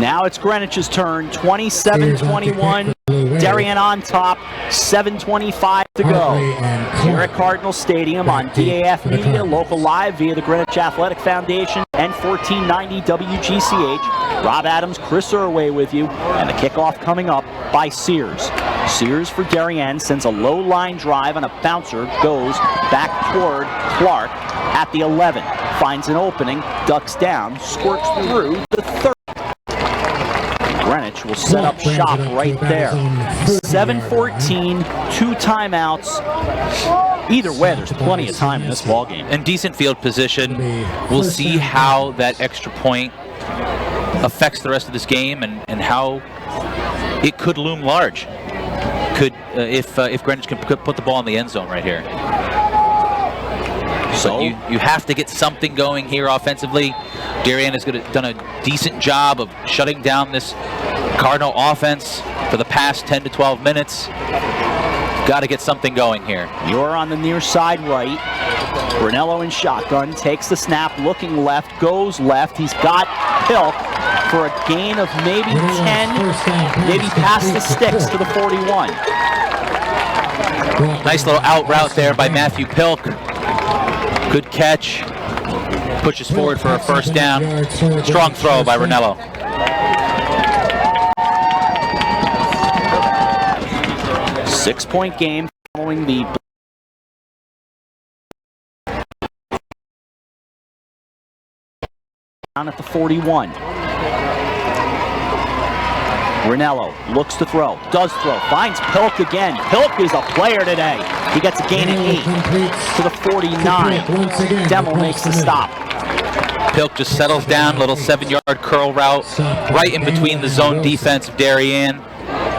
Now it's Greenwich's turn, 27-21. Darien on top, 7:25 to go. Here at Cardinal Stadium on DAF Media, local live via the Greenwich Athletic Foundation and 1490 WGCH. Rob Adams, Chris Irway with you, and the kickoff coming up by Sears. Sears for Darien sends a low line drive on a bouncer, goes back toward Clark at the 11. Finds an opening, ducks down, squirts through the 30. Greenwich will set up shop right there. 7:14, 2 timeouts. Either way, there's plenty of time in this ballgame. And decent field position. We'll see how that extra point affects the rest of this game and how it could loom large. Could if Greenwich can put the ball in the end zone right here. So you have to get something going here offensively. Darien has done a decent job of shutting down this Cardinal offense for the past 10 to 12 minutes. Got to get something going here. You're on the near side right. Brunello in shotgun, takes the snap, looking left, goes left. He's got Pilk for a gain of maybe 10, maybe past the sticks to the 41. Nice little out route there by Matthew Pilk. Good catch. Pushes forward for a first down. Strong throw by Ranello. Six-point game following the down at the 41. Ranello looks to throw, does throw, finds Pilk again. Pilk is a player today. He gets a gain of 8 to the 49. Demmel makes the stop. Pilk just settles down, little 7-yard curl route, right in between the zone defense of Darien.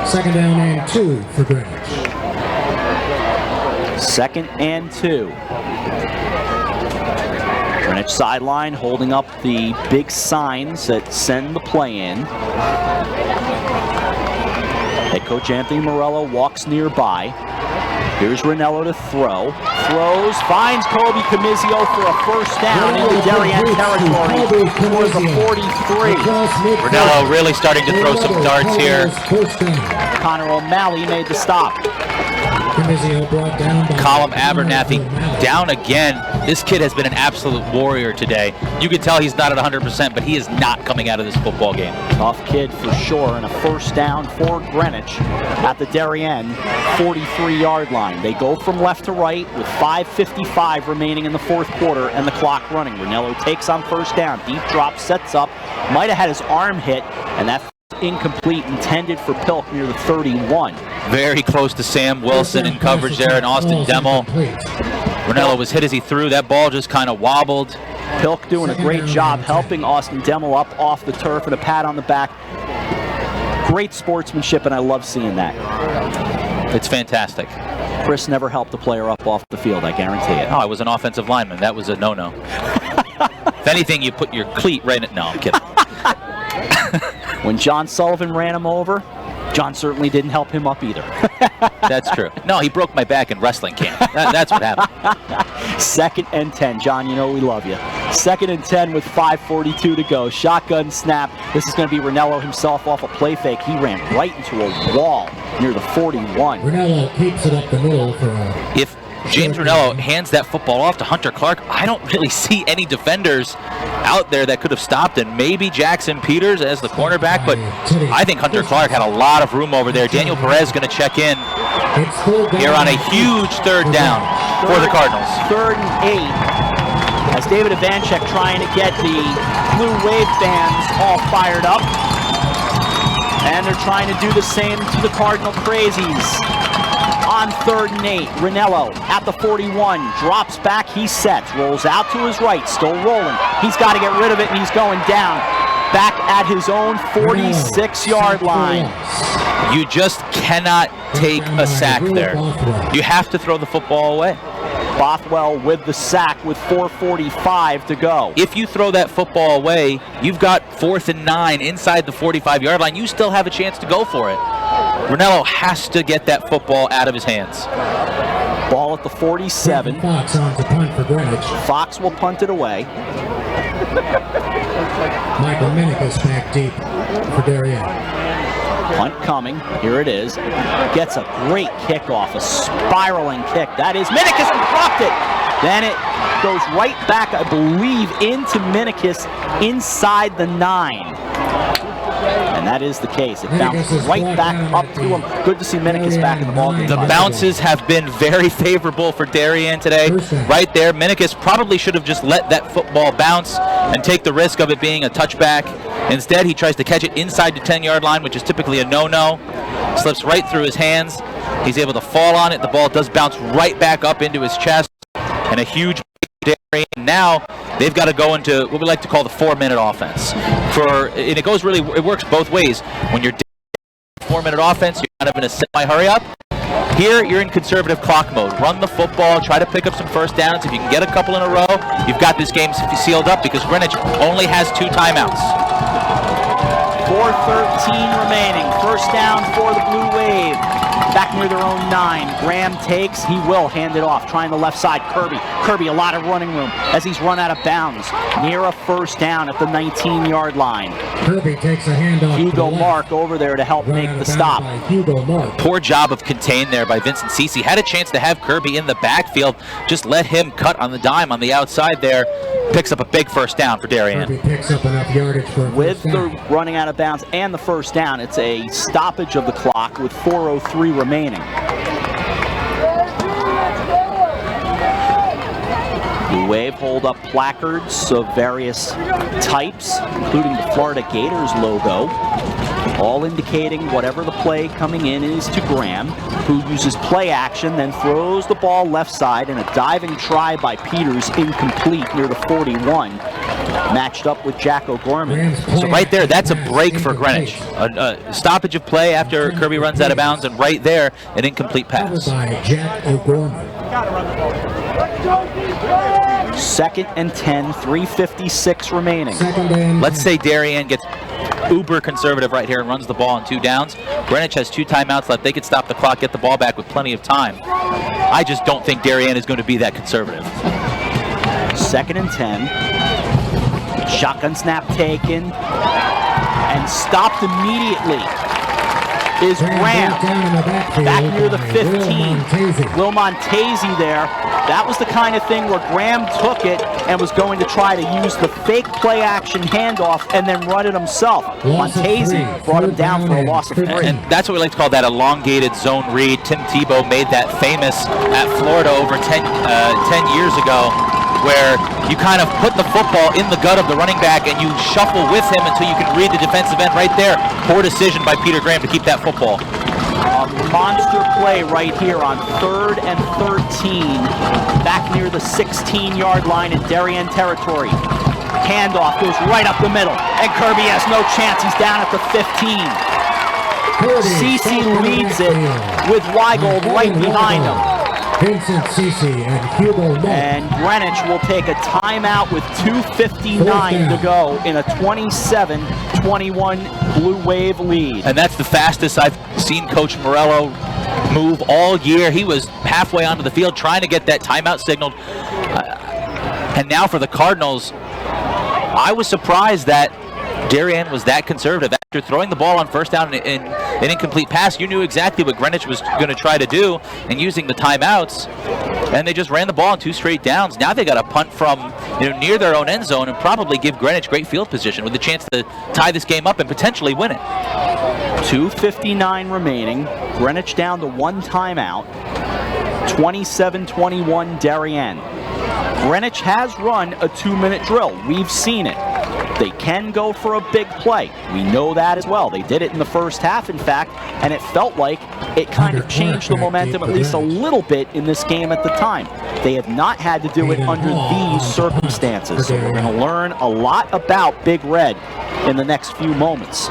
Second down and 2 for Greenwich. Second and 2. Greenwich sideline holding up the big signs that send the play in. Head coach Anthony Morello walks nearby. Here's Ranello to throw. Throws, finds Kobe Camizio for a first down into Darien territory for the 43. Ranello really starting to throw some darts here. Connor O'Malley made the stop. Colin Abernathy down again. This kid has been an absolute warrior today. You can tell he's not at 100%, but he is not coming out of this football game. Tough kid for sure, and a first down for Greenwich at the Darien 43-yard line. They go from left to right with 5:55 remaining in the fourth quarter and the clock running. Ranello takes on first down. Deep drop, sets up. Might have had his arm hit, and that incomplete, intended for Pilk near the 31. Very close to Sam Wilson in coverage there, and Austin Demmel. Ranello was hit as he threw. That ball just kind of wobbled. Pilk doing a great job helping Austin Demmel up off the turf and a pat on the back. Great sportsmanship, and I love seeing that. It's fantastic. Chris never helped a player up off the field, I guarantee it. Oh, I was an offensive lineman. That was a no-no. If anything, you put your cleat right in it. No, I'm kidding. When John Sullivan ran him over, John certainly didn't help him up either. That's true. No, he broke my back in wrestling camp. That's what happened. Second and 10. John, you know we love you. Second and 10 with 5:42 to go. Shotgun snap. This is going to be Ranello himself off a play fake. He ran right into a wall near the 41. Ranello keeps it up the middle for If James Ranello hands that football off to Hunter Clark, I don't really see any defenders out there that could have stopped him. Maybe Jackson Peters as the cornerback, but I think Hunter Clark had a lot of room over there. Daniel Perez going to check in here on a huge third down for the Cardinals. 3rd and 8. As David Ivanchek trying to get the Blue Wave fans all fired up. And they're trying to do the same to the Cardinal Crazies. On 3rd and 8, Ranello at the 41, drops back, he sets, rolls out to his right, still rolling. He's got to get rid of it, and he's going down. Back at his own 46-yard line. You just cannot take a sack there. You have to throw the football away. Bothwell with the sack with 4:45 to go. If you throw that football away, you've got 4th and 9 inside the 45-yard line. You still have a chance to go for it. Ranello has to get that football out of his hands. Ball at the 47. Fox on to punt for Greenwich. Fox will punt it away. Michael Minicus back deep for Darien. Punt coming. Here it is. Gets a great kickoff, a spiraling kick. That is Minicus, and dropped it. Then it goes right back, I believe, into Minicus inside the 9. And that is the case. It bounced right back up to him. Good to see Minicus back in the ballgame. The bounces have been very favorable for Darien today. Right there, Minicus probably should have just let that football bounce and take the risk of it being a touchback. Instead, he tries to catch it inside the 10-yard line, which is typically a no-no. Slips right through his hands. He's able to fall on it. The ball does bounce right back up into his chest. And a huge Darien. Now they've got to go into what we like to call the 4-minute offense. And it works both ways. When you're 4-minute offense, you're kind of in a semi-hurry up. Here, you're in conservative clock mode. Run the football, try to pick up some first downs. If you can get a couple in a row, you've got this game sealed up because Greenwich only has 2 timeouts. 4:13 remaining. First down for the Blue Wave. Back near their own 9. Graham takes. He will hand it off. Trying the left side. Kirby, a lot of running room as he's run out of bounds. Near a first down at the 19-yard line. Kirby takes a handoff. Hugo Mark over there to help make the stop. Poor job of contain there by Vincent Cece. Had a chance to have Kirby in the backfield. Just let him cut on the dime on the outside there. Picks up a big first down for Darien. Kirby picks up enough yardage for a With first down. the running out of bounds and the first down, it's a stoppage of the clock with 4:03 remaining. Blue Wave hold up placards of various types, including the Florida Gators logo, all indicating whatever the play coming in is to Graham, who uses play action, then throws the ball left side, and a diving try by Peters incomplete near the 41, matched up with Jack O'Gorman. So right there, that's a break for Greenwich. A stoppage of play after Kirby runs out of bounds, and right there, an incomplete pass. By Jack O'Gorman. 2nd and 10, 3:56 remaining. Let's say Darien gets uber conservative right here and runs the ball on 2 downs. Greenwich has 2 timeouts left. They could stop the clock, get the ball back with plenty of time. I just don't think Darien is going to be that conservative. 2nd and 10. Shotgun snap taken and stopped immediately is Graham. Back near the 15. Will Montesi there. That was the kind of thing where Graham took it and was going to try to use the fake play action handoff and then run it himself. Montesi brought him down for a loss of 3. And that's what we like to call that elongated zone read. Tim Tebow made that famous at Florida over 10 years ago, where you kind of put the football in the gut of the running back and you shuffle with him until you can read the defensive end right there. Poor decision by Peter Graham to keep that football. A monster play right here on 3rd and 13, back near the 16-yard line in Darien territory. Handoff goes right up the middle, and Kirby has no chance. He's down at the 15. Cece leads it with Weigold right behind him. Vincent Cece and Hugo Mark. And Greenwich will take a timeout with 2:59 to go in a 27-21 Blue Wave lead. And that's the fastest I've seen Coach Morello move all year. He was halfway onto the field trying to get that timeout signaled. And now for the Cardinals, I was surprised that Darien was that conservative. After throwing the ball on first down in an incomplete pass, you knew exactly what Greenwich was going to try to do, and using the timeouts, and they just ran the ball in 2 straight downs. Now they got a punt from near their own end zone and probably give Greenwich great field position with a chance to tie this game up and potentially win it. 2:59 remaining. Greenwich down to 1 timeout. 27-21 Darien. Greenwich has run a 2-minute drill. We've seen it. They can go for a big play. We know that as well. They did it in the first half, in fact, and it felt like it kind of changed the momentum at least a little bit in this game at the time. They have not had to do it under these circumstances. So we're going to learn a lot about Big Red in the next few moments.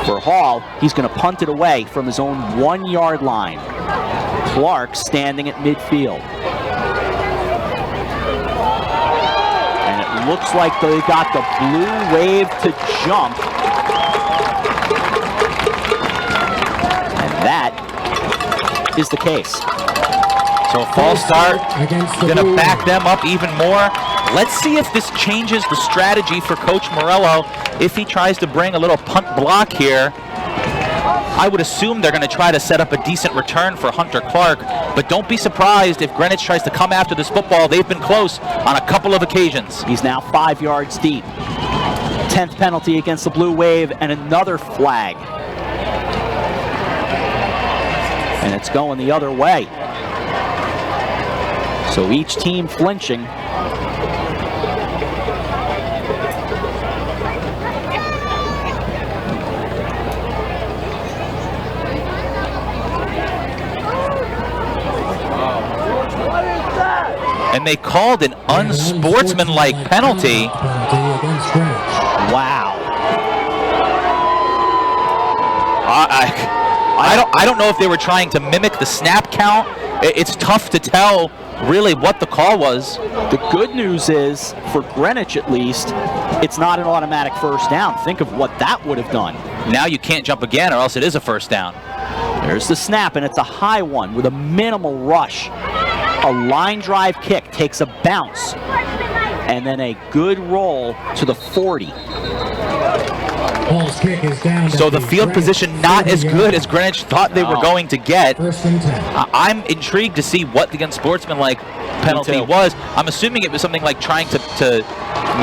For Hall, he's going to punt it away from his own 1-yard line. Clark standing at midfield. Looks like they got the Blue Wave to jump. And that is the case. So a false start, going to back them up even more. Let's see if this changes the strategy for Coach Morello if he tries to bring a little punt block here. I would assume they're going to try to set up a decent return for Hunter Clark, but don't be surprised if Greenwich tries to come after this football. They've been close on a couple of occasions. He's now 5 yards deep. 10th penalty against the Blue Wave and another flag. And it's going the other way. So each team flinching. And they called an unsportsmanlike penalty. Wow. I don't know if they were trying to mimic the snap count. It's tough to tell really what the call was. The good news is, for Greenwich at least, it's not an automatic first down. Think of what that would have done. Now you can't jump again, or else it is a first down. There's the snap, and it's a high one with a minimal rush. A line drive kick takes a bounce, and then a good roll to the 40. Kick is down. So the field position not as good as Greenwich thought they were going to get. I'm intrigued to see what the unsportsmanlike penalty was. I'm assuming it was something like trying to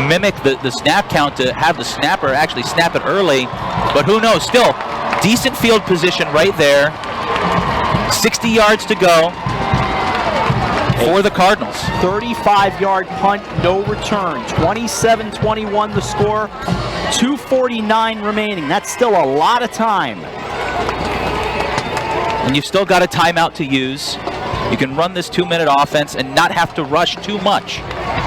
mimic the snap count to have the snapper actually snap it early, but who knows? Still, decent field position right there. 60 yards to go for the Cardinals. 35-yard punt, no return. 27-21 the score. 2:49 remaining. That's still a lot of time. And you've still got a timeout to use. You can run this 2-minute offense and not have to rush too much.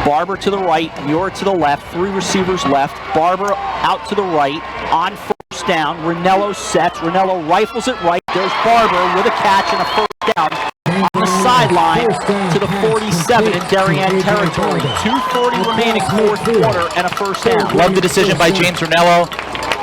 Barber to the right, Muir to the left, 3 receivers left. Barber out to the right, on first down. Ranello sets, Ranello rifles it right. There's Barber with a catch and a first down. On the sideline to the 47 in Darien territory. 2:40 remaining, fourth quarter, and a first down. Love the decision by James Ranello.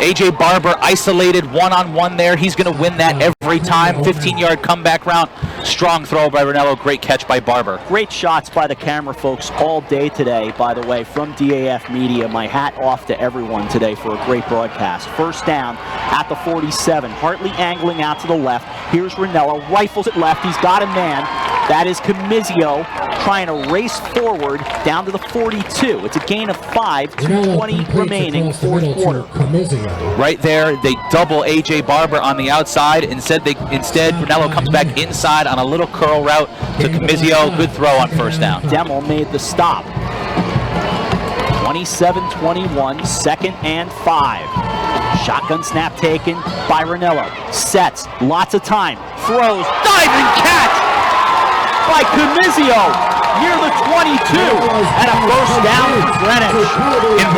A.J. Barber isolated one-on-one there. He's going to win that every time. 15-yard comeback route. Strong throw by Ranello. Great catch by Barber. Great shots by the camera folks all day today, by the way, from DAF Media. My hat off to everyone today for a great broadcast. First down at the 47. Hartley angling out to the left. Here's Ranello. Rifles it left. He's got a man. That is Camizio trying to race forward down to the 42. It's a gain of 5, 2:20 remaining, fourth quarter. Right there, they double A.J. Barber on the outside. Instead, Ranello comes back inside on a little curl route to Camizio. Good throw on first down. Demmel made the stop. 27-21, second and 5. Shotgun snap taken by Ranello. Sets, lots of time, throws, diving catch by Camizio near the 22, and a first down for Greenwich. And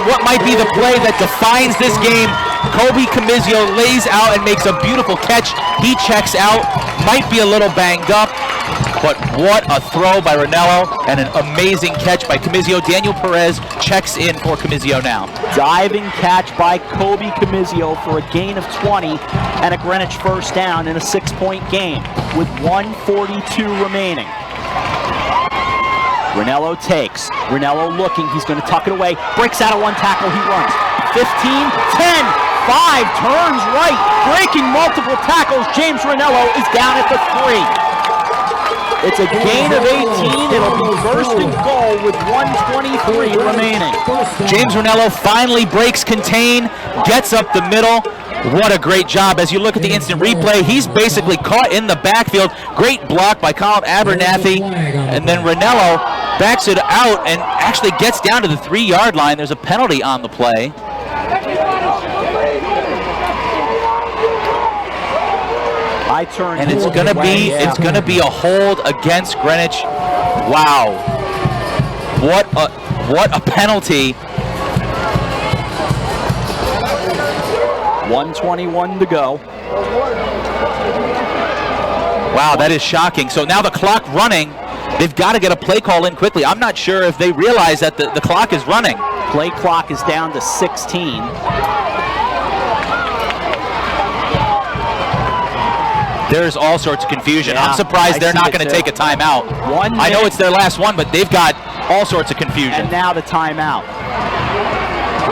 what might be the play that defines this game? Kobe Camizio lays out and makes a beautiful catch. He checks out, might be a little banged up, but what a throw by Ranello and an amazing catch by Camizio. Daniel Perez checks in for Camizio now. Diving catch by Kobe Camizio for a gain of 20 and a Greenwich first down in a 6-point game with 1:42 remaining. Ranello takes. Ranello looking. He's going to tuck it away. Breaks out of one tackle. He runs. 15, 10, 5. Turns right. Breaking multiple tackles. James Ranello is down at the 3. It's a gain of 18. It'll be first and goal with 1:23 remaining. James Ranello finally breaks contain, gets up the middle. What a great job. As you look at the instant replay, he's basically caught in the backfield. Great block by Colin Abernathy. And then Ranello backs it out and actually gets down to the 3-yard line. There's a penalty on the play. And it's gonna be a hold against Greenwich. Wow. What a penalty. 1:21 to go. Wow, that is shocking. So now the clock running. They've got to get a play call in quickly. I'm not sure if they realize that the clock is running. Play clock is down to 16. There's all sorts of confusion. Yeah, I'm surprised they're not going to take a timeout. I know it's their last one, but they've got all sorts of confusion. And now the timeout.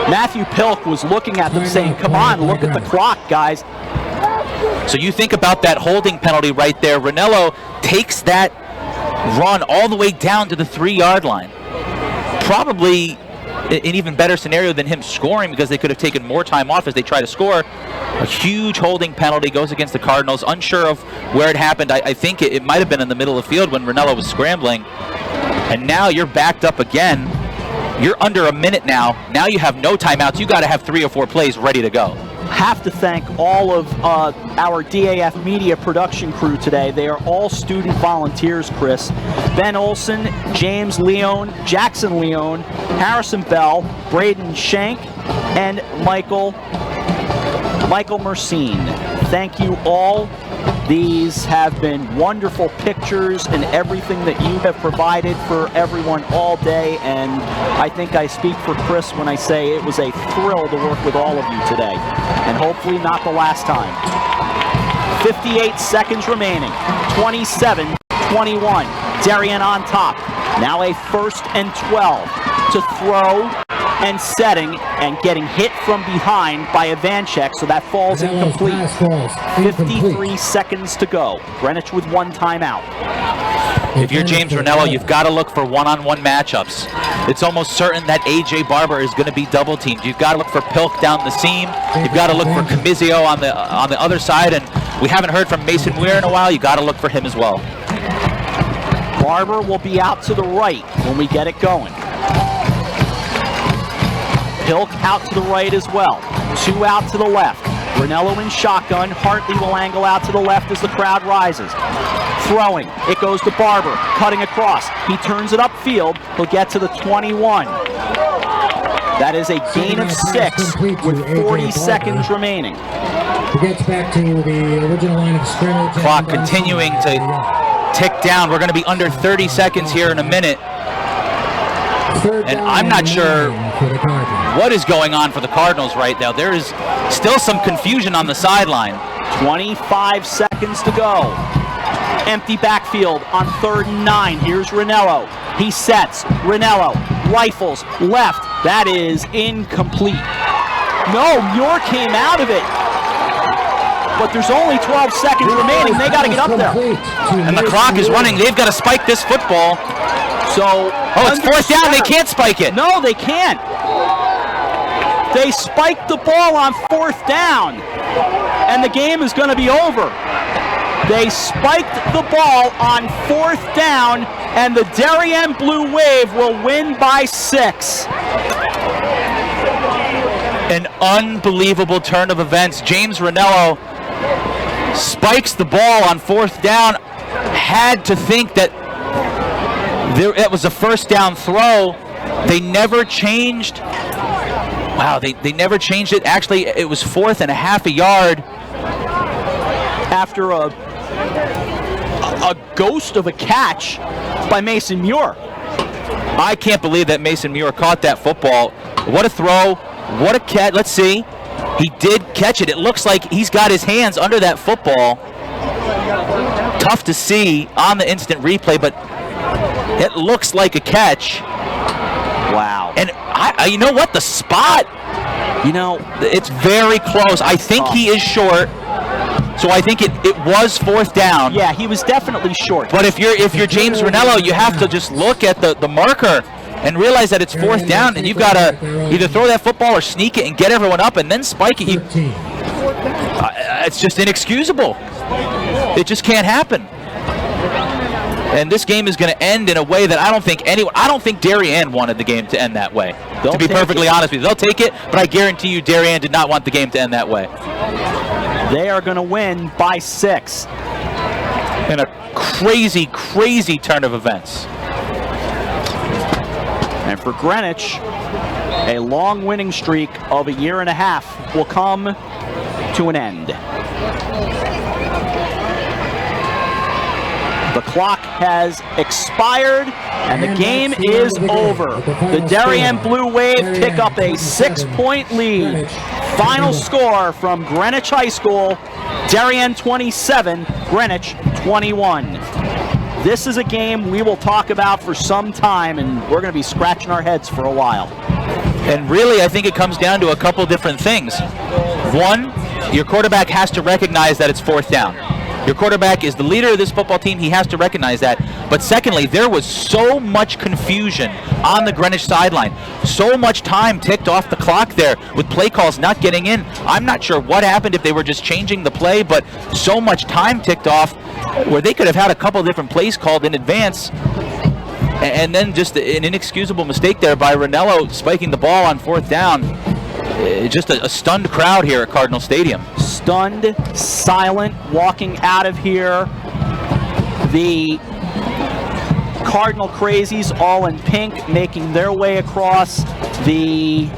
Matthew Pilk was looking at them saying, come on, look at the clock, guys. So you think about that holding penalty right there. Ranello takes that run all the way down to the 3-yard line. Probably an even better scenario than him scoring, because they could have taken more time off as they try to score. A huge holding penalty goes against the Cardinals. Unsure of where it happened. I think it might have been in the middle of the field when Ranello was scrambling. And now you're backed up again. You're under a minute now. Now you have no timeouts. You got to have 3 or 4 plays ready to go. Have to thank all of our DAF media production crew today. They are all student volunteers, Chris. Ben Olson, James Leone, Jackson Leone, Harrison Bell, Braden Shank, and Michael Mercine. Thank you all. These have been wonderful pictures and everything that you have provided for everyone all day, and I think I speak for Chris when I say it was a thrill to work with all of you today, and hopefully not the last time. 58 seconds remaining. 27-21. Darien on top. Now a 1st and 12 to throw and setting and getting hit from behind by Ivanchek, so that falls incomplete. 53 seconds to go. Greenwich with 1 timeout. If you're James Ranello, you've got to look for one-on-one matchups. It's almost certain that A.J. Barber is going to be double-teamed. You've got to look for Pilk down the seam. You've got to look for Comizio on the other side, and we haven't heard from Mason Weir in a while. You've got to look for him as well. Barber will be out to the right when we get it going. Pilk out to the right as well. 2 out to the left. Ranello in shotgun. Hartley will angle out to the left as the crowd rises. Throwing. It goes to Barber. Cutting across. He turns it upfield. He'll get to the 21. That is a gain of 6 with 40 seconds remaining. He gets back to the original line of scrimmage. Clock continuing to tick down. We're going to be under 30 seconds here in a minute. And I'm not sure what is going on for the Cardinals right now. There is still some confusion on the sideline. 25 seconds to go. Empty backfield on 3rd and 9. Here's Ranello. He sets. Ranello rifles left. That is incomplete. No, Muir came out of it. But there's only 12 seconds remaining. They got to get up there. And the clock is running. They've got to spike this football. So, it's 4th down. They can't spike it. No, they can't. They spiked the ball on 4th down, and the game is going to be over. They spiked the ball on 4th down, and the Darien Blue Wave will win by 6. An unbelievable turn of events. James Ranello spikes the ball on 4th down. Had to think that it was a 1st down throw. They never changed. Wow, they never changed it. Actually, it was 4th and a half a yard. After a ghost of a catch by Mason Muir. I can't believe that Mason Muir caught that football. What a throw. What a catch. Let's see. He did catch it. It looks like he's got his hands under that football. Tough to see on the instant replay, but it looks like a catch. Wow. And you know what? The spot, it's very close. I think he is short. So I think it was 4th down. Yeah, he was definitely short. But if you're James Ranello, you have to just look at the marker and realize that it's 4th down, and you've got to either throw that football or sneak it and get everyone up and then spike it. It's just inexcusable. It just can't happen. And this game is going to end in a way that I don't think Darien wanted the game to end that way. To be perfectly honest with you, they'll take it, but I guarantee you Darien did not want the game to end that way. They are going to win by 6. In a crazy, crazy turn of events. And for Greenwich, a long winning streak of a year and a half will come to an end. The clock has expired, and the game is over. The Darien Blue Wave pick up a 6-point lead. Final score from Greenwich High School, Darien 27, Greenwich 21. this is a game we will talk about for some time, and we're going to be scratching our heads for a while. And really, I think it comes down to a couple different things. One, your quarterback has to recognize that it's fourth down. Your quarterback is the leader of this football team. He has to recognize that. But secondly, there was so much confusion on the Greenwich sideline. So much time ticked off the clock there with play calls not getting in. I'm not sure what happened, if they were just changing the play, but so much time ticked off where they could have had a couple different plays called in advance. And then just an inexcusable mistake there by Ranello spiking the ball on fourth down. Just a stunned crowd here at Cardinal Stadium. Stunned, silent, walking out of here. The Cardinal crazies all in pink making their way across. The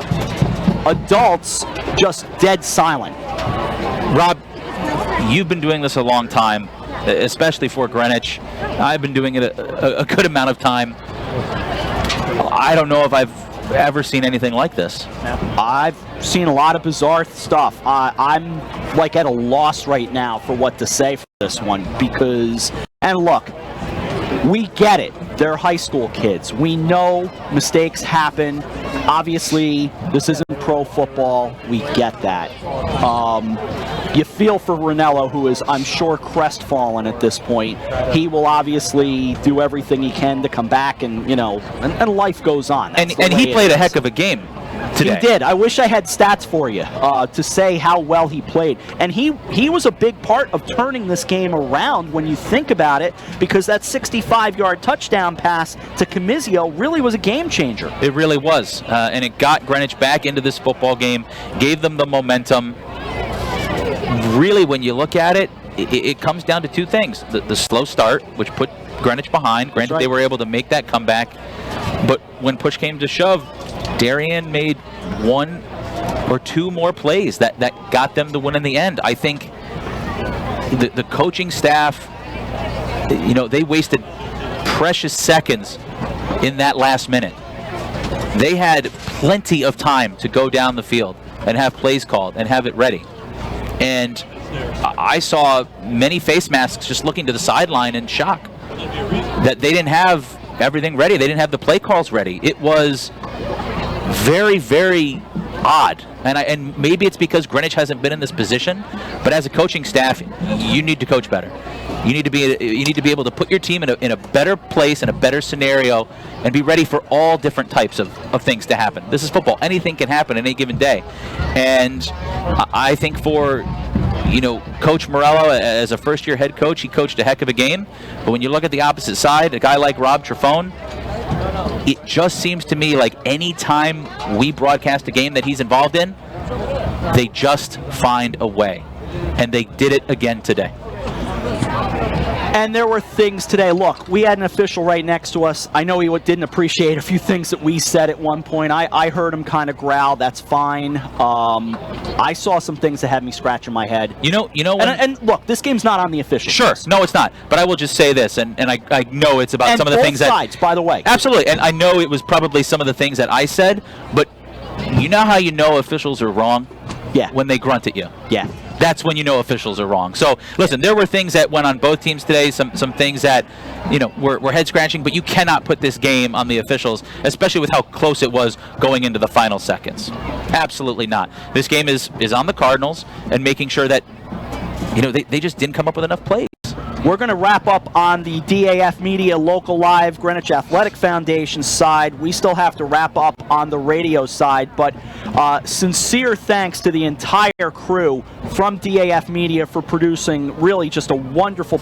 adults just dead silent. Rob, you've been doing this a long time, especially for Greenwich. I've been doing it a good amount of time. I don't know if I've ever seen anything like this. I've seen a lot of bizarre stuff. I'm like at a loss right now for what to say for this one because, and look, we get it. They're high school kids. We know mistakes happen. Obviously, this isn't pro football. We get that. You feel for Ranello, who is, I'm sure, crestfallen at this point. He will obviously do everything he can to come back, and and life goes on. And he played a heck of a game today. He did. I wish I had stats for you to say how well he played. And he was a big part of turning this game around when you think about it, because that 65-yard touchdown pass to Comizio really was a game changer. It really was. And it got Greenwich back into this football game, gave them the momentum. Really, when you look at it, it comes down to two things. The slow start, which put Greenwich behind. Granted, they were able to make that comeback. But when push came to shove, Darien made one or two more plays that got them the win in the end. I think the coaching staff, they wasted precious seconds in that last minute. They had plenty of time to go down the field and have plays called and have it ready. And I saw many face masks just looking to the sideline in shock that they didn't have everything ready. They didn't have the play calls ready. It was very, very odd. And maybe it's because Greenwich hasn't been in this position, but as a coaching staff, you need to coach better. You need to be able to put your team in a better place, in a better scenario, and be ready for all different types of things to happen. This is football. Anything can happen any given day. And I think for Coach Morello, as a first-year head coach, he coached a heck of a game. But when you look at the opposite side, a guy like Rob Trefone, it just seems to me like any time we broadcast a game that he's involved in, they just find a way. And they did it again today. And there were things today. Look, we had an official right next to us. I know he didn't appreciate a few things that we said at one point. I heard him kind of growl. That's fine. I saw some things that had me scratching my head. And look, this game's not on the official. Sure, no, it's not. But I will just say this, and I know it's about some of the things that. Both sides, by the way. Absolutely, and I know it was probably some of the things that I said, but you know how you know officials are wrong? Yeah. When they grunt at you. Yeah. That's when you know officials are wrong. So, listen, there were things that went on both teams today, some things that, were head-scratching, but you cannot put this game on the officials, especially with how close it was going into the final seconds. Absolutely not. This game is on the Cardinals and making sure that, they just didn't come up with enough plays. We're going to wrap up on the DAF Media Local Live Greenwich Athletic Foundation side. We still have to wrap up on the radio side, but sincere thanks to the entire crew from DAF Media for producing really just a wonderful